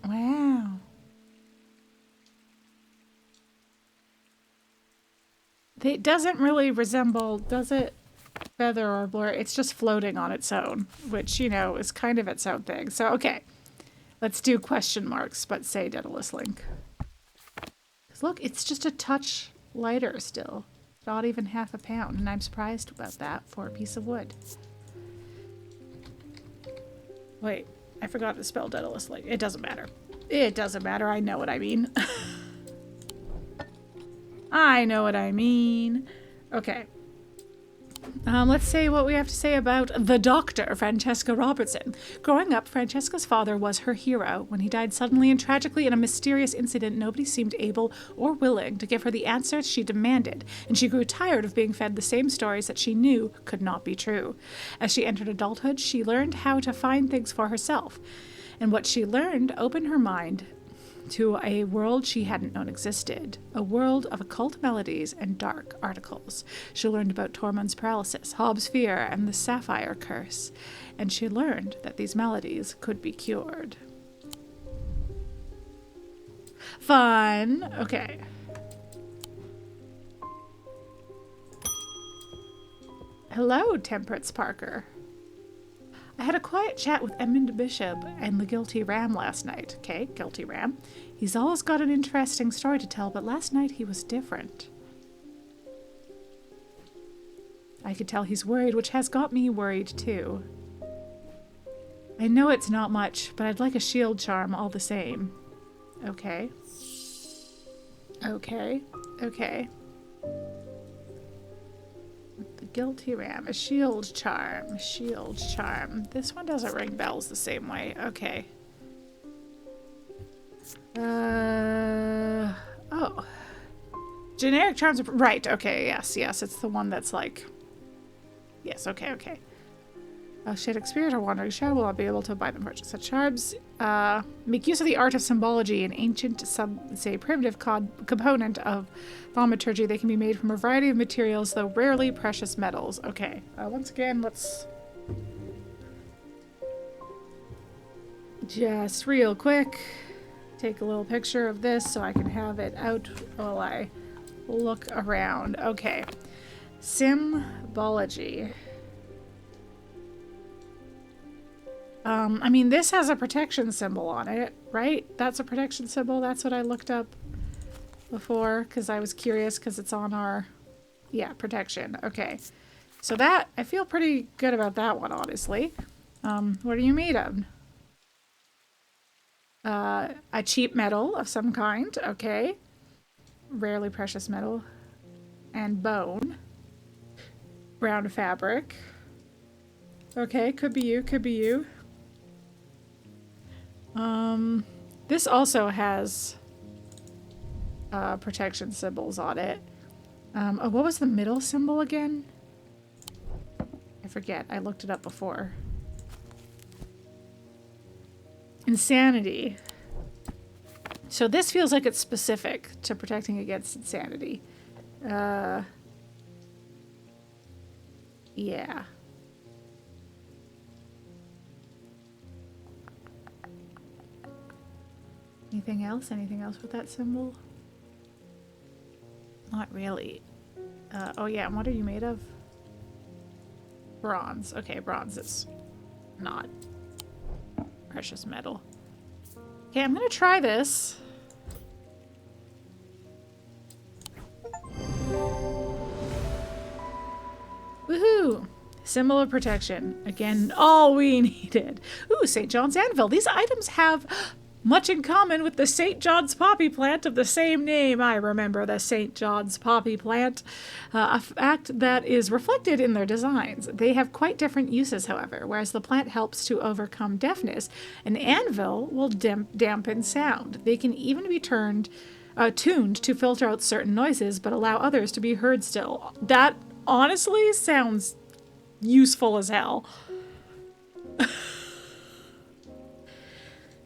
Wow. It doesn't really resemble, does it? Feather or blur. It's just floating on its own, which, you know, is kind of its own thing. So, okay. Let's do question marks, but say Daedalus Link. Because look, it's just a touch lighter still. Not even half a pound, and I'm surprised about that for a piece of wood. Wait, I forgot to spell Daedalus Link. It doesn't matter. It doesn't matter. I know what I mean. I know what I mean. Okay. Let's say what we have to say about the doctor, Francesca Robertson. Growing up, Francesca's father was her hero. When he died suddenly and tragically in a mysterious incident, nobody seemed able or willing to give her the answers she demanded, and she grew tired of being fed the same stories that she knew could not be true. As she entered adulthood, she learned how to find things for herself, and what she learned opened her mind to a world she hadn't known existed, a world of occult melodies and dark articles. She learned about Tormund's paralysis, Hobbes' fear, and the sapphire curse, and she learned that these melodies could be cured. Fun. Okay. Hello, Temperance Parker. I had a quiet chat with Edmund Bishop and the Guilty Ram last night. Okay, Guilty Ram. He's always got an interesting story to tell, but last night he was different. I could tell he's worried, which has got me worried too. I know it's not much, but I'd like a shield charm all the same. Okay. Okay. Okay. The Guilty Ram. A shield charm. Shield charm. This one doesn't ring bells the same way. Okay. Oh. Generic charms are... Right, okay, yes, yes. It's the one that's like... Yes, okay, okay. Oh shit, Spirit or Wandering Shadow will not be able to buy them purchase. Such charms make use of the art of symbology, an ancient, say primitive component of thaumaturgy. They can be made from a variety of materials, though rarely precious metals. Okay, once again, let's just real quick take a little picture of this so I can have it out while I look around. Okay, symbology. I mean, this has a protection symbol on it, right? That's a protection symbol. That's what I looked up before because I was curious because it's on our, yeah, protection. Okay. So that, I feel pretty good about that one, honestly. What are you made of? A cheap metal of some kind. Okay. Rarely precious metal. And bone. Brown fabric. Okay, could be you, could be you. This also has protection symbols on it. Oh, what was the middle symbol again? I forget. I looked it up before. Insanity. So this feels like it's specific to protecting against insanity. Yeah. Anything else? Anything else with that symbol? Not really. Oh yeah, and what are you made of? Bronze. Okay, bronze is not precious metal. Okay, I'm gonna try this. Woohoo! Symbol of protection. Again, all we needed. Ooh, St. John's Anvil. These items have much in common with the St. John's poppy plant of the same name. I remember the St. John's poppy plant, a fact that is reflected in their designs. They have quite different uses, however. Whereas the plant helps to overcome deafness, an anvil will dampen sound. They can even be tuned to filter out certain noises, but allow others to be heard still. That honestly sounds useful as hell.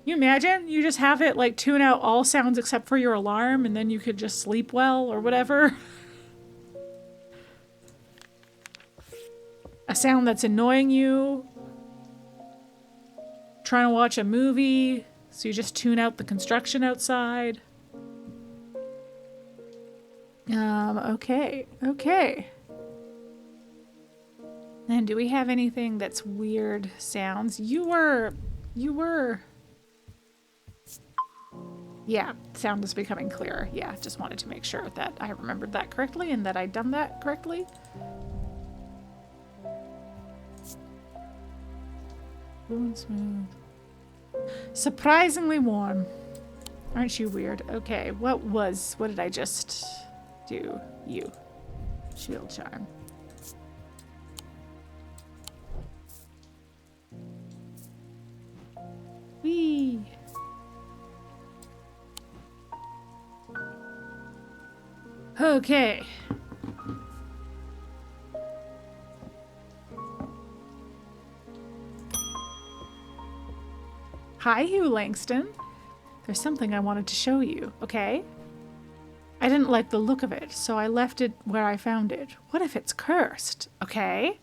You imagine you just have it like tune out all sounds except for your alarm, and then you could just sleep well or whatever. A sound that's annoying you. Trying to watch a movie, so you just tune out the construction outside. Okay. And do we have anything that's weird sounds? You were... Yeah, sound is becoming clearer. Yeah, just wanted to make sure that I remembered that correctly and that I'd done that correctly. Blue and smooth. Surprisingly warm. Aren't you weird? Okay, what did I just do? You. Shield charm. Whee! Okay. Hi, Hugh Langston. There's something I wanted to show you, okay? I didn't like the look of it, so I left it where I found it. What if it's cursed, okay?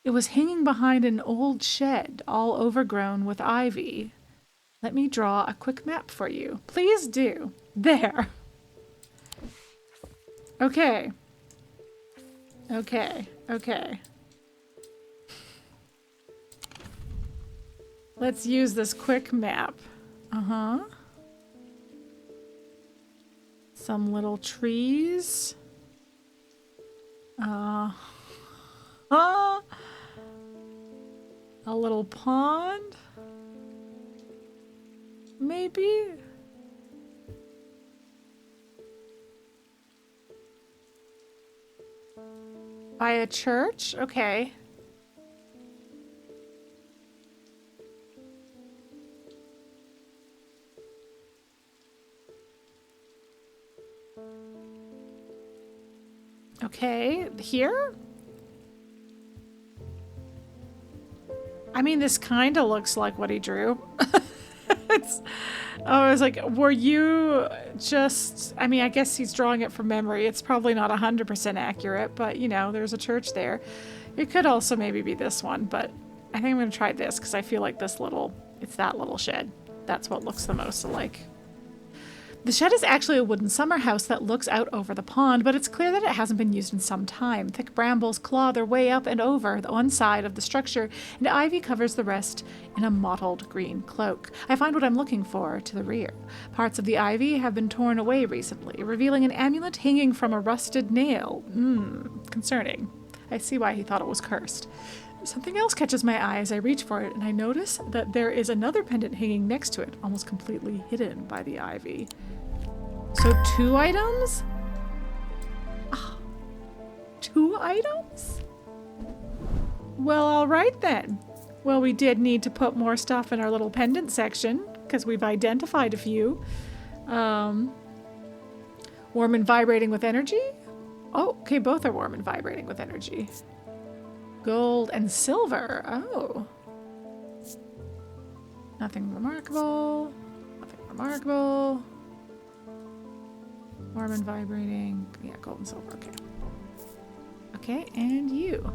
It was hanging behind an old shed, all overgrown with ivy. Let me draw a quick map for you. Please do. There. Okay. Let's use this quick map. Some little trees. A little pond. Maybe. By a church? Okay. Okay, here? I mean, this kind of looks like what he drew. I was like, were you just... I mean, I guess he's drawing it from memory. It's probably not 100% accurate, but, you know, there's a church there. It could also maybe be this one, but I think I'm going to try this because I feel like it's that little shed. That's what looks the most alike. The shed is actually a wooden summer house that looks out over the pond, but it's clear that it hasn't been used in some time. Thick brambles claw their way up and over the one side of the structure, and ivy covers the rest in a mottled green cloak. I find what I'm looking for to the rear. Parts of the ivy have been torn away recently, revealing an amulet hanging from a rusted nail. Concerning. I see why he thought it was cursed. Something else catches my eye as I reach for it, and I notice that there is another pendant hanging next to it, almost completely hidden by the ivy. So 2 items? 2 items? Well, all right then. Well, we did need to put more stuff in our little pendant section, because we've identified a few. Warm and vibrating with energy? Oh, okay, both are warm and vibrating with energy. Gold and silver. Oh. Nothing remarkable. Nothing remarkable. Warm and vibrating. Yeah, gold and silver. Okay. Okay, and you.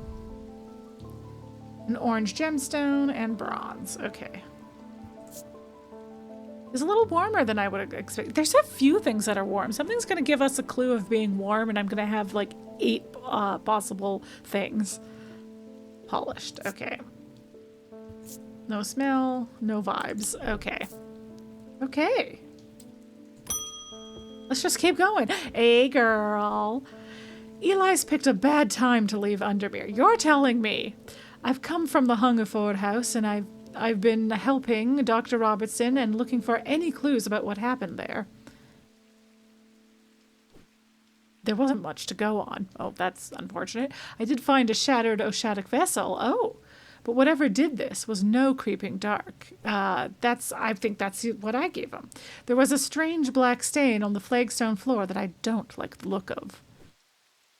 An orange gemstone and bronze. Okay. It's a little warmer than I would expect. There's a few things that are warm. Something's going to give us a clue of being warm, and I'm going to have like 8 possible things. Polished. Okay. No smell. No vibes. Okay. Okay. Let's just keep going. Hey, girl. Eli's picked a bad time to leave Undermere. You're telling me. I've come from the Hungerford house, and I've been helping Dr. Robertson and looking for any clues about what happened there. There wasn't much to go on. Oh, that's unfortunate. I did find a shattered Oshadic vessel. Oh, but whatever did this was no creeping dark. I think that's what I gave him. There was a strange black stain on the flagstone floor that I don't like the look of.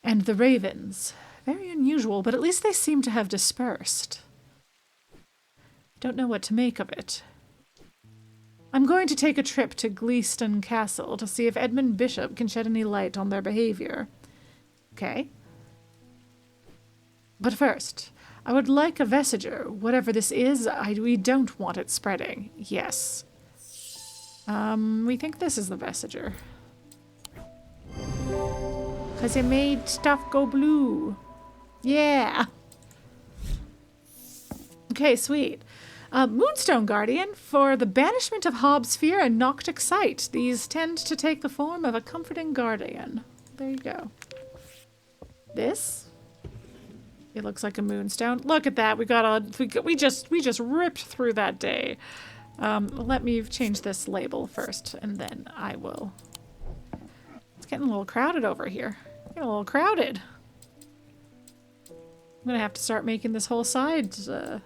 And the ravens. Very unusual, but at least they seem to have dispersed. Don't know what to make of it. I'm going to take a trip to Gleeston Castle to see if Edmund Bishop can shed any light on their behavior. Okay. But first, I would like a vestiger. Whatever this is, we don't want it spreading. Yes. We think this is the vestiger. Because it made stuff go blue. Yeah. Okay, sweet. Moonstone Guardian for the banishment of Hobbs' fear and Noctic sight. These tend to take the form of a comforting guardian. There you go. This? It looks like a moonstone. Look at that. We just ripped through that day. Let me change this label first, and then I will. It's getting a little crowded over here. Getting a little crowded. I'm gonna have to start making this whole side stuff.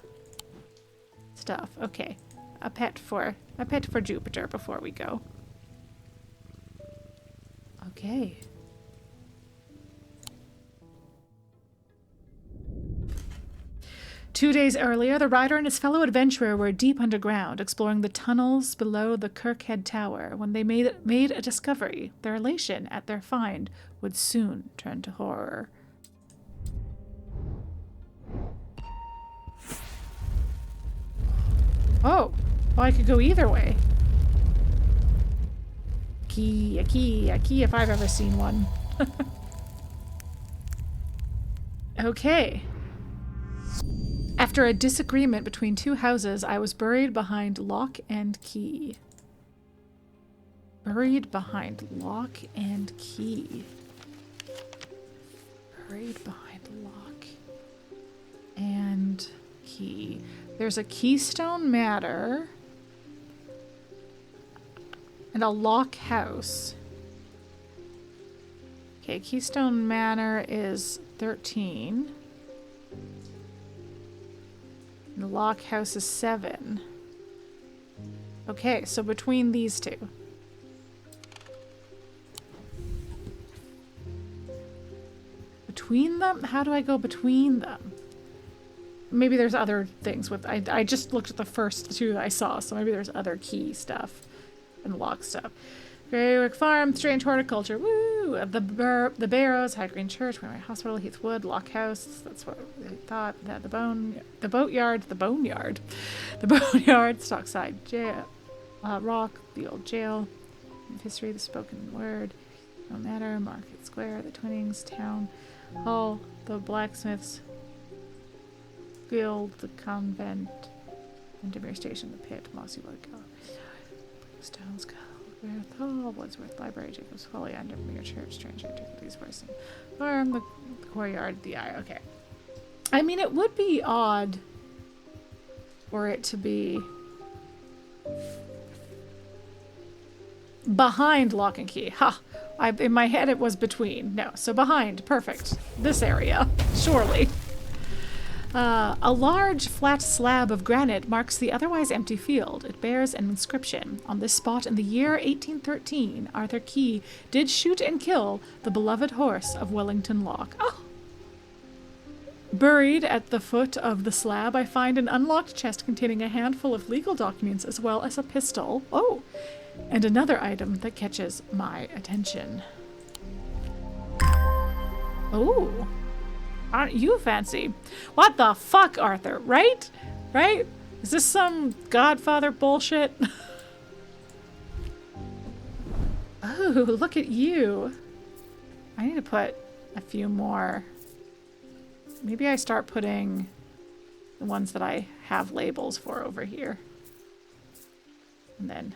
Okay, a pet for Jupiter before we go. Okay. Two days earlier, the rider and his fellow adventurer were deep underground, exploring the tunnels below the Kirkhead Tower. When they made a discovery, their elation at their find would soon turn to horror. Oh, well, I could go either way. A key if I've ever seen one. Okay. After a disagreement between two houses, I was buried behind lock and key. Buried behind lock and key. Buried behind lock and key. There's a Keystone Manor and a lock house. Okay, Keystone Manor is 13. And the lock house is 7. Okay, so between these two. Between them? How do I go between them? Maybe there's other things with... I just looked at the first two I saw, so maybe there's other key stuff and lock stuff. Greywick Farm, Strange Horticulture, woo! The Barrows, High Green Church, Primary Hospital, Heath Wood, Lock House, that's what I thought. The Boneyard, Stockside Jail, Rock, the Old Jail, History, the Spoken Word, No Matter, Market Square, the Twinnings, Town Hall, the Blacksmiths Guild, the Convent, Undermere Station, the Pit, Mossy Wood, Stones, Hall, Wordsworth Library, Jacob's Folly, Undermere Church, Strange Antiquities, Verona Farm, the Courtyard, the Eye. Okay. I mean, it would be odd for it to be behind Lock and Key. Ha! In my head, it was between. No, so behind. Perfect. This area. Surely. A large flat slab of granite marks the otherwise empty field. It bears an inscription. On this spot in the year 1813, Arthur Key did shoot and kill the beloved horse of Wellington Lock. Oh! Buried at the foot of the slab, I find an unlocked chest containing a handful of legal documents as well as a pistol. Oh! And another item that catches my attention. Oh, aren't you fancy? What the fuck, Arthur? Right? Right? Is this some Godfather bullshit? Oh, look at you. I need to put a few more. Maybe I start putting the ones that I have labels for over here. And then,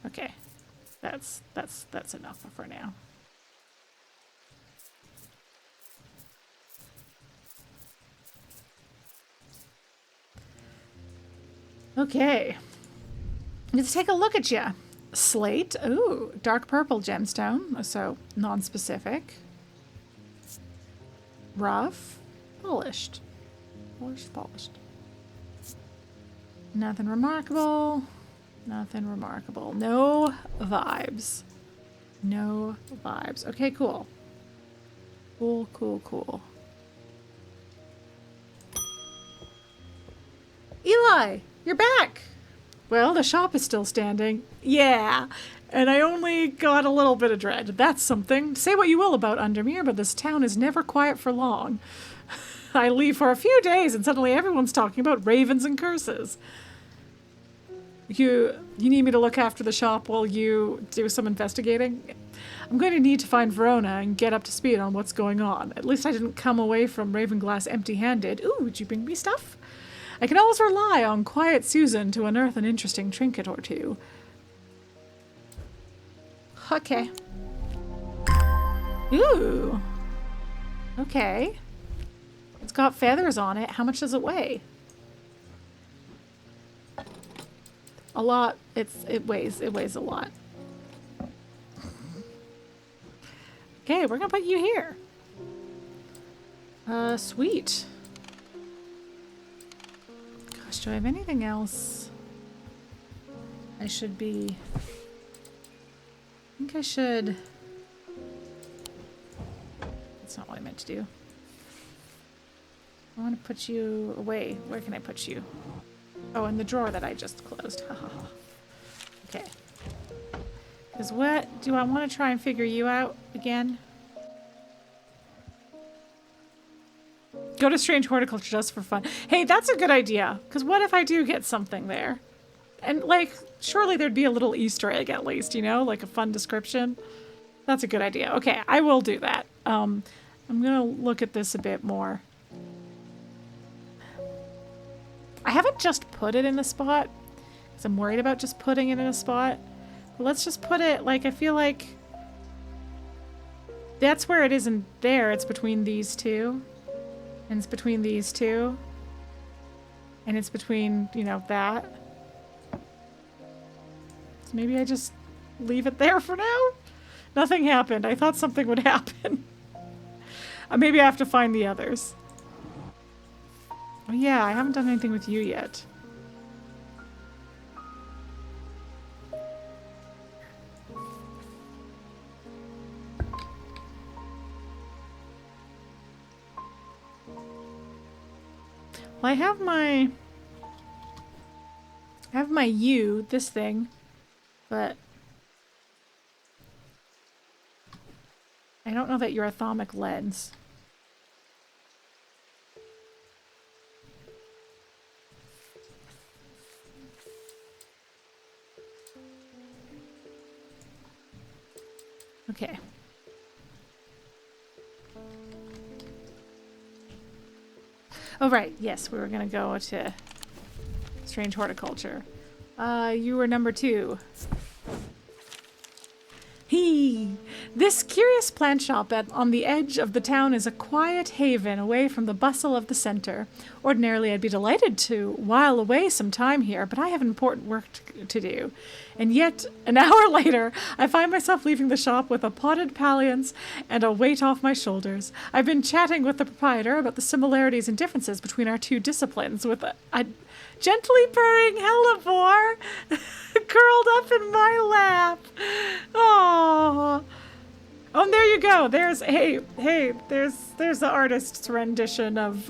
okay, that's enough for now. Okay, let's take a look at you. Slate, ooh, dark purple gemstone, so non-specific. Rough, polished, polished. Nothing remarkable, nothing remarkable. No vibes, no vibes. Okay, cool. Cool. Eli, you're back. Well, the shop is still standing. Yeah, and I only got a little bit of dread. That's something. Say what you will about Undermere, but this town is never quiet for long. I leave for a few days and suddenly everyone's talking about ravens and curses. You need me to look after the shop while you do some investigating? I'm going to need to find Verona and get up to speed on what's going on. At least I didn't come away from Ravenglass empty-handed. Ooh, would you bring me stuff? I can always rely on quiet Susan to unearth an interesting trinket or two. Okay. Ooh. Okay. It's got feathers on it. How much does it weigh? A lot. It weighs a lot. Okay, we're gonna put you here. Sweet. Gosh, do I have anything else I should be... I think I should... That's not what I meant to do. I want to put you away. Where can I put you? Oh, in the drawer that I just closed. Okay. Because what... Do I want to try and figure you out again? Go to Strange Horticulture just for fun. Hey, that's a good idea. Because what if I do get something there? And, like, surely there'd be a little Easter egg at least, you know? Like a fun description. That's a good idea. Okay, I will do that. I'm going to look at this a bit more. I haven't just put it in a spot. Because I'm worried about just putting it in a spot. But let's just put it, like, I feel like... That's where it isn't there. It's between these two. And it's between these two. And it's between, you know, that. So maybe I just leave it there for now? Nothing happened. I thought something would happen. Maybe I have to find the others. Oh yeah, I haven't done anything with you yet. Well, I have my U, this thing, but I don't know that you're a thermic lens. Okay. Oh, right. Yes, we were going to go to Strange Horticulture. You were number 2. This curious plant shop on the edge of the town is a quiet haven away from the bustle of the center. Ordinarily, I'd be delighted to while away some time here, but I have important work to do. And yet, an hour later, I find myself leaving the shop with a potted palliance and a weight off my shoulders. I've been chatting with the proprietor about the similarities and differences between our two disciplines with a gently purring hellebore curled up in my lap. Oh, Oh, and there you go. There's there's the artist's rendition of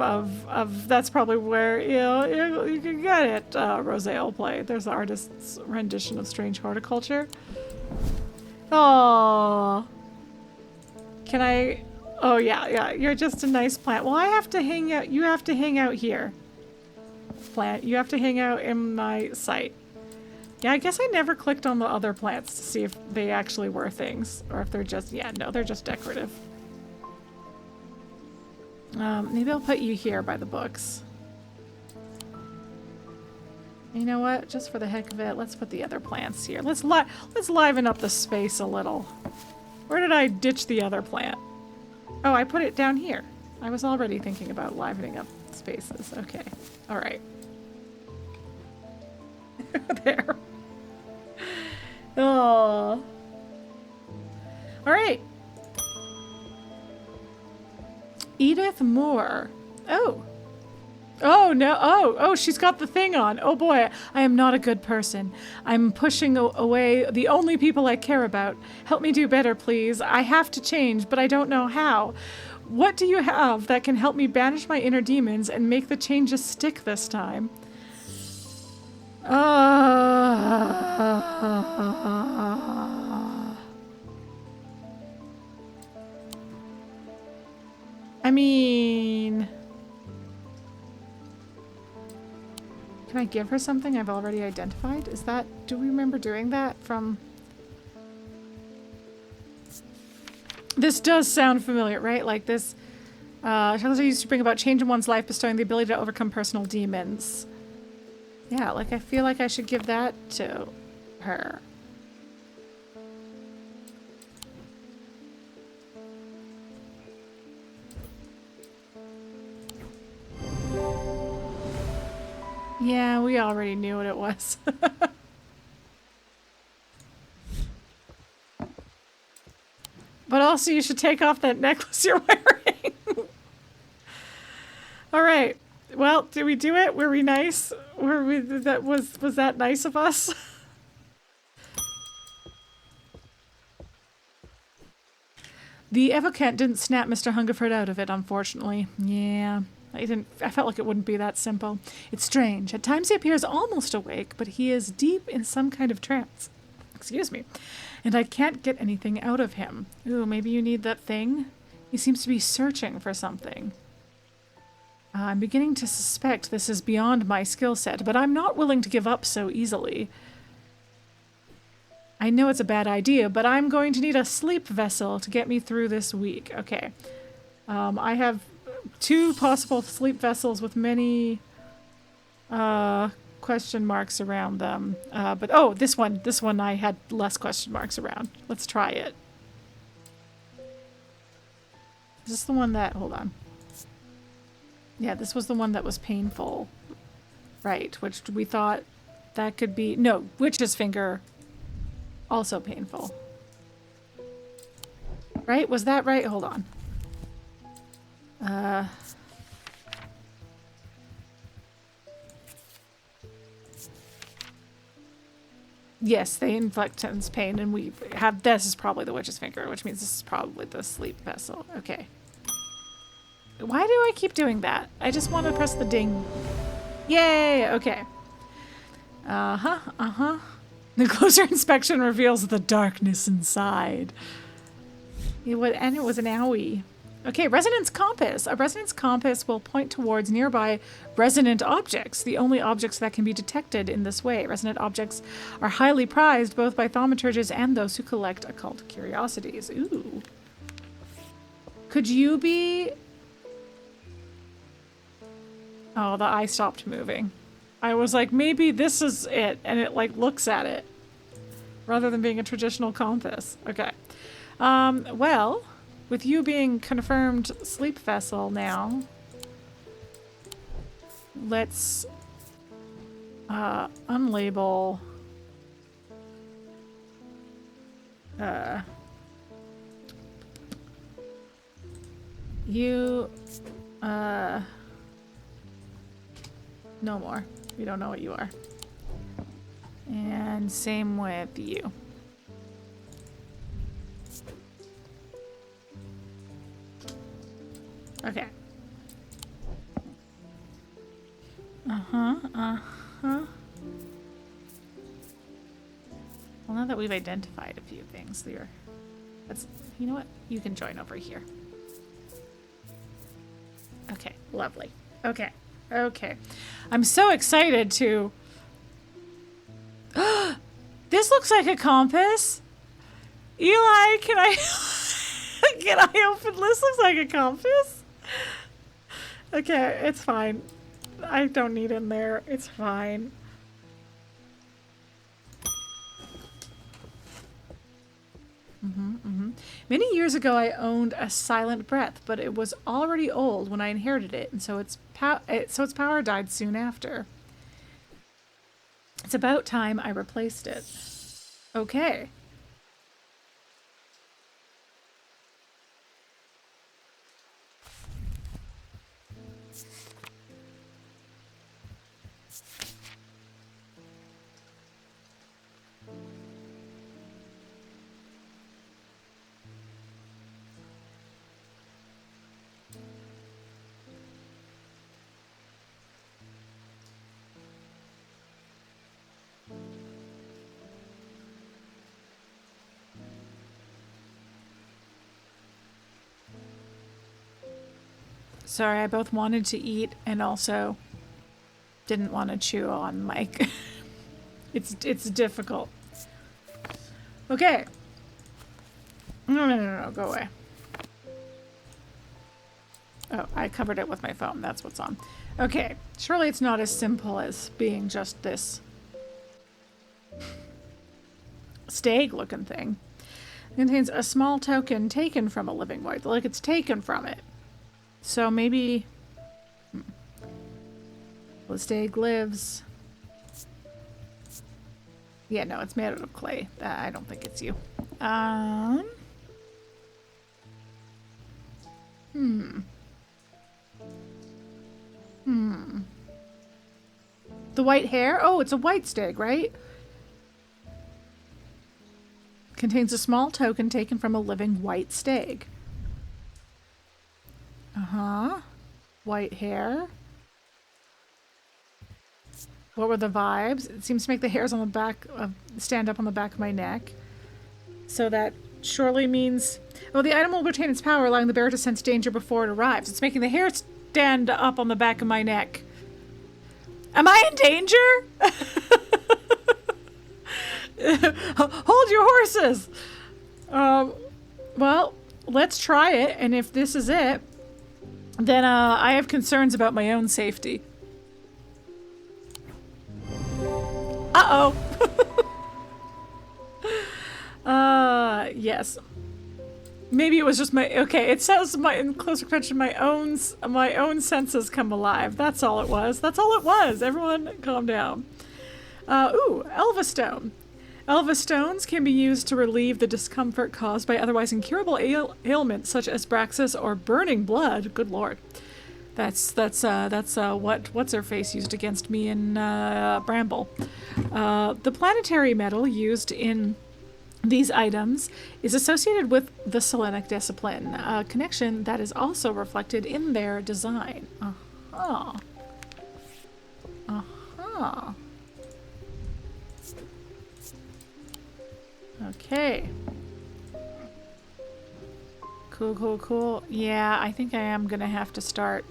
that's probably where you can get it. Rosé will play. There's the artist's rendition of Strange Horticulture. Oh, can I? Oh yeah. You're just a nice plant. Well, I have to hang out. You have to hang out here. Plant. You have to hang out in my site. Yeah, I guess I never clicked on the other plants to see if they actually were things, or if they're just, yeah, no, they're just decorative. Maybe I'll put you here by the books. You know what? Just for the heck of it, let's put the other plants here. Let's liven up the space a little. Where did I ditch the other plant? Oh, I put it down here. I was already thinking about livening up spaces. Okay. All right. There. Oh. All right. Edith Moore. Oh. Oh, no. Oh, she's got the thing on. Oh, boy. I am not a good person. I'm pushing away the only people I care about. Help me do better, please. I have to change, but I don't know how. What do you have that can help me banish my inner demons and make the changes stick this time? I mean, can I give her something I've already identified? Is that, do we remember doing that from? This does sound familiar, right? Like this, Charlotte used to bring about change in one's life, bestowing the ability to overcome personal demons. Yeah, like I feel like I should give that to her. Yeah, we already knew what it was. But also you should take off that necklace you're wearing. All right. Well, did we do it? Were we nice? Were we, was that nice of us? The evocant didn't snap Mr. Hungerford out of it, unfortunately. Yeah, I felt like it wouldn't be that simple. It's strange. At times he appears almost awake, but he is deep in some kind of trance. Excuse me. And I can't get anything out of him. Ooh, maybe you need that thing? He seems to be searching for something. I'm beginning to suspect this is beyond my skill set, but I'm not willing to give up so easily. I know it's a bad idea, but I'm going to need a sleep vessel to get me through this week. Okay. I have 2 possible sleep vessels with many question marks around them. But oh, this one I had less question marks around. Let's try it. Is this the one that, hold on. Yeah, this was the one that was painful. Right, which we thought that could be, no, witch's finger, also painful. Right, was that right? Hold on. Yes, they inflict tense pain, and we have, this is probably the witch's finger, which means this is probably the sleep vessel. Okay. Why do I keep doing that? I just want to press the ding. Yay! Okay. The closer inspection reveals the darkness inside. And it was an owie. Okay, resonance compass. A resonance compass will point towards nearby resonant objects, the only objects that can be detected in this way. Resonant objects are highly prized both by thaumaturges and those who collect occult curiosities. Ooh. Could you be... Oh, the eye stopped moving. I was like, maybe this is it, and it like looks at it rather than being a traditional compass. Okay. Well, with you being confirmed sleep vessel now, let's unlabel you no more. We don't know what you are. And same with you. Okay. Well, now that we've identified a few things, you know what? You can join over here. Okay, lovely. Okay, okay. I'm so excited to... This looks like a compass. Eli, can I... can I open... This looks like a compass. Okay, it's fine. I don't need in there. It's fine. Many years ago, I owned a silent breath, but it was already old when I inherited it, and so its power died soon after. It's about time I replaced it. Okay. Sorry, I both wanted to eat and also didn't want to chew on mic. It's difficult. Okay. No, go away. Oh, I covered it with my phone. That's what's on. Okay, surely it's not as simple as being just this stag-looking thing. It contains a small token taken from a living white. Like it's taken from it. So maybe... The stag lives... Yeah, no, it's made out of clay. I don't think it's you. The white hair? Oh, it's a white stag, right? Contains a small token taken from a living white stag. White hair. What were the vibes? It seems to make the hairs on the back stand up on the back of my neck. So that surely means... Oh, the item will retain its power, allowing the bearer to sense danger before it arrives. It's making the hair stand up on the back of my neck. Am I in danger? Hold your horses! Well, let's try it, and if this is it, then I have concerns about my own safety. Uh-oh. Yes. Maybe it was just my... Okay, it says in closer connection, my own senses come alive. That's all it was. That's all it was. Everyone calm down. Ooh, Elva Stone. Elva Stones can be used to relieve the discomfort caused by otherwise incurable ailments such as Braxis or burning blood. Good lord. That's what's her face used against me in Bramble. The planetary metal used in these items is associated with the Selenic discipline, a connection that is also reflected in their design. Okay. Cool. Yeah, I think I am gonna have to start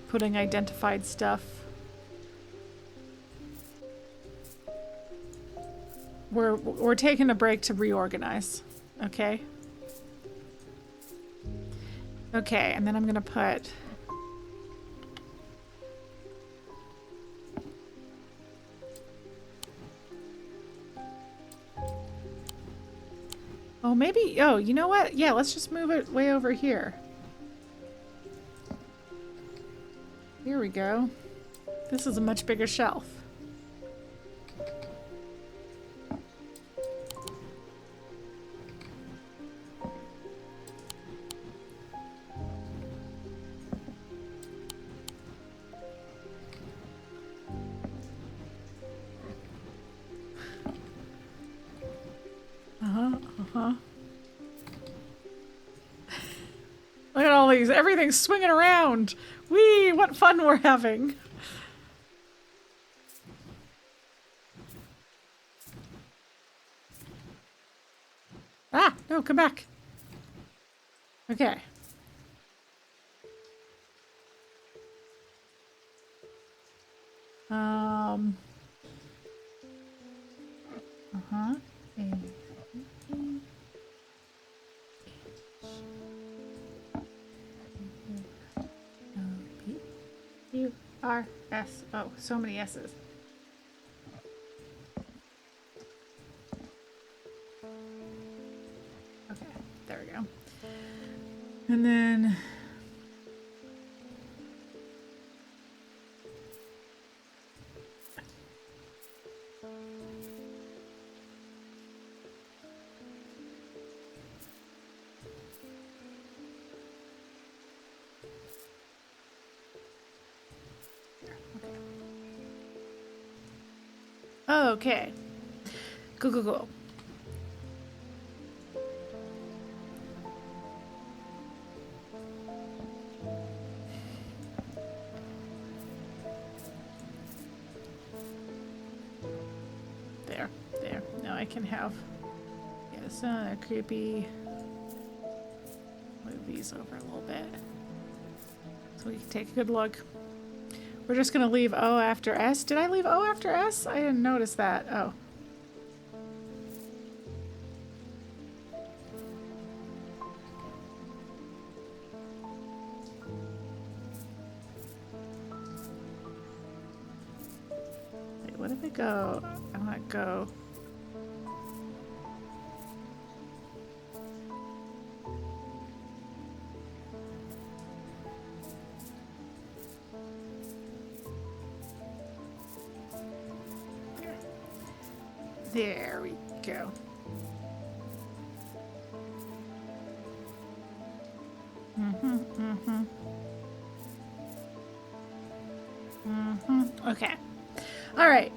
putting identified stuff. We're taking a break to reorganize. Okay? Okay, and then I'm gonna put... Oh, maybe... Oh, you know what? Yeah, let's just move it way over here. Here we go. This is a much bigger shelf. these, everything's swinging around. Whee, what fun we're having. Ah, no, come back. Okay. U-R-S. Oh, so many S's. Okay, there we go. And then... Okay. Cool, cool, cool. There. Now I can have... Yes, they're creepy. Move these over a little bit. So we can take a good look. We're just gonna leave O after S. Did I leave O after S? I didn't notice that. Oh. Wait, what if I go? I wanna go. There we go. Okay. All right.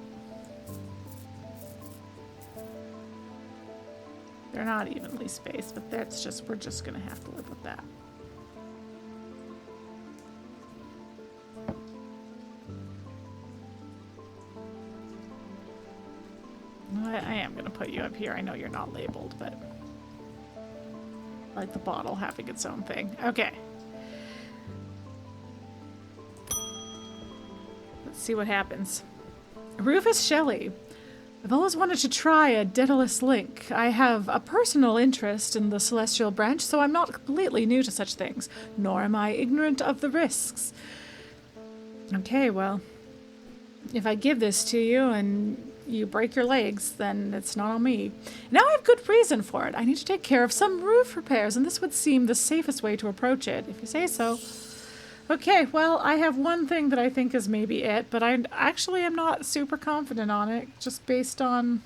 They're not evenly spaced, but that's just, we're just gonna have to live with that. I am going to put you up here. I know you're not labeled, but I like the bottle having its own thing. Okay. Let's see what happens. Rufus Shelley. I've always wanted to try a Daedalus link. I have a personal interest in the celestial branch, so I'm not completely new to such things, nor am I ignorant of the risks. Okay, well, if I give this to you and you break your legs, then it's not on me. Now I have good reason for it. I need to take care of some roof repairs, and this would seem the safest way to approach it, if you say so. Okay, well, I have one thing that I think is maybe it, but I actually am not super confident on it, just based on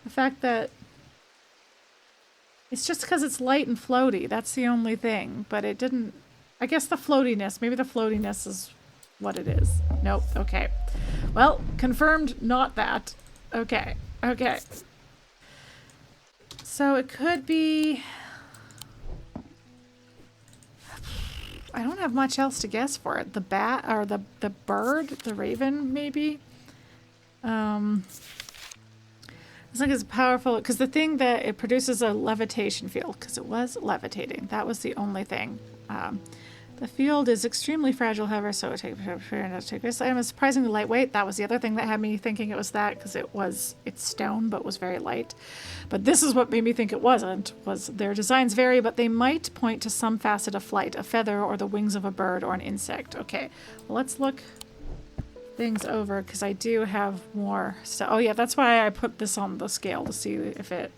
the fact that it's just because it's light and floaty. That's the only thing, but it didn't... I guess the floatiness, maybe the floatiness is what it is. Nope, okay. Well, confirmed not that. Okay, okay. So it could be... I don't have much else to guess for it. The bat, or the bird, the raven, maybe? It's like it's powerful, because the thing that it produces a levitation field, because it was levitating. That was the only thing. The field is extremely fragile, however, so take this item is surprisingly lightweight. That was the other thing that had me thinking it was that, because it's stone, but was very light. But this is what made me think it wasn't, was their designs vary, but they might point to some facet of flight, a feather or the wings of a bird or an insect. Okay, well, let's look things over, because I do have more stuff. Oh yeah, that's why I put this on the scale, to see if it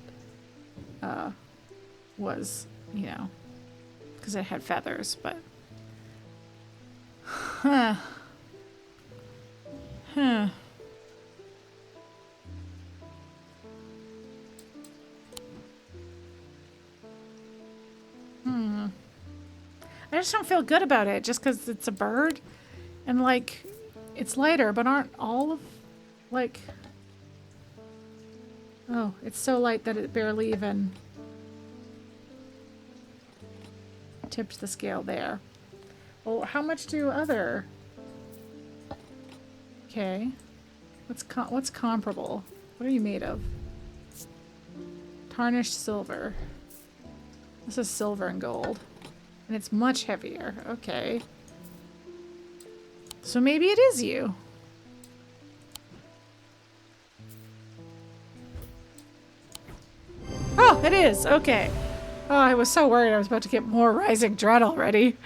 was, you know, because it had feathers, but... Huh. Huh. I just don't feel good about it, just because it's a bird. And, like, it's lighter, but aren't all of, like... Oh, it's so light that it barely even... tipped the scale there. Well, how much do other... Okay. What's comparable? What are you made of? Tarnished silver. This is silver and gold. And it's much heavier. Okay. So maybe it is you. Oh, it is. Okay. Oh, I was so worried I was about to get more rising dread already.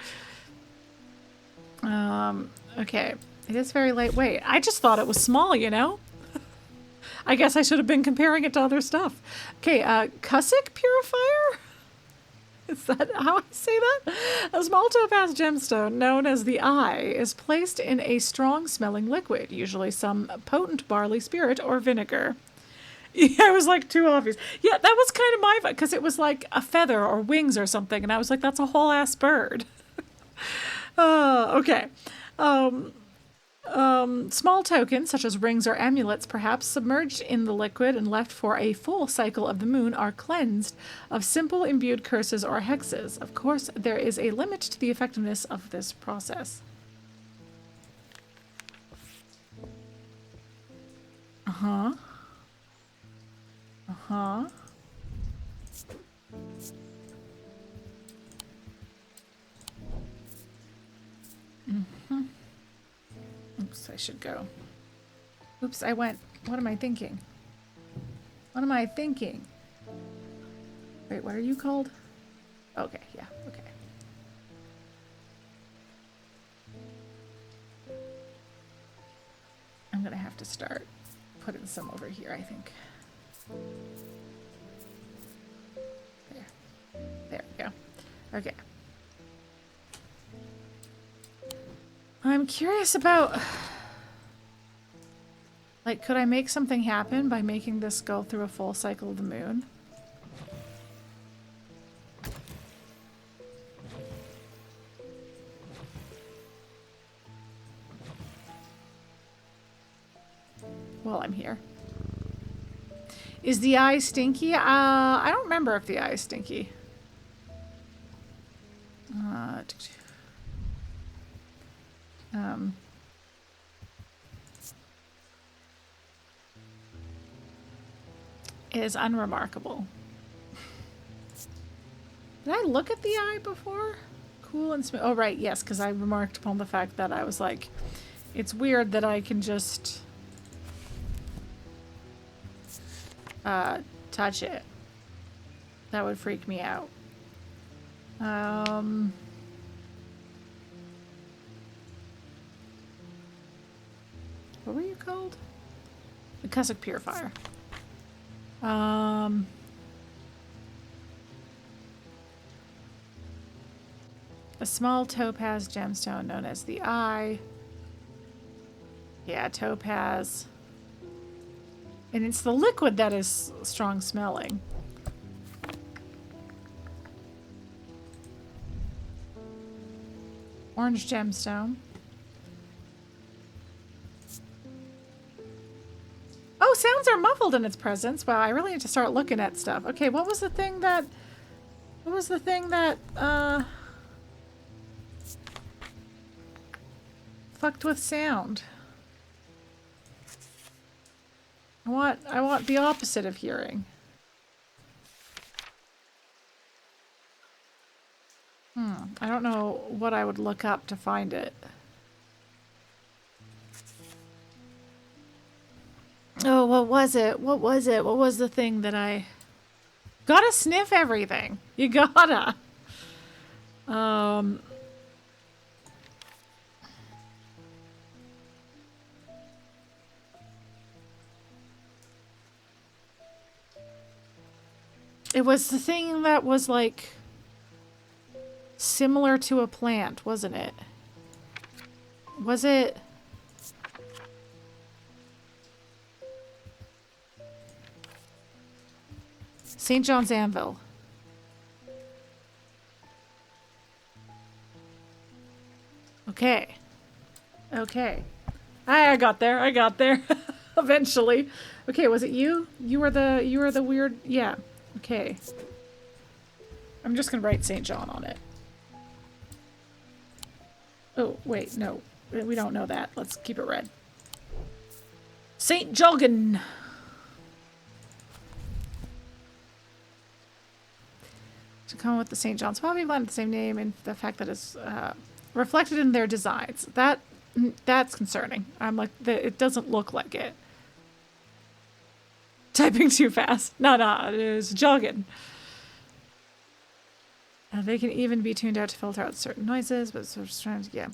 Okay. It is very lightweight. I just thought it was small, you know? I guess I should have been comparing it to other stuff. Okay, Cusick Purifier? Is that how I say that? A small topaz gemstone known as the Eye is placed in a strong-smelling liquid, usually some potent barley spirit or vinegar. Yeah, it was like too obvious. Yeah, that was kind of my vibe, because it was like a feather or wings or something, and I was like, that's a whole-ass bird. Okay. Small tokens, such as rings or amulets, perhaps, submerged in the liquid and left for a full cycle of the moon, are cleansed of simple imbued curses or hexes. Of course, there is a limit to the effectiveness of this process. Uh-huh. Uh-huh. Mm-hmm. Oops, I should go. Oops, I went. What am I thinking? What am I thinking? Wait, what are you called? Okay, yeah, okay. I'm gonna have to start putting some over here, I think. There we go. Okay. I'm curious about, like, could I make something happen by making this go through a full cycle of the moon? Well, I'm here. Is the eye stinky? I don't remember if the eye is stinky. It is unremarkable. Did I look at the eye before? Cool and smooth. Oh, right. Yes, because I remarked upon the fact that I was like, it's weird that I can just touch it. That would freak me out. What were you called? The Cusick Purifier. A small topaz gemstone known as the Eye. Yeah, topaz. And it's the liquid that is strong smelling. Orange gemstone. Oh, sounds are muffled in its presence. Wow, I really need to start looking at stuff. Okay, what was the thing that fucked with sound? I want the opposite of hearing. I don't know what I would look up to find it. Oh, what was it? What was it? What was the thing that I... Gotta sniff everything. You gotta. It was the thing that was like similar to a plant, wasn't it? Was it? St. John's Anvil. Okay. Okay. I got there. I got there. Eventually. Okay, was it you? You were the weird... Yeah. Okay. I'm just gonna write St. John on it. Oh, wait, no. We don't know that. Let's keep it red. St. Jolgin. To come with the St. John's Poppy blend, the same name, and the fact that it's reflected in their designs. That's concerning. I'm like, it doesn't look like it. Typing too fast. No, it is jogging. They can even be tuned out to filter out certain noises, but sort of strange. Yeah,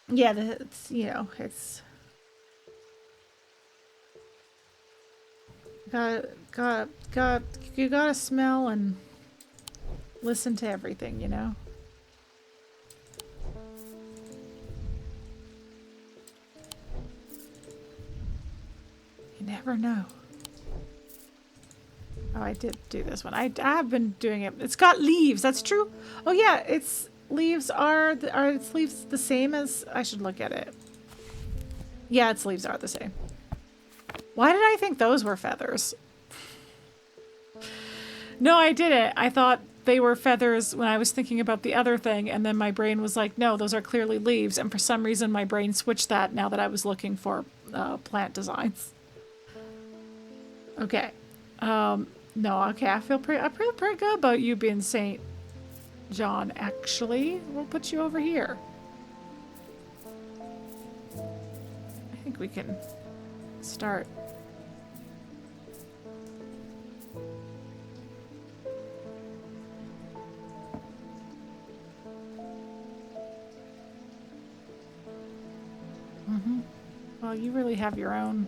yeah. It's, you know, it's you gotta smell and listen to everything, you know. You never know. Oh, I did do this one. I have been doing it. It's got leaves. That's true. Oh yeah, its leaves are its leaves the same as, I should look at it. Yeah, its leaves are the same. Why did I think those were feathers? No, I didn't. I thought they were feathers when I was thinking about the other thing, and then my brain was like, no, those are clearly leaves, and for some reason my brain switched that now that I was looking for plant designs. Okay. No, okay, I feel pretty good about you being St. John, actually. We'll put you over here. I think we can start. Well, you really have your own.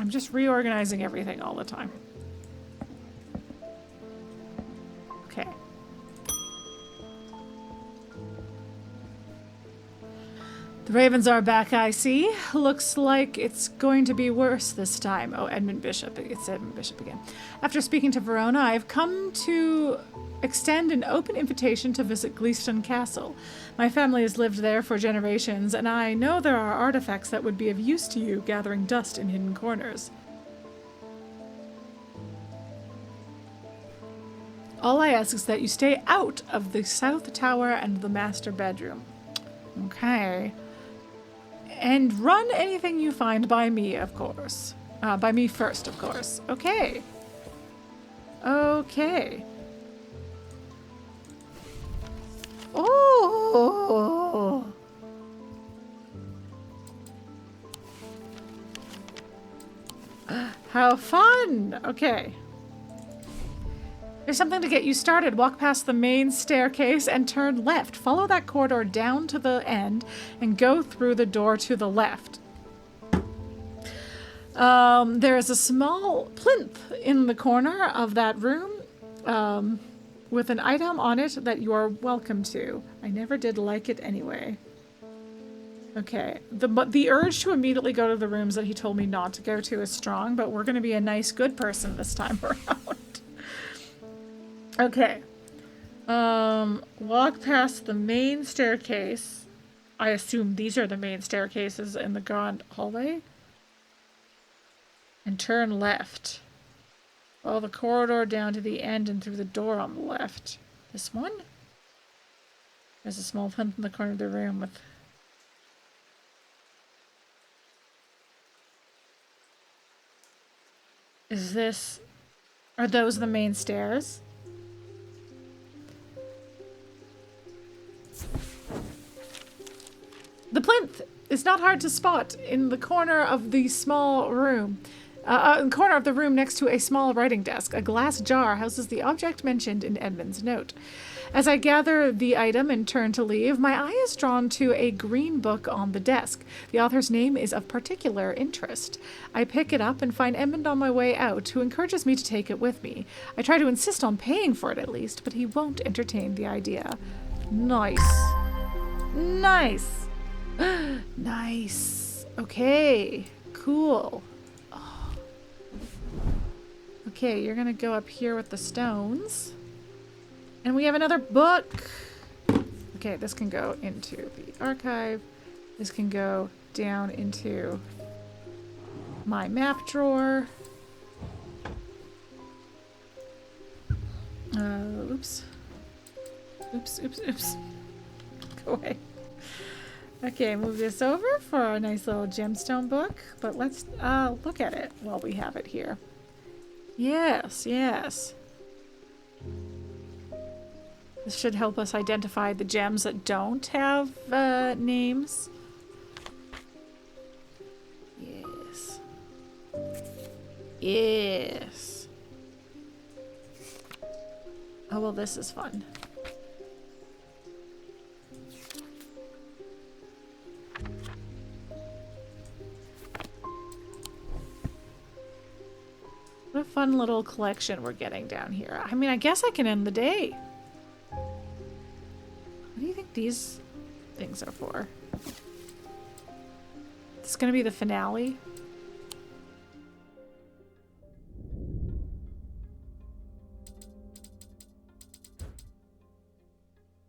I'm just reorganizing everything all the time. Okay. The ravens are back, I see. Looks like it's going to be worse this time. Oh, Edmund Bishop. It's Edmund Bishop again. After speaking to Verona, I've come to extend an open invitation to visit Gleeston Castle. My family has lived there for generations, and I know there are artifacts that would be of use to you gathering dust in hidden corners. All I ask is that you stay out of the south tower and the master bedroom. Okay. And run anything you find by me, of course. By me first, of course. Okay. Okay. Oh. How fun. Okay. There's something to get you started. Walk past the main staircase and turn left. Follow that corridor down to the end and go through the door to the left. There is a small plinth in the corner of that room with an item on it that you are welcome to. I never did like it anyway. Okay. The urge to immediately go to the rooms that he told me not to go to is strong, but we're going to be a nice, good person this time around. Okay. Walk past the main staircase. I assume these are the main staircases in the grand hallway. And turn left. Follow the corridor down to the end and through the door on the left. This one? There's a small plinth in the corner of the room with... Is this... Are those the main stairs? The plinth is not hard to spot in the corner of the small room. In the corner of the room next to a small writing desk. A glass jar houses the object mentioned in Edmund's note. As I gather the item and turn to leave, my eye is drawn to a green book on the desk. The author's name is of particular interest. I pick it up and find Edmund on my way out, who encourages me to take it with me. I try to insist on paying for it at least, but he won't entertain the idea. Nice. Nice. Nice. Okay. Cool. Oh. Okay, you're gonna go up here with the stones. And we have another book. Okay, this can go into the archive. This can go down into my map drawer. Oops. Oops, oops, oops. Go away. Okay, move this over for our nice little gemstone book. But let's look at it while we have it here. Yes, yes. This should help us identify the gems that don't have names. Yes. Yes. Oh, well, this is fun. What a fun little collection we're getting down here. I mean, I guess I can end the day. What do you think these things are for? It's gonna be the finale.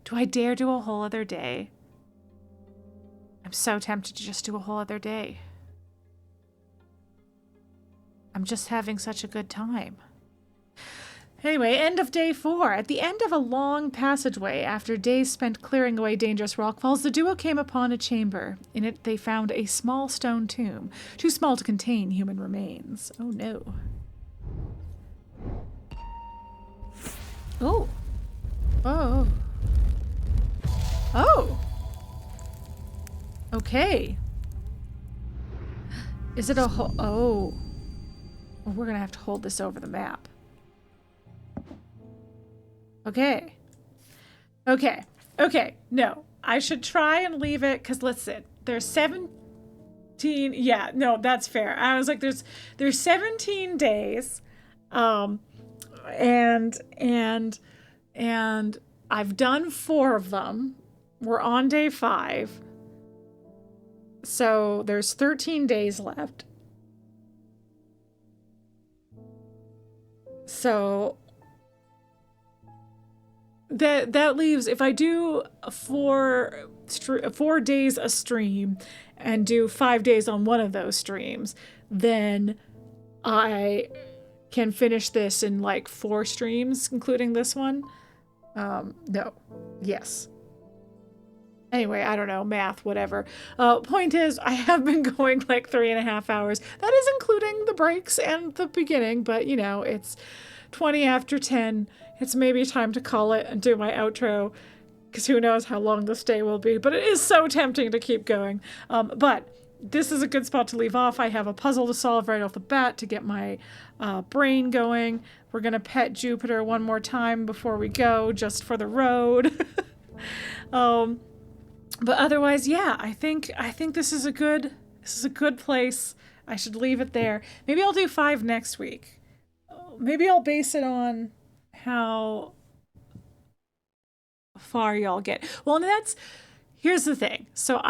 Do I dare do a whole other day? I'm so tempted to just do a whole other day. I'm just having such a good time. Anyway, end of day 4. At the end of a long passageway, after days spent clearing away dangerous rockfalls, the duo came upon a chamber. In it, they found a small stone tomb, too small to contain human remains. Oh no. Oh. Oh. Oh. Okay. Is it a whole... Oh. Well, we're gonna have to hold this over the map. Okay. Okay. Okay. No. I should try and leave it, because listen, there's 17... Yeah, no, that's fair. I was like, there's 17 days. And I've done 4 of them. We're on day 5. So there's 13 days left. So that leaves, if I do 4 days a stream and do 5 days on one of those streams, then I can finish this in like 4 streams, including this one. No. Yes. Anyway, I don't know, math, whatever. Point is, I have been going like 3.5 hours. That is including the breaks and the beginning, but you know, it's 20 after 10. It's maybe time to call it and do my outro, because who knows how long this day will be, but it is so tempting to keep going. But this is a good spot to leave off. I have a puzzle to solve right off the bat to get my brain going. We're gonna pet Jupiter one more time before we go, just for the road. But otherwise, yeah, I think this is a good place. I should leave it there. Maybe I'll do 5 next week. Maybe I'll base it on how far y'all get. Well, and here's the thing. So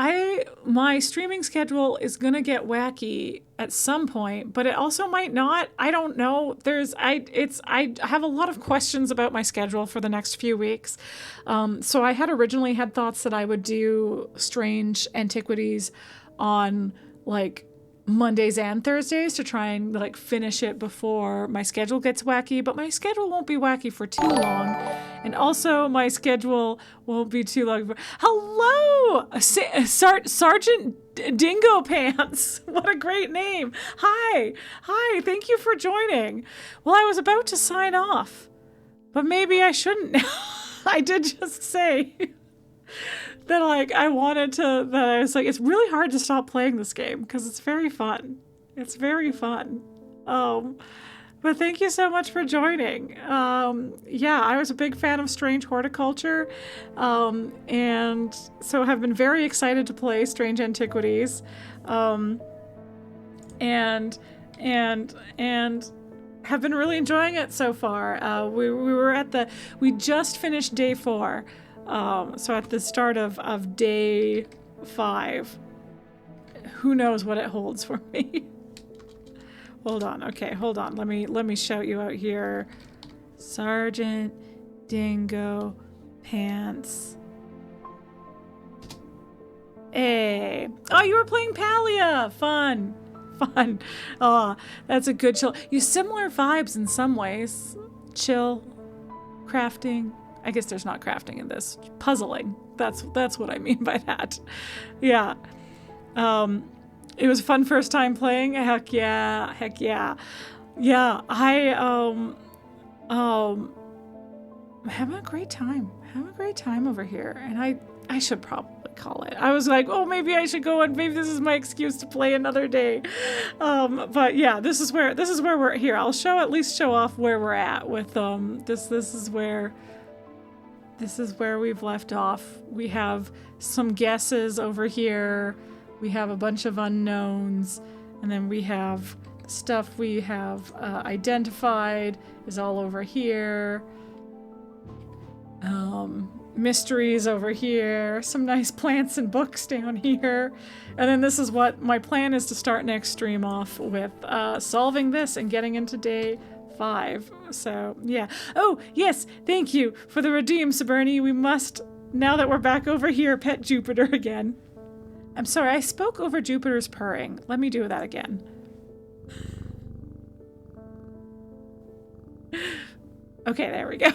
my streaming schedule is gonna get wacky at some point, but it also might not. I don't know. I have a lot of questions about my schedule for the next few weeks. So I had originally had thoughts that I would do Strange Antiquities on like Mondays and Thursdays to try and like finish it before my schedule gets wacky, but my schedule won't be wacky for too long. And also my schedule won't be too long. Hello, Sergeant Dingo Pants. What a great name. Hi. Thank you for joining. Well, I was about to sign off, but maybe I shouldn't. I did just say that like I was like, it's really hard to stop playing this game because it's very fun. It's very fun. But thank you so much for joining. Yeah, I was a big fan of Strange Horticulture, and so have been very excited to play Strange Antiquities, and have been really enjoying it so far. We just finished day 4. So at the start of day 5, who knows what it holds for me. Hold on. Okay, hold on. Let me shout you out here. Sergeant Dingo Pants. Hey. Oh, you were playing Palia. Fun. Oh, that's a good chill. You similar vibes in some ways. Chill, crafting. I guess there's not crafting in this. Puzzling. That's what I mean by that. Yeah. It was a fun first time playing. Heck yeah. Heck yeah. Yeah, I'm having a great time. Having a great time over here. And I should probably call it. I was like, oh, maybe I should go and maybe this is my excuse to play another day. But yeah, this is where we're here. I'll at least show off where we're at with this is where we've left off. We have some guesses over here. We have a bunch of unknowns, and then we have stuff we have identified is all over here. Mysteries over here, some nice plants and books down here. And then this is what my plan is to start next stream off with, solving this and getting into day 5. So yeah. Oh yes, thank you for the redeem, Saberni. We must, now that we're back over here, pet Jupiter again. I'm sorry, I spoke over Jupiter's purring. Let me do that again. Okay, there we go.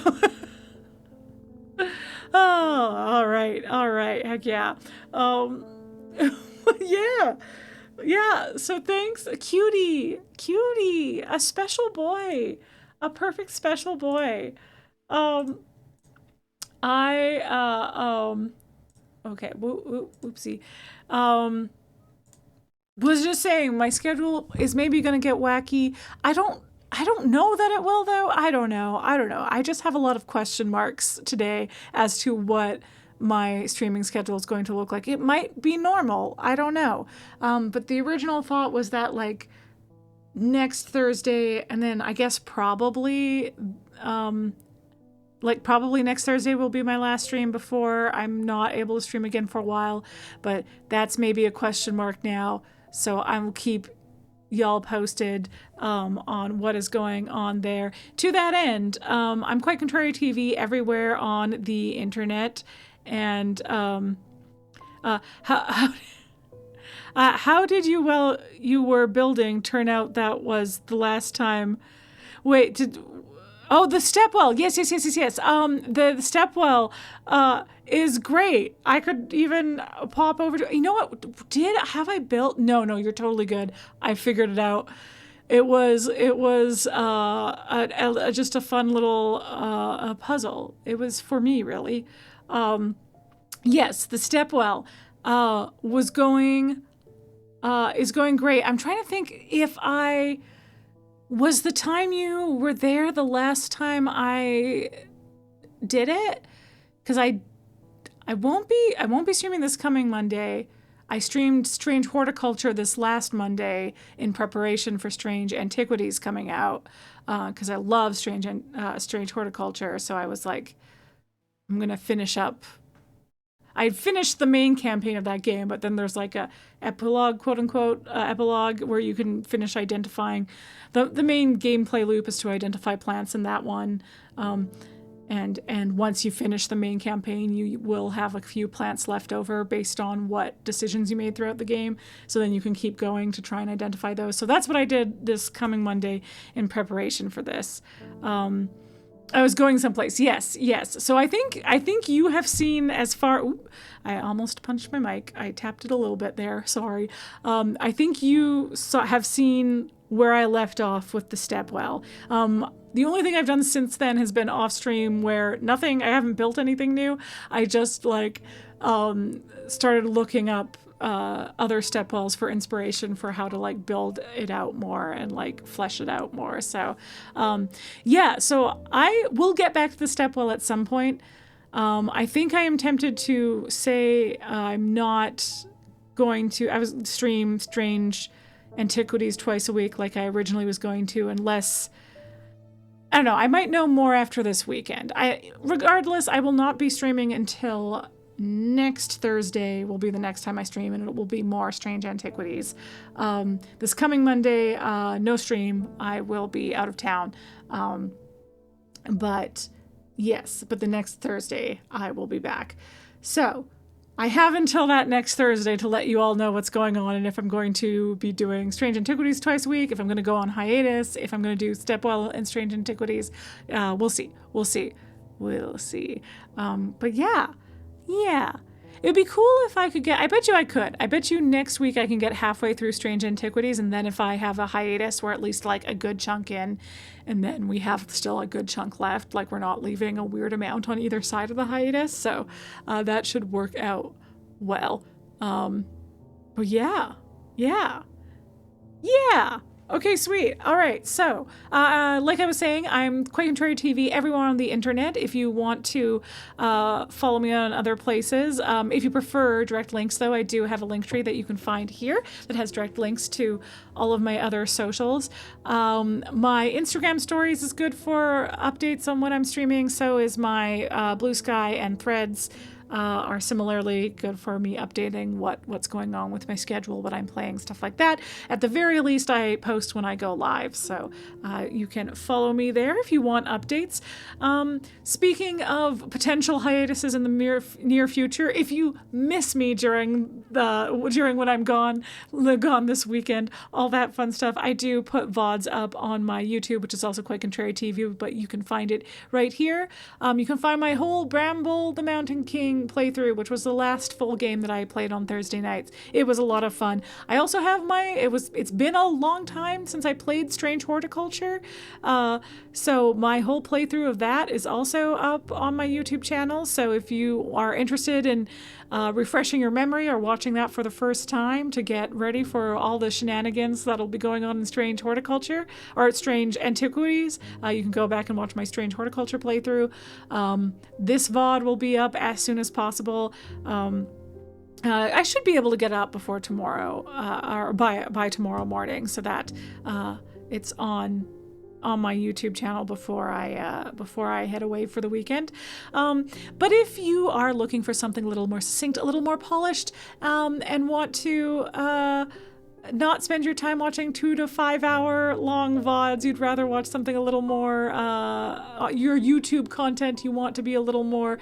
Oh, all right, heck yeah. Yeah, so thanks, cutie, a special boy, a perfect special boy. Okay, whoopsie. Was just saying my schedule is maybe gonna get wacky. I don't know that it will though. I don't know. I just have a lot of question marks today as to what my streaming schedule is going to look like. It might be normal. I don't know. But the original thought was that like next Thursday, and then I guess probably next Thursday will be my last stream before I'm not able to stream again for a while. But that's maybe a question mark now. So I will keep y'all posted on what is going on there. To that end, I'm QuiteContraryTV everywhere on the internet. And how did you were building turn out that was the last time? Wait, oh, the stepwell. Yes. The stepwell is great. I could even pop over to, you know what, have I built? No, you're totally good. I figured it out. It was just a fun little puzzle. It was for me, really. Yes, the stepwell is going great. I'm trying to think if was the time you were there the last time I did it? Because I won't be streaming this coming Monday. I streamed Strange Horticulture this last Monday in preparation for Strange Antiquities coming out, because I love Strange Horticulture. So I was like, I'm gonna finish up. I finished the main campaign of that game, but then there's like a epilogue, quote unquote, epilogue where you can finish identifying. The main gameplay loop is to identify plants in that one. And once you finish the main campaign, you will have a few plants left over based on what decisions you made throughout the game. So then you can keep going to try and identify those. So that's what I did this coming Monday in preparation for this. I was going someplace. Yes. So I think you have seen as far. Ooh, I almost punched my mic. I tapped it a little bit there. Sorry. I think you have seen where I left off with the stepwell. The only thing I've done since then has been off stream where I haven't built anything new. I just started looking up other stepwells for inspiration for how to build it out more and flesh it out more. So yeah, so I will get back to the stepwell at some point. I think I am tempted to say I'm not going to, I was stream Strange Antiquities twice a week like I originally was going to, unless, I don't know, I might know more after this weekend. Regardless, I will not be streaming until next Thursday will be the next time I stream, and it will be more Strange Antiquities. This coming Monday, no stream. I will be out of town. But the next Thursday I will be back. So I have until that next Thursday to let you all know what's going on, and if I'm going to be doing Strange Antiquities twice a week, if I'm going to go on hiatus, if I'm going to do Stepwell and Strange Antiquities. We'll see. We'll see. But yeah. It'd be cool if I could get, I bet you I could. I bet you next week I can get halfway through Strange Antiquities, and then if I have a hiatus, we're at least like a good chunk in, and then we have still a good chunk left, like we're not leaving a weird amount on either side of the hiatus, so that should work out well. But yeah. Okay, sweet. All right, so like I was saying, I'm QuiteContraryTV everywhere on the internet. If you want to follow me on other places, if you prefer direct links, though, I do have a link tree that you can find here that has direct links to all of my other socials. My Instagram stories is good for updates on when I'm streaming. So is my Blue Sky and Threads. Are similarly good for me updating what's going on with my schedule, what I'm playing, stuff like that. At the very least, I post when I go live, so you can follow me there if you want updates. Speaking of potential hiatuses in the near future, if you miss me during when I'm gone this weekend, all that fun stuff, I do put VODs up on my YouTube, which is also QuiteContraryTV, but you can find it right here. You can find my whole Bramble the Mountain King playthrough, which was the last full game that I played on Thursday nights. It was a lot of fun. I also have it's been a long time since I played Strange Horticulture, so my whole playthrough of that is also up on my YouTube channel. So if you are interested in refreshing your memory or watching that for the first time to get ready for all the shenanigans that'll be going on in Strange Horticulture or Strange Antiquities, you can go back and watch my Strange Horticulture playthrough. This VOD will be up as soon as possible. I should be able to get it up before tomorrow, or by tomorrow morning, so that it's on my YouTube channel before I head away for the weekend. But if you are looking for something a little more succinct, a little more polished, and want to not spend your time watching 2 to 5 hour long VODs, you'd rather watch something a little more, your YouTube content, you want to be a little more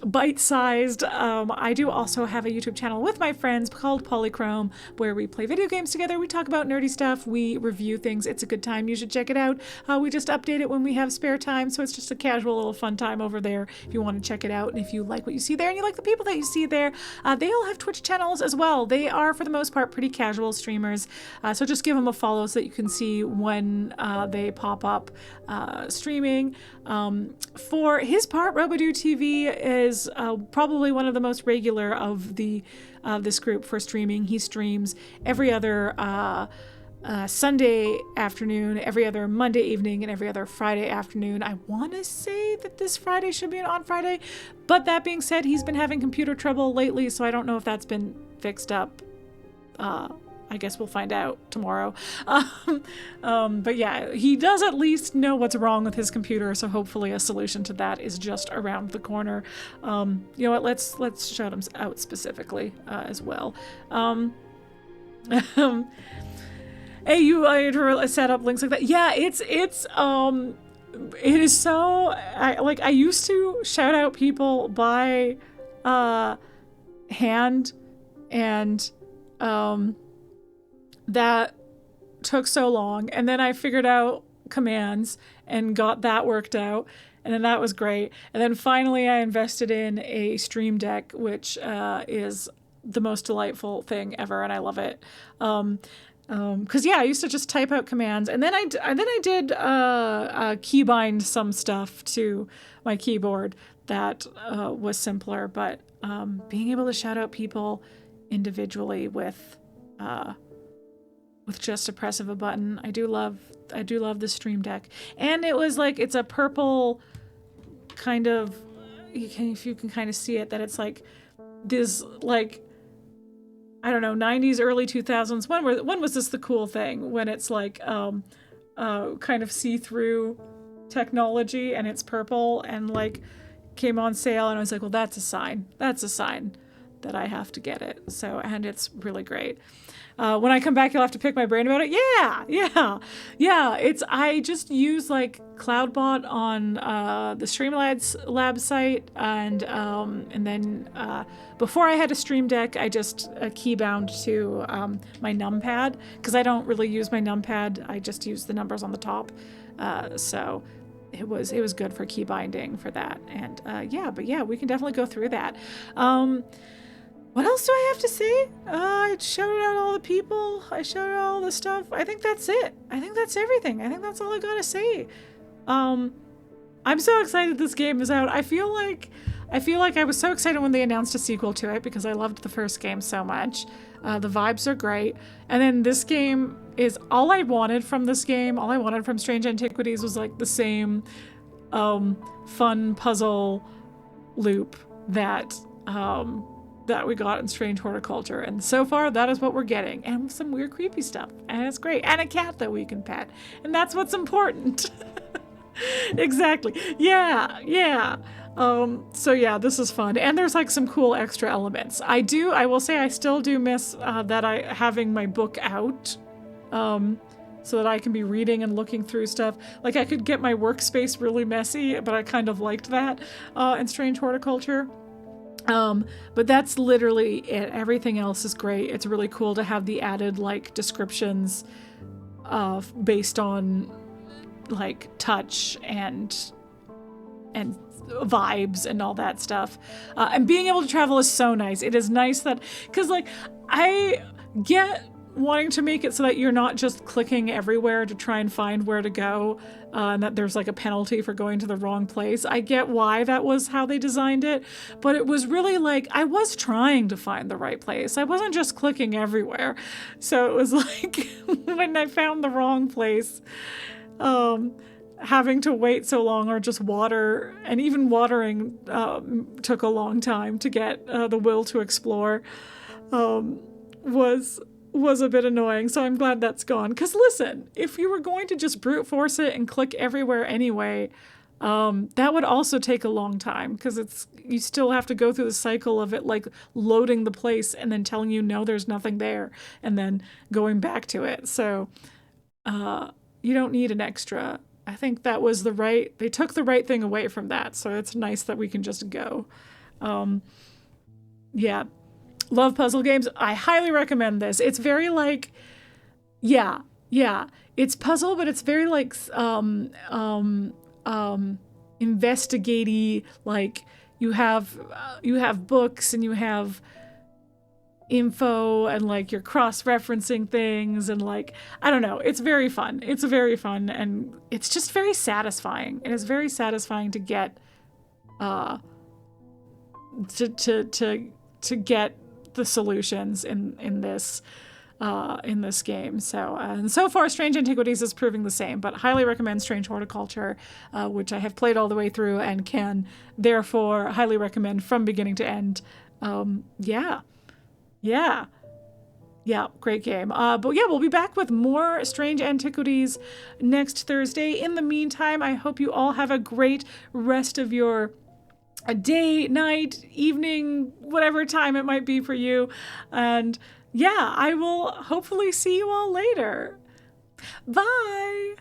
bite-sized. I do also have a YouTube channel with my friends called Polychrome, where we play video games together, we talk about nerdy stuff, we review things. It's a good time. You should check it out. We just update it when we have spare time, so it's just a casual little fun time over there if you want to check it out. And if you like what you see there and you like the people that you see there, they all have Twitch channels as well. They are, for the most part, pretty casual streamers, so just give them a follow so that you can see when they pop up streaming. For his part, Robodo TV is probably one of the most regular of this group for streaming. He streams every other Sunday afternoon, every other Monday evening, and every other Friday afternoon. I want to say that this Friday should be an on Friday, but that being said, he's been having computer trouble lately, so I don't know if that's been fixed up. I guess we'll find out tomorrow. But yeah, he does at least know what's wrong with his computer, so hopefully a solution to that is just around the corner. You know what? Let's shout him out specifically as well. Hey, you set up links like that. Yeah, it is so. I used to shout out people by hand, and that took so long, and then I figured out commands and got that worked out, and then that was great. And then finally I invested in a Stream Deck, which is the most delightful thing ever, and I love it. Because yeah, I used to just type out commands, and then I did keybind some stuff to my keyboard that was simpler. But being able to shout out people individually with just a press of a button, I do love the Stream Deck. And it was like, it's a purple kind of, if you can kind of see it, that it's like this, like, I don't know, 90s, early 2000s. When was this the cool thing? When it's like kind of see-through technology, and it's purple, and like came on sale, and I was like, well, that's a sign that I have to get it. So, and it's really great. When I come back, you'll have to pick my brain about it. Yeah. I just use like CloudBot on the Streamlabs lab site, and then before I had a Stream Deck, I just keybound to my numpad, because I don't really use my numpad. I just use the numbers on the top. So it was good for key binding for that. And yeah, but yeah, we can definitely go through that. What else do I have to say? I shouted out all the people. I shouted out all the stuff. I think that's it. I think that's everything. I think that's all I gotta say. I'm so excited this game is out. I feel like I was so excited when they announced a sequel to it because I loved the first game so much. The vibes are great. And then this game is all I wanted from this game. All I wanted from Strange Antiquities was like the same fun puzzle loop that we got in Strange Horticulture. And so far, that is what we're getting. And some weird, creepy stuff. And it's great. And a cat that we can pet. And that's what's important. Exactly. Yeah. So yeah, this is fun. And there's like some cool extra elements. I will say I still do miss having my book out. So that I can be reading and looking through stuff. Like I could get my workspace really messy, but I kind of liked that in Strange Horticulture. But that's literally it. Everything else is great. It's really cool to have the added like descriptions based on like touch and vibes and all that stuff. And being able to travel is so nice. It is nice that, because like I get wanting to make it so that you're not just clicking everywhere to try and find where to go, and that there's like a penalty for going to the wrong place. I get why that was how they designed it, but it was really like I was trying to find the right place. I wasn't just clicking everywhere. So it was like when I found the wrong place, having to wait so long or just water, and even watering took a long time to get the will to explore, was a bit annoying. So I'm glad that's gone. Because listen, if you were going to just brute force it and click everywhere anyway, that would also take a long time, because you still have to go through the cycle of it like loading the place and then telling you no, there's nothing there, and then going back to it. So you don't need an extra. I think that was they took the right thing away from that. So it's nice that we can just go. Yeah. Love puzzle games. I highly recommend this. It's very like, yeah. It's puzzle, but it's very like investigaty. Like you have books and you have info and like you're cross-referencing things and like, I don't know. It's very fun. It's very fun, and it's just very satisfying. It is very satisfying to get to get the solutions in this game. So and so far Strange Antiquities is proving the same, but highly recommend Strange Horticulture, which I have played all the way through and can therefore highly recommend from beginning to end. Yeah, great game. But yeah, we'll be back with more Strange Antiquities next Thursday. In the meantime, I hope you all have a great rest of your day, night, evening, whatever time it might be for you. And yeah, I will hopefully see you all later. Bye!